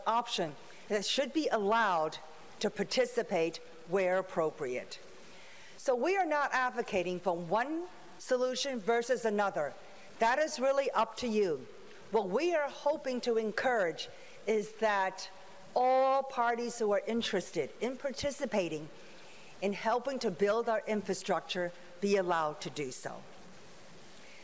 option that should be allowed to participate where appropriate. So we are not advocating for one solution versus another. That is really up to you. What we are hoping to encourage is that all parties who are interested in participating in helping to build our infrastructure be allowed to do so.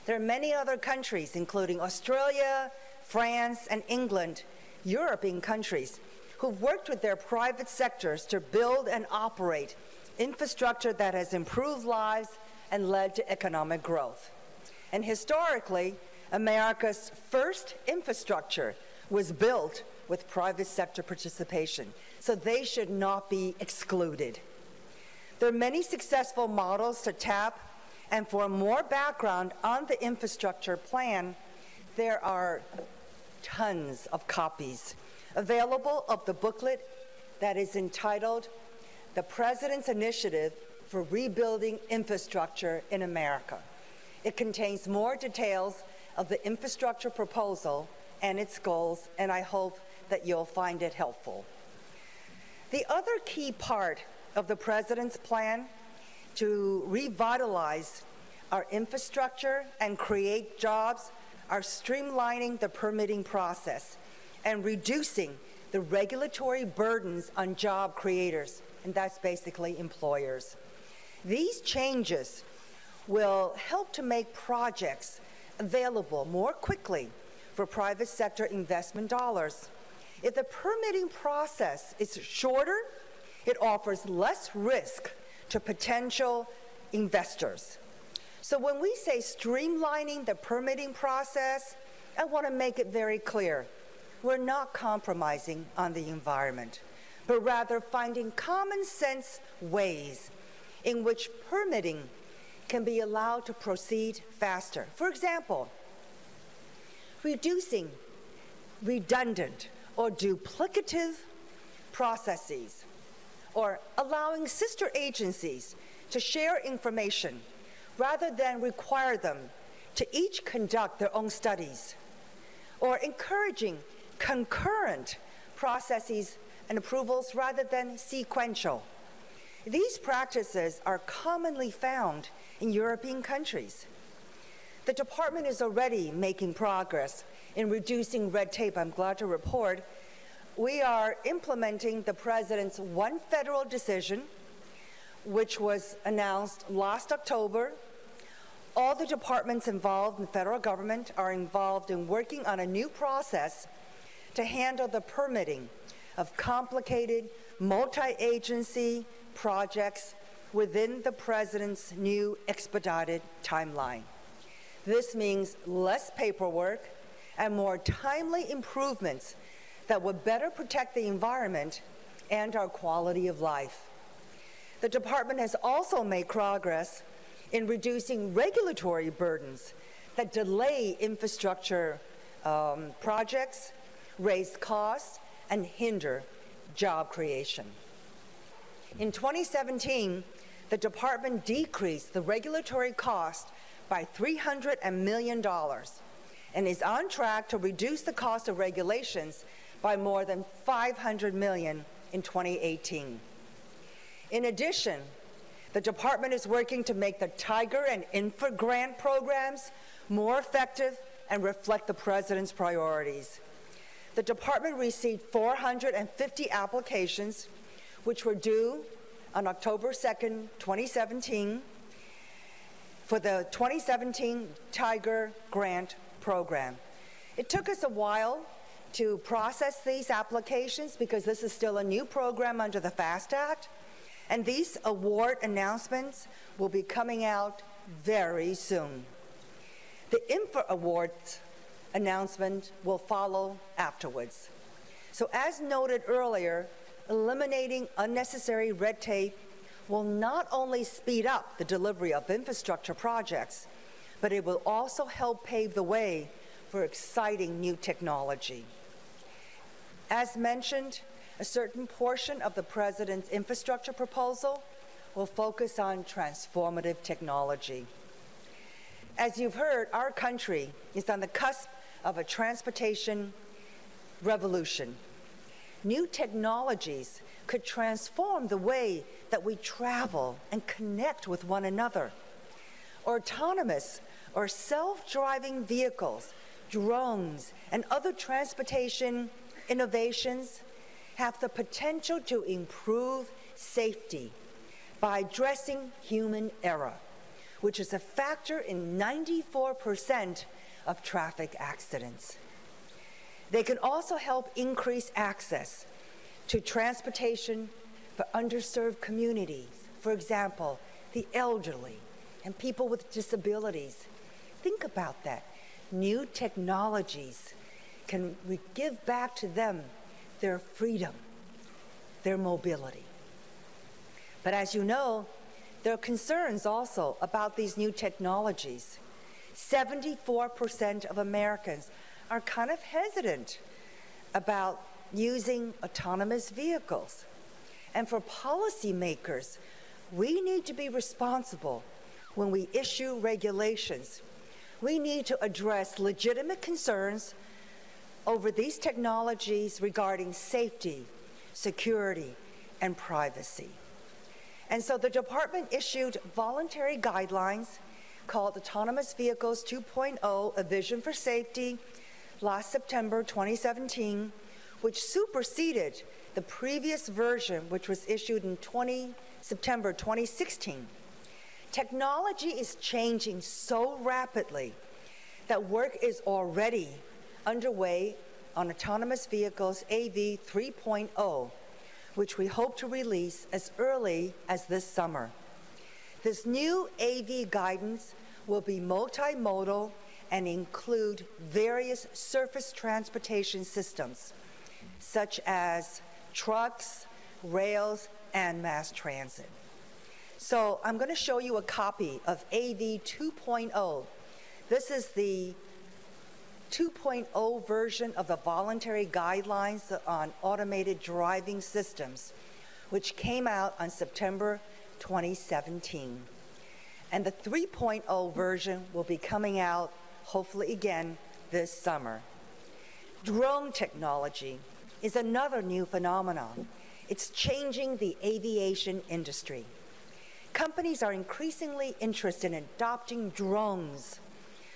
There are many other countries, including Australia, France, and England, European countries, who've worked with their private sectors to build and operate infrastructure that has improved lives and led to economic growth. And historically, America's first infrastructure was built with private sector participation, so they should not be excluded. There are many successful models to tap, and for more background on the infrastructure plan, there are tons of copies available of the booklet that is entitled The President's Initiative for rebuilding infrastructure in America. It contains more details of the infrastructure proposal and its goals, and I hope that you'll find it helpful. The other key part of the President's plan to revitalize our infrastructure and create jobs are streamlining the permitting process and reducing the regulatory burdens on job creators, and that's basically employers. These changes will help to make projects available more quickly for private sector investment dollars. If the permitting process is shorter, it offers less risk to potential investors. So when we say streamlining the permitting process, I want to make it very clear. We're not compromising on the environment, but rather finding common sense ways in which permitting can be allowed to proceed faster. For example, reducing redundant or duplicative processes, or allowing sister agencies to share information rather than require them to each conduct their own studies, or encouraging concurrent processes and approvals rather than sequential. These practices are commonly found in European countries. The department is already making progress in reducing red tape. I'm glad to report we are implementing the President's one federal decision, which was announced last October. All the departments involved in the federal government are involved in working on a new process to handle the permitting of complicated multi-agency projects within the President's new expedited timeline. This means less paperwork and more timely improvements that would better protect the environment and our quality of life. The department has also made progress in reducing regulatory burdens that delay infrastructure projects, raise costs, and hinder job creation. In 2017, the department decreased the regulatory cost by $300 million and is on track to reduce the cost of regulations by more than $500 million in 2018. In addition, the department is working to make the Tiger and Infra grant programs more effective and reflect the President's priorities. The department received 450 applications, which were due on October 2nd, 2017, for the 2017 Tiger Grant Program. It took us a while to process these applications because this is still a new program under the FAST Act, and these award announcements will be coming out very soon. The Infra Awards announcement will follow afterwards. So as noted earlier, eliminating unnecessary red tape will not only speed up the delivery of infrastructure projects, but it will also help pave the way for exciting new technology. As mentioned, a certain portion of the President's infrastructure proposal will focus on transformative technology. As you've heard, our country is on the cusp of a transportation revolution. New technologies could transform the way that we travel and connect with one another. Autonomous or self-driving vehicles, drones, and other transportation innovations have the potential to improve safety by addressing human error, which is a factor in 94% of traffic accidents. They can also help increase access to transportation for underserved communities, for example, the elderly and people with disabilities. Think about that. New technologies can give back to them their freedom, their mobility. But as you know, there are concerns also about these new technologies. 74% of Americans are kind of hesitant about using autonomous vehicles. And for policymakers, we need to be responsible when we issue regulations. We need to address legitimate concerns over these technologies regarding safety, security, and privacy. And so the department issued voluntary guidelines called Autonomous Vehicles 2.0, A Vision for Safety, last September 2017, which superseded the previous version, which was issued in September 2016. Technology is changing so rapidly that work is already underway on autonomous vehicles AV 3.0, which we hope to release as early as this summer. This new AV guidance will be multimodal and include various surface transportation systems, such as trucks, rails, and mass transit. So I'm going to show you a copy of AV 2.0. This is the 2.0 version of the voluntary guidelines on automated driving systems, which came out on September 2017. And the 3.0 version will be coming out, hopefully again, this summer. Drone technology is another new phenomenon. It's changing the aviation industry. Companies are increasingly interested in adopting drones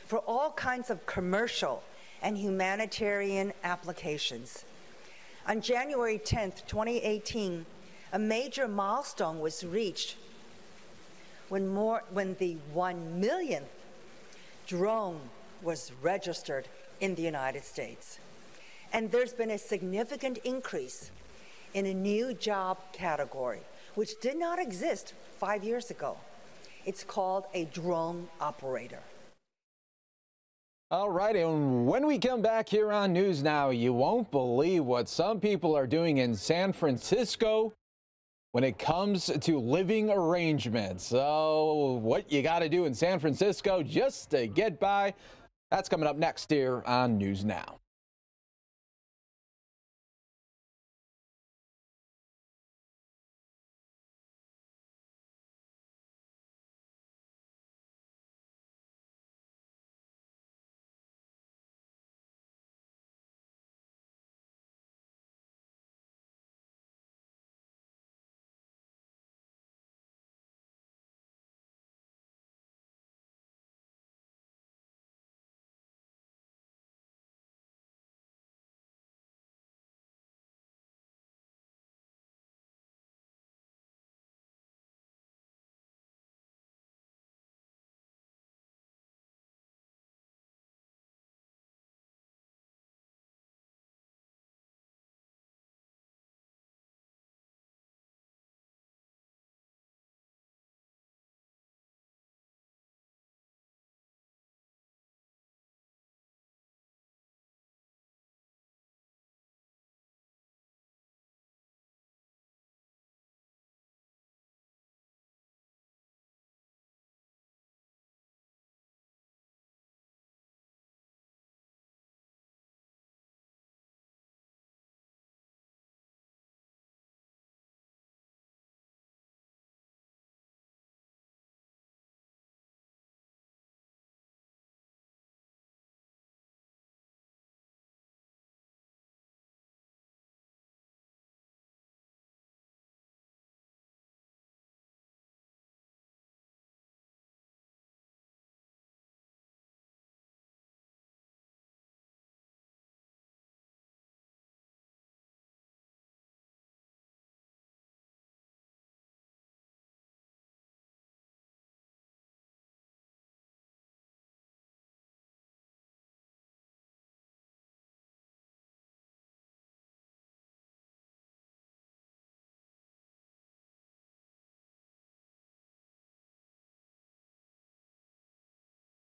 for all kinds of commercial and humanitarian applications. On January 10th, 2018, a major milestone was reached when the 1 millionth drone was registered in the United States. And there's been a significant increase in a new job category, which did not exist 5 years ago. It's called a drone operator. All right, and when we come back here on News Now, you won't believe what some people are doing in San Francisco when it comes to living arrangements. So what you got to do in San Francisco just to get by, that's coming up next here on News Now.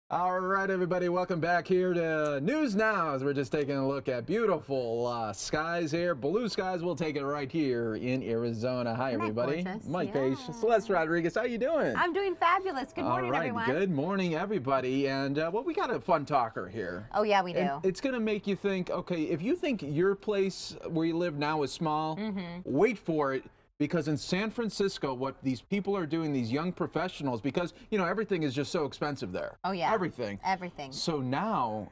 All right, everybody, welcome back here to News Now as we're just taking a look at beautiful skies here. Blue skies, we'll take it right here in Arizona. Hi, everybody. Mike Page, Celeste Rodriguez, how you doing? I'm doing fabulous. Good morning, everyone. Good morning, everybody. And, well, we got a fun talker here. Oh, yeah, we do. And it's going to make you think, okay, if you think your place where you live now is small, wait for it. Because in San Francisco, what these people are doing, these young professionals, because, you know, everything is just so expensive there. Oh, yeah. Everything. Everything. So now,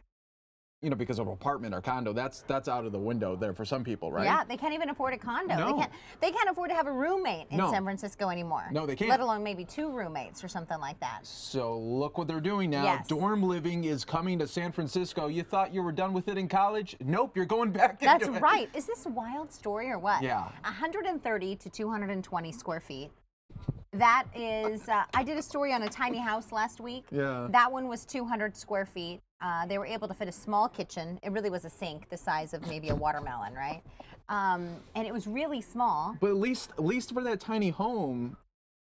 you know, because of apartment or condo, that's out of the window there for some people, right? Yeah, they can't even afford a condo. No. They can't afford to have a roommate in No. San Francisco anymore. No, they can't. Let alone maybe 2 roommates or something like that. So look what they're doing now. Yes. Dorm living is coming to San Francisco. You thought you were done with it in college? Nope, you're going back into That's it. right. Is this a wild story or what? Yeah. 130 to 220 square feet. That is, I did a story on a tiny house last week. Yeah. That one was 200 square feet. They were able to fit a small kitchen. It really was a sink the size of maybe a watermelon, right? And it was really small. But at least for that tiny home,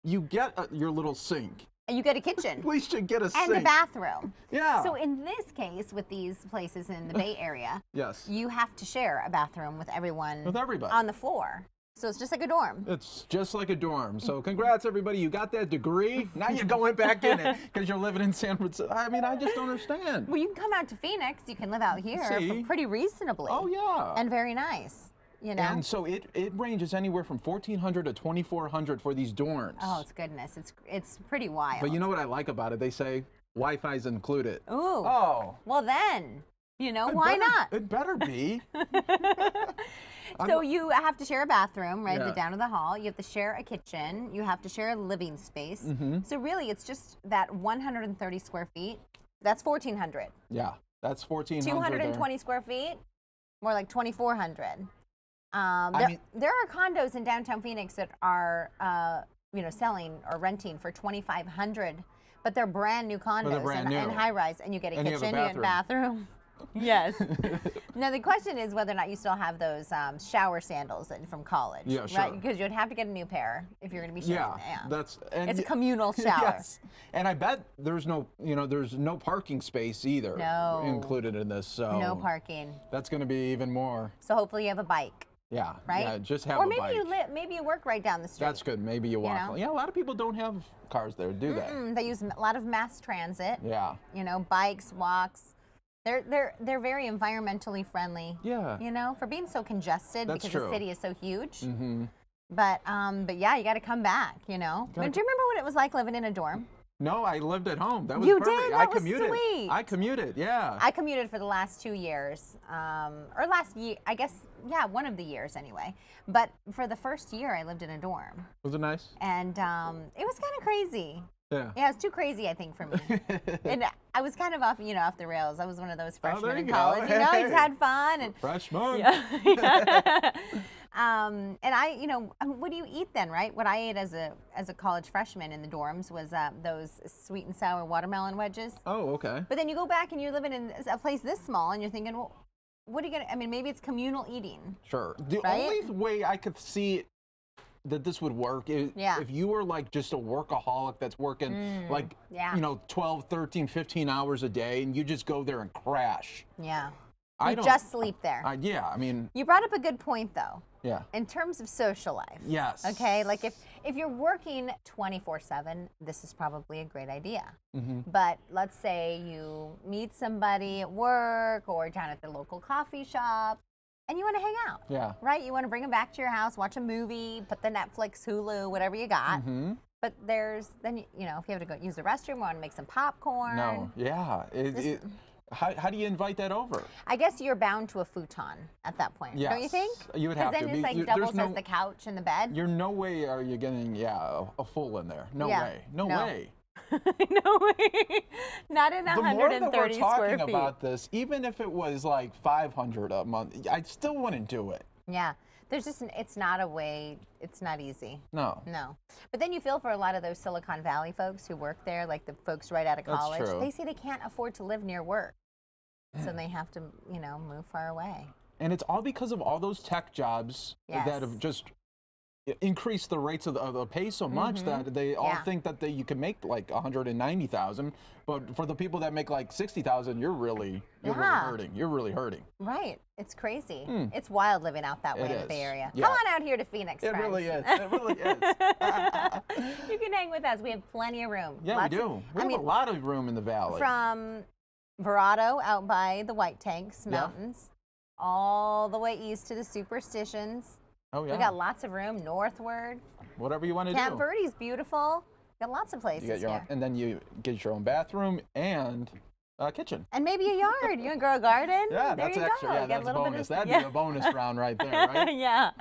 you get your little sink. And you get a kitchen. At least you get a sink. And a bathroom. Yeah. So in this case, with these places in the Bay Area, Yes. you have to share a bathroom with everyone With everybody. on the floor. So it's just like a dorm. It's just like a dorm. So congrats, everybody. You got that degree. Now you're going back in it because you're living in San Francisco. I mean, I just don't understand. Well, you can come out to Phoenix. You can live out here See? for pretty reasonably. Oh, yeah. And very nice, you know? And so it ranges anywhere from 1,400 to 2,400 for these dorms. Oh, it's goodness. It's pretty wild. But you know what I like about it? They say Wi-Fi's included. Ooh. Oh. Well, then, you know, why not? It better be. So you have to share a bathroom, right? Yeah. Down to the hall. You have to share a kitchen. You have to share a living space. Mm-hmm. So really, it's just that 130 square feet. That's 1,400. Yeah, that's 1,400. 220 square feet, more like 2,400. mean- There are condos in downtown Phoenix that are, you know, selling or renting for 2,500, but they're brand new condos they're brand new. and high rise, and you get a And you have a kitchen, you get a bathroom. Yes. Now the question is whether or not you still have those shower sandals from college, Yeah, sure. right? Because you'd have to get a new pair if you're going to be sharing. Yeah, It's a communal shower. Yes, and I bet there's no parking space either. No. Included in this. So No parking. That's going to be even more. So hopefully you have a bike. Yeah. Right? Yeah, just have or a maybe bike. maybe you work right down the street. That's good. Maybe you walk. know? Yeah, a lot of people don't have cars there, do they? They use a lot of mass transit. Yeah. You know, bikes, walks. They're very environmentally friendly. Yeah. You know, for being so congested That's because true. the city is so huge. Mm-hmm. But yeah, you got to come back. You know. Gotta Do you remember what it was like living in a dorm? No, I lived at home. That was You perfect. did? I That was commuted. sweet. I commuted. Yeah. I commuted for the last 2 years, or last year, I guess. Yeah, one of the years anyway. But for the first year, I lived in a dorm, Was it nice? and it was kind of crazy. Yeah. Yeah, it was too crazy, I think, for me. And I was kind of off the rails. I was one of those there freshmen you in go. college. You know, I just Hey. had fun and Freshman. yeah. And I, you know, what do you eat then, right? What I ate as a college freshman in the dorms was those sweet and sour watermelon wedges. Oh, okay. But then you go back and you're living in a place this small, and you're thinking, well, what are you gonna? I mean, maybe it's communal eating. Sure. The Right? only way I could see that this would work is Yeah. if you were like just a workaholic that's working like, yeah. 12, 13, 15 hours a day, and you just go there and crash. Yeah. I You don't- just sleep there. Yeah, I mean, You brought up a good point, though. yeah. In terms of social life. Yes. Okay, like if you're working 24/7, this is probably a great idea. Mm-hmm. But let's say you meet somebody at work or down at the local coffee shop, and you want to hang out. Yeah. Right? You want to bring them back to your house, watch a movie, put the Netflix, Hulu, whatever you got. Mm-hmm. But then you know, if you have to go use the restroom, want to make some popcorn. No, yeah. How do you invite that over? I guess you're bound to a futon at that point, don't you Yes, think? you would have Because to. then it's like There's doubles no- as the couch and the bed. You're no way are you getting a full in there. No Yeah. way. No No. way. No way. Not in The more that 130 we're square talking feet. about this, even if it was like 500 a month, I still wouldn't do it. Yeah. There's just, it's not a way, it's not easy. No. No. But then you feel for a lot of those Silicon Valley folks who work there, like the folks right out of That's college. true. They say they can't afford to live near work. So they have to, you know, move far away. And it's all because of all those tech jobs Yes. that have just increased the rates of the pay so much that they all Yeah. think that you can make like 190,000, but for the people that make like 60,000, you're really Yeah. hurting. You're really hurting. Right. It's crazy. Hmm. It's wild living out that way It in the is. Bay Area. Yeah. Come on out here to Phoenix, It friends. really is. It really is. You can hang with us. We have plenty of room. Yeah, Lots we do. of- We have a lot of room in the valley. From Verado out by the White Tanks Yeah. Mountains, all the way east to the Superstitions, Oh, yeah. We got lots of room northward. Whatever you want to do. Camp Verde's beautiful. Got lots of places You get your here. own, and then you get your own bathroom and kitchen. And maybe a yard. You want to grow a garden? Yeah, there that's you extra. go. Yeah, Get that's a little bonus. bit of, That'd yeah. be a bonus round right there, right? Yeah.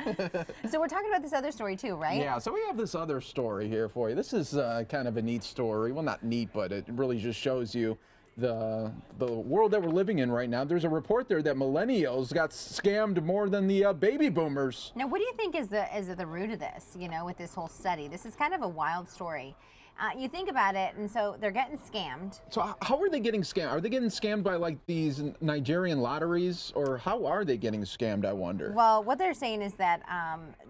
So we're talking about this other story too, right? Yeah, so we have this other story here for you. This is kind of a neat story. Well, not neat, but it really just shows you the world that we're living in right now. There's a report there that millennials got scammed more than the baby boomers. Now, what do you think is at the root of this, you know, with this whole study? This is kind of a wild story. You think about it, and so they're getting scammed. So how are they getting scammed? Are they getting scammed by like these Nigerian lotteries, or how are they getting scammed, I wonder? Well, what they're saying is that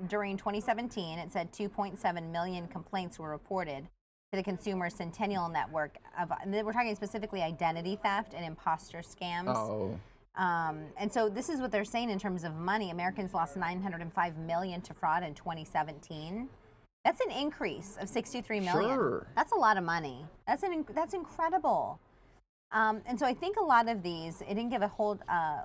during 2017, it said 2.7 million complaints were reported to the Consumer Centennial Network. We're talking specifically identity theft and imposter scams. Oh. And so this is what they're saying in terms of money. Americans lost $905 million to fraud in 2017. That's an increase of $63 million. Sure. That's a lot of money. That's incredible. And so I think a lot of these, it didn't give a whole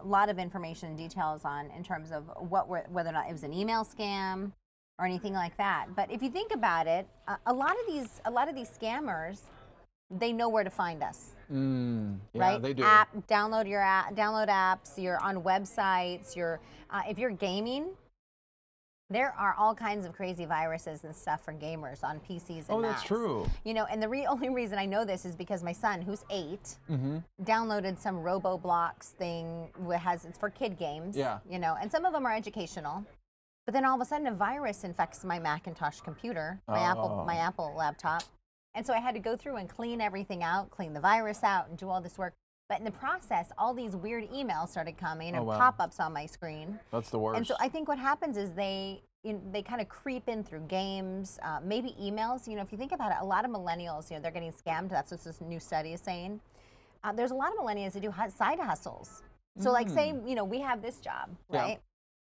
lot of information and details on in terms of whether or not it was an email scam or anything like that. But if you think about it, a lot of these scammers, they know where to find us. Yeah, right? they do. Download your app, download apps. You're on websites. If you're gaming. There are all kinds of crazy viruses and stuff for gamers on PCs and Oh, Macs. that's true. You know, and the only reason I know this is because my son, who's 8, downloaded some Roboblox thing. It's for kid games. Yeah. You know, and some of them are educational. But then all of a sudden, a virus infects my Macintosh computer, my Apple laptop, and so I had to go through and clean everything out, clean the virus out, and do all this work. But in the process, all these weird emails started coming and pop-ups on my screen. That's the worst. And so I think what happens is they kind of creep in through games, maybe emails. You know, if you think about it, a lot of millennials, you know, they're getting scammed. That's what this new study is saying. There's a lot of millennials that do side hustles. So like say, you know, we have this job, right? Yeah.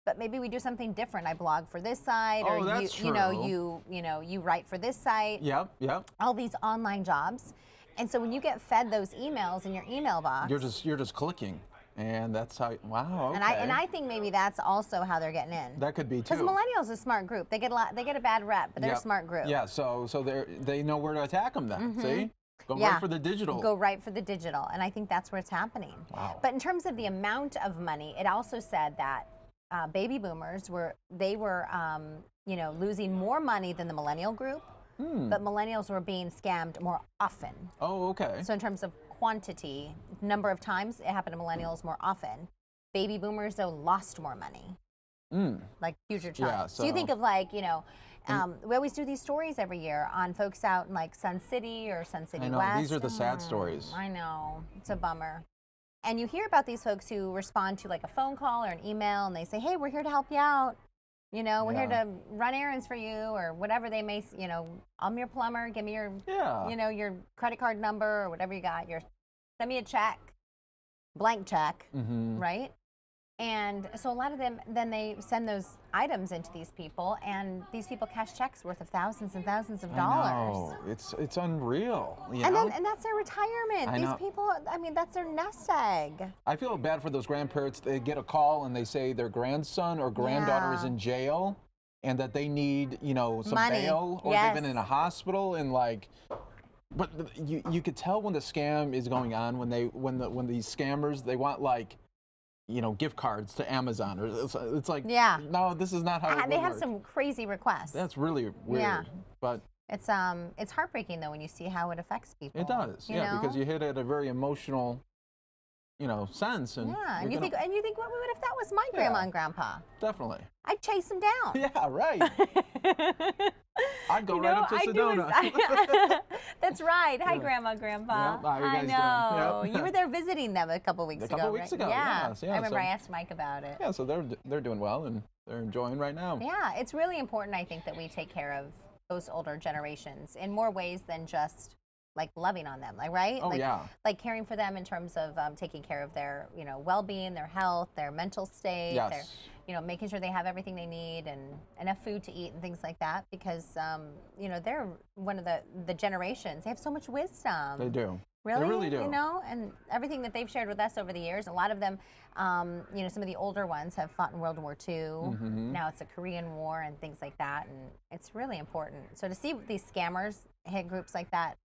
But maybe we do something different. I blog for this site, or you write for this site. Yep. All these online jobs. And so when you get fed those emails in your email box, you're just clicking, and that's how. Wow. Okay. And I think maybe that's also how they're getting in. That could be too. Because millennials are a smart group. They get a bad rep, but they're a smart group. Yeah. So they know where to attack them then. See. Go right for the digital. Go right for the digital, and I think that's where it's happening. Wow. But in terms of the amount of money, it also said that baby boomers were losing more money than the millennial group. But millennials were being scammed more often. Oh, okay. So in terms of quantity, number of times it happened to millennials more often. Baby boomers, though, lost more money. Like huger chunks. Yeah, so you think of like, you know, we always do these stories every year on folks out in like Sun City or Sun City West. These are the sad stories. I know. It's a bummer. And you hear about these folks who respond to like a phone call or an email and they say, hey, we're here to help you out. You know, we're here to run errands for you or whatever they may, you know, I'm your plumber, give me your, you know, your credit card number or whatever you got. Send me a check, blank check, right? And so a lot of them, then they send those items into these people, and these people cash checks worth of thousands and thousands of dollars. I know. It's unreal. You and know? then that's their retirement. These people, I mean, that's their nest egg. I feel bad for those grandparents. They get a call and they say their grandson or granddaughter is in jail, and that they need, you know, some bail, or they've been in a hospital, and like. But you could tell when the scam is going on when these scammers, they want like, you know, gift cards to Amazon, or it's like, no, this is not how it they have work. some crazy requests. That's really weird. Yeah. But it's heartbreaking though when you see how it affects people. it does, because you hit at a very emotional, you know, sense, and and you think what if that was my grandma and grandpa? Definitely. I'd chase them down. Yeah, right. I'd go right up to Sedona. That's right. Hi, Grandma, Grandpa. Yep, how you guys know. doing? You were there visiting them a couple weeks ago. A couple weeks ago, yes. I remember I asked Mike about it. Yeah, so they're doing well, and they're enjoying right now. Yeah, it's really important, I think, that we take care of those older generations in more ways than just like loving on them, like, right? Oh, like, yeah. Like caring for them in terms of taking care of their, well-being, their health, their mental state, their, making sure they have everything they need and enough food to eat and things like that, because, they're one of the generations. They have so much wisdom. They do. Really? They really do. And everything that they've shared with us over the years, a lot of them, some of the older ones have fought in World War II. Mm-hmm. Now it's the Korean War and things like that, and it's really important. So to see these scammers hit groups like that,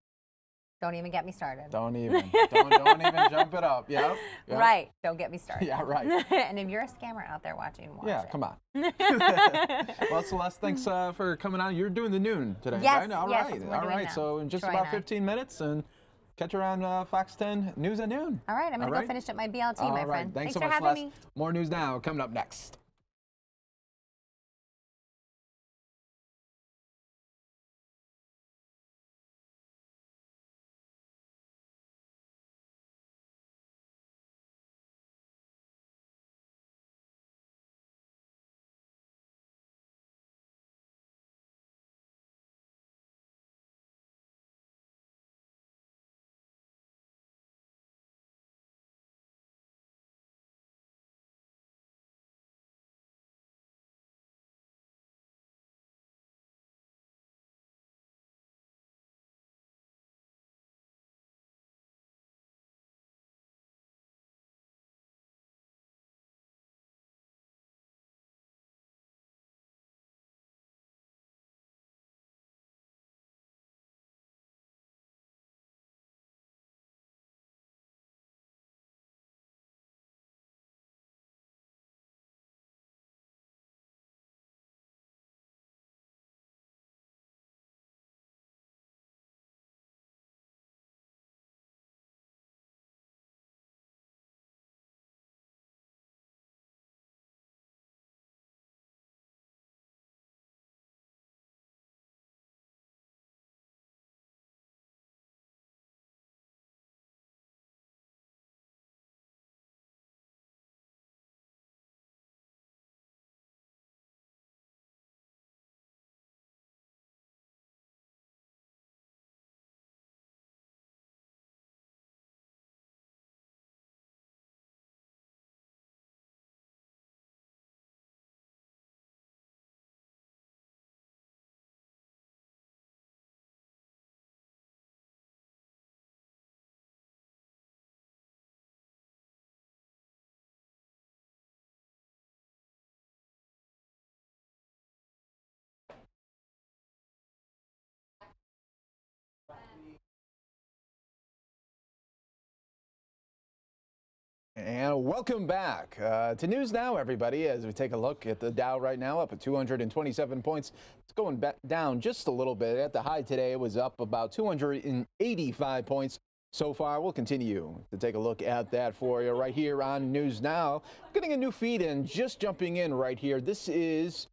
don't even get me started. Don't even. don't even jump it up. Yep. Right. Don't get me started. Yeah, right. And if you're a scammer out there watching, watch it. Come on. Well, Celeste, thanks for coming on. You're doing the noon today, yes, right? All yes, right. we're All doing right. that. So in just Troy about and I. 15 minutes, and catch her on Fox 10 News at noon. All right. I'm going to go finish up my BLT, my All right. friend. Thanks so for much, having Celeste. me. More news now coming up next. And welcome back to News Now, everybody, as we take a look at the Dow right now, up at 227 points. It's going back down just a little bit. At the high today, it was up about 285 points. So far, we'll continue to take a look at that for you right here on News Now. Getting a new feed in, just jumping in right here. This is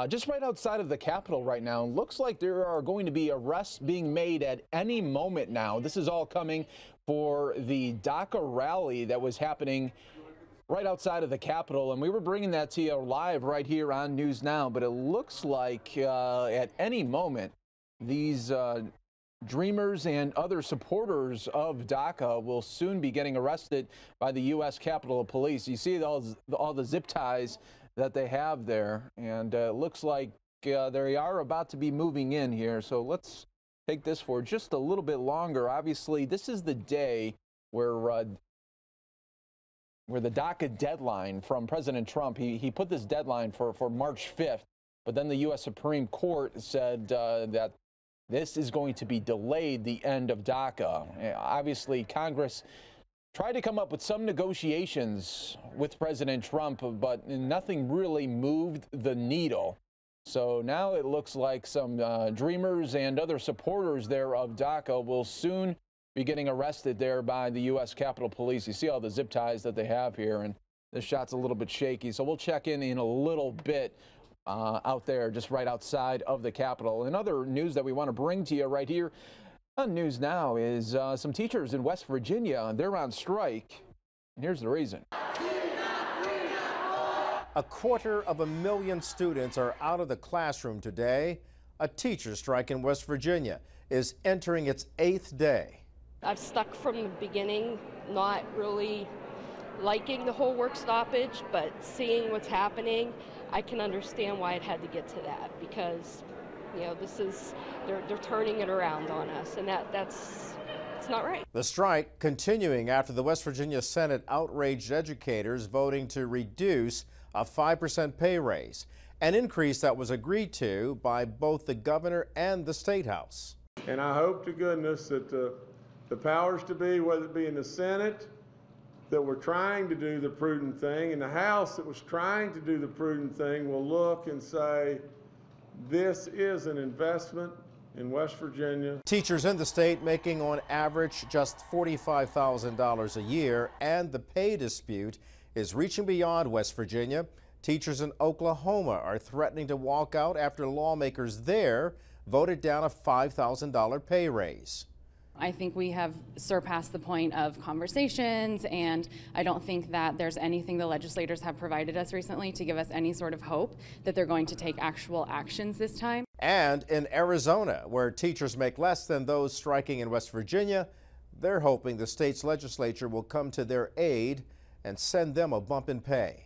just right outside of the Capitol right now. Looks like there are going to be arrests being made at any moment now. This is all coming for the DACA rally that was happening right outside of the Capitol, and we were bringing that to you live right here on News Now. But it looks like at any moment these dreamers and other supporters of DACA will soon be getting arrested by the U.S. Capitol Police. You see all the zip ties that they have there, and it looks like they are about to be moving in here. So let's take this for just a little bit longer. Obviously, this is the day where the DACA deadline from President Trump, he put this deadline for March 5th, but then the U.S. Supreme Court said that this is going to be delayed, the end of DACA. Obviously, Congress tried to come up with some negotiations with President Trump, but nothing really moved the needle. So now it looks like some dreamers and other supporters there of DACA will soon be getting arrested there by the U.S. Capitol Police. You see all the zip ties that they have here, and this shot's a little bit shaky. So we'll check in a little bit out there, just right outside of the Capitol. And other news that we want to bring to you right here on News Now is some teachers in West Virginia. They're on strike, and here's the reason. 250,000 students are out of the classroom today. A teacher strike in West Virginia. is entering its 8th day. I've stuck from the beginning, not really liking the whole work stoppage, but seeing what's happening, I can understand why it had to get to that, because, you know, they're turning it around on us, and that's not right. The strike continuing after the West Virginia Senate outraged educators voting to reduce a 5% pay raise, an increase that was agreed to by both the governor and the State House. And I hope to goodness that the powers to be, whether it be in the Senate, that were trying to do the prudent thing, and the House that was trying to do the prudent thing, will look and say, this is an investment in West Virginia. Teachers in the state making on average just $45,000 a year, and the pay dispute is reaching beyond West Virginia. Teachers in Oklahoma are threatening to walk out after lawmakers there voted down a $5,000 pay raise. I think we have surpassed the point of conversations, and I don't think that there's anything the legislators have provided us recently to give us any sort of hope that they're going to take actual actions this time. And in Arizona, where teachers make less than those striking in West Virginia, they're hoping the state's legislature will come to their aid and send them a bump in pay.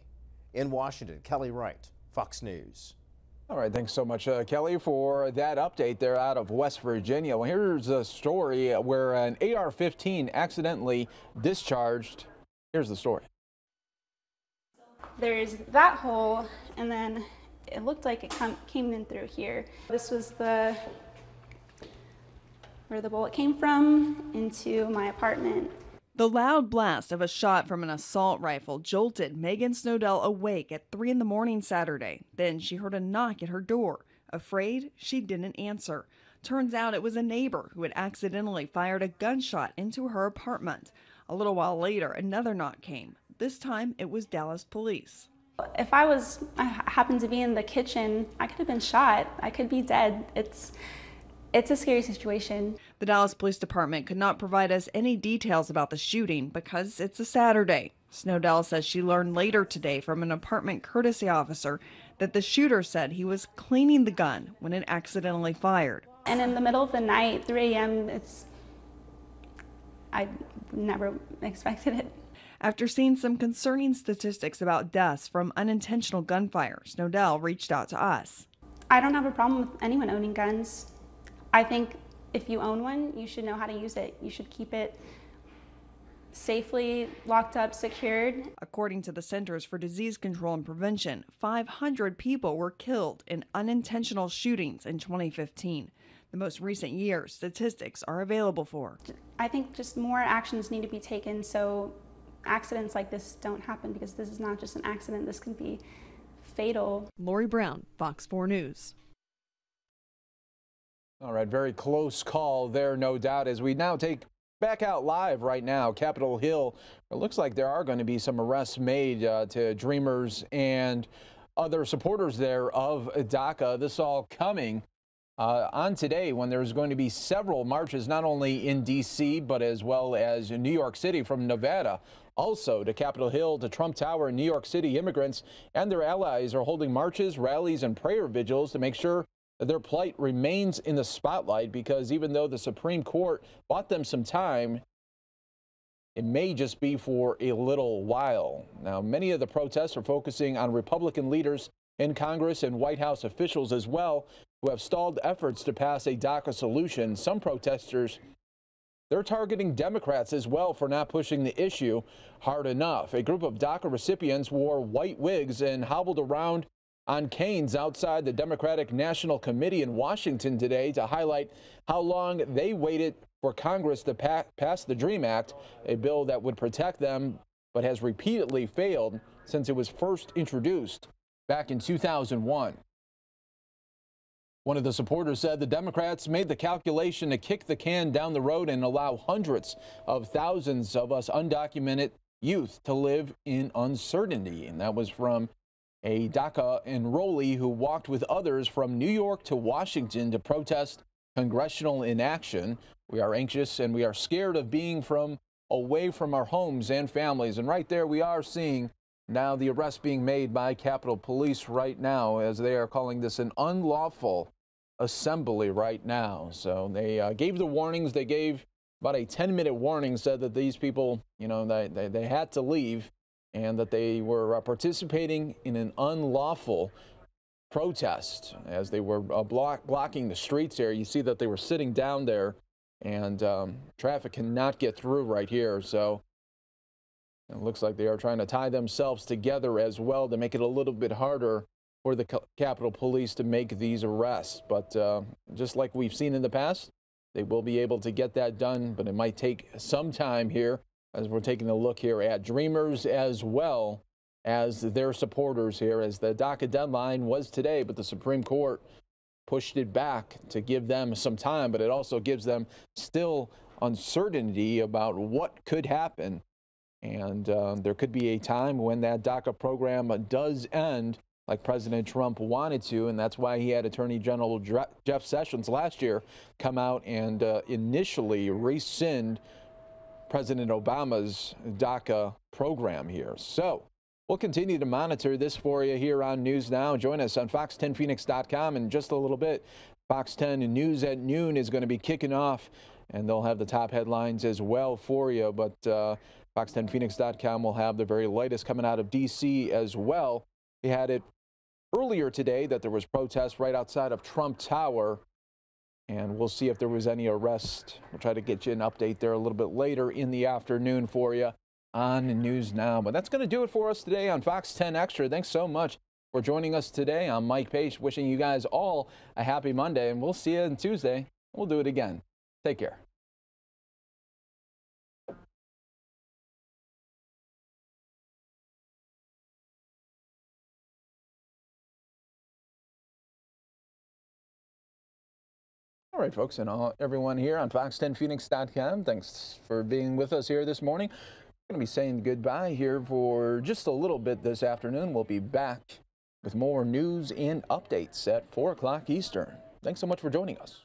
In Washington, Kelly Wright, Fox News. All right, thanks so much, Kelly, for that update there out of West Virginia. Well, here's a story where an AR-15 accidentally discharged. Here's the story. There's that hole, and then it looked like it came in through here. This was where the bullet came from, into my apartment. The loud blast of a shot from an assault rifle jolted Megan Snowdell awake at 3 in the morning Saturday. Then she heard a knock at her door. Afraid, she didn't answer. Turns out it was a neighbor who had accidentally fired a gunshot into her apartment. A little while later, another knock came. This time, it was Dallas police. If I happened to be in the kitchen, I could have been shot. I could be dead. It's a scary situation. The Dallas Police Department could not provide us any details about the shooting because it's a Saturday. Snowdell says she learned later today from an apartment courtesy officer that the shooter said he was cleaning the gun when it accidentally fired. And in the middle of the night, 3 a.m., I never expected it. After seeing some concerning statistics about deaths from unintentional gunfire, Snowdell reached out to us. I don't have a problem with anyone owning guns. I think if you own one, you should know how to use it. You should keep it safely locked up, secured. According to the Centers for Disease Control and Prevention, 500 people were killed in unintentional shootings in 2015. The most recent year statistics are available for. I think just more actions need to be taken so accidents like this don't happen, because this is not just an accident. This can be fatal. Lori Brown, Fox 4 News. All right, very close call there, no doubt, as we now take back out live right now, Capitol Hill. It looks like there are going to be some arrests made to Dreamers and other supporters there of DACA. This all coming on today when there's going to be several marches, not only in D.C., but as well as in New York City from Nevada. Also to Capitol Hill, to Trump Tower in New York City, immigrants and their allies are holding marches, rallies, and prayer vigils to make sure their plight remains in the spotlight, because even though the Supreme Court bought them some time, it may just be for a little while. Now, many of the protests are focusing on Republican leaders in Congress and White House officials as well, who have stalled efforts to pass a DACA solution. Some protesters, they're targeting Democrats as well for not pushing the issue hard enough. A group of DACA recipients wore white wigs and hobbled around on canes outside the Democratic National Committee in Washington today to highlight how long they waited for Congress to pass the DREAM Act, a bill that would protect them but has repeatedly failed since it was first introduced back in 2001. One of the supporters said the Democrats made the calculation to kick the can down the road and allow hundreds of thousands of us undocumented youth to live in uncertainty. And that was from a DACA enrollee who walked with others from New York to Washington to protest congressional inaction. We are anxious and we are scared of being away from our homes and families. And right there we are seeing now the arrest being made by Capitol Police right now, as they are calling this an unlawful assembly right now. So they gave the warnings. They gave about a 10-minute warning, said that these people, you know, they had to leave and that they were participating in an unlawful protest as they were blocking the streets here. You see that they were sitting down there, and traffic cannot get through right here. So it looks like they are trying to tie themselves together as well to make it a little bit harder for the Capitol Police to make these arrests. But just like we've seen in the past, they will be able to get that done, but it might take some time here as we're taking a look here at Dreamers as well as their supporters here, as the DACA deadline was today, but the Supreme Court pushed it back to give them some time, but it also gives them still uncertainty about what could happen. And there could be a time when that DACA program does end like President Trump wanted to, and that's why he had Attorney General Jeff Sessions last year come out and initially rescind President Obama's DACA program here. So we'll continue to monitor this for you here on News Now. Join us on fox10phoenix.com in just a little bit. Fox 10 News at noon is going to be kicking off, and they'll have the top headlines as well for you. But fox10phoenix.com will have the very latest coming out of D.C. as well. We had it earlier today that there was protests right outside of Trump Tower, and we'll see if there was any arrest. We'll try to get you an update there a little bit later in the afternoon for you on News Now. But that's going to do it for us today on Fox 10 Extra. Thanks so much for joining us today. I'm Mike Page, wishing you guys all a happy Monday, and we'll see you on Tuesday. We'll do it again. Take care. All right, folks, and everyone here on fox10phoenix.com, thanks for being with us here this morning. We're going to be saying goodbye here for just a little bit this afternoon. We'll be back with more news and updates at 4 o'clock Eastern. Thanks so much for joining us.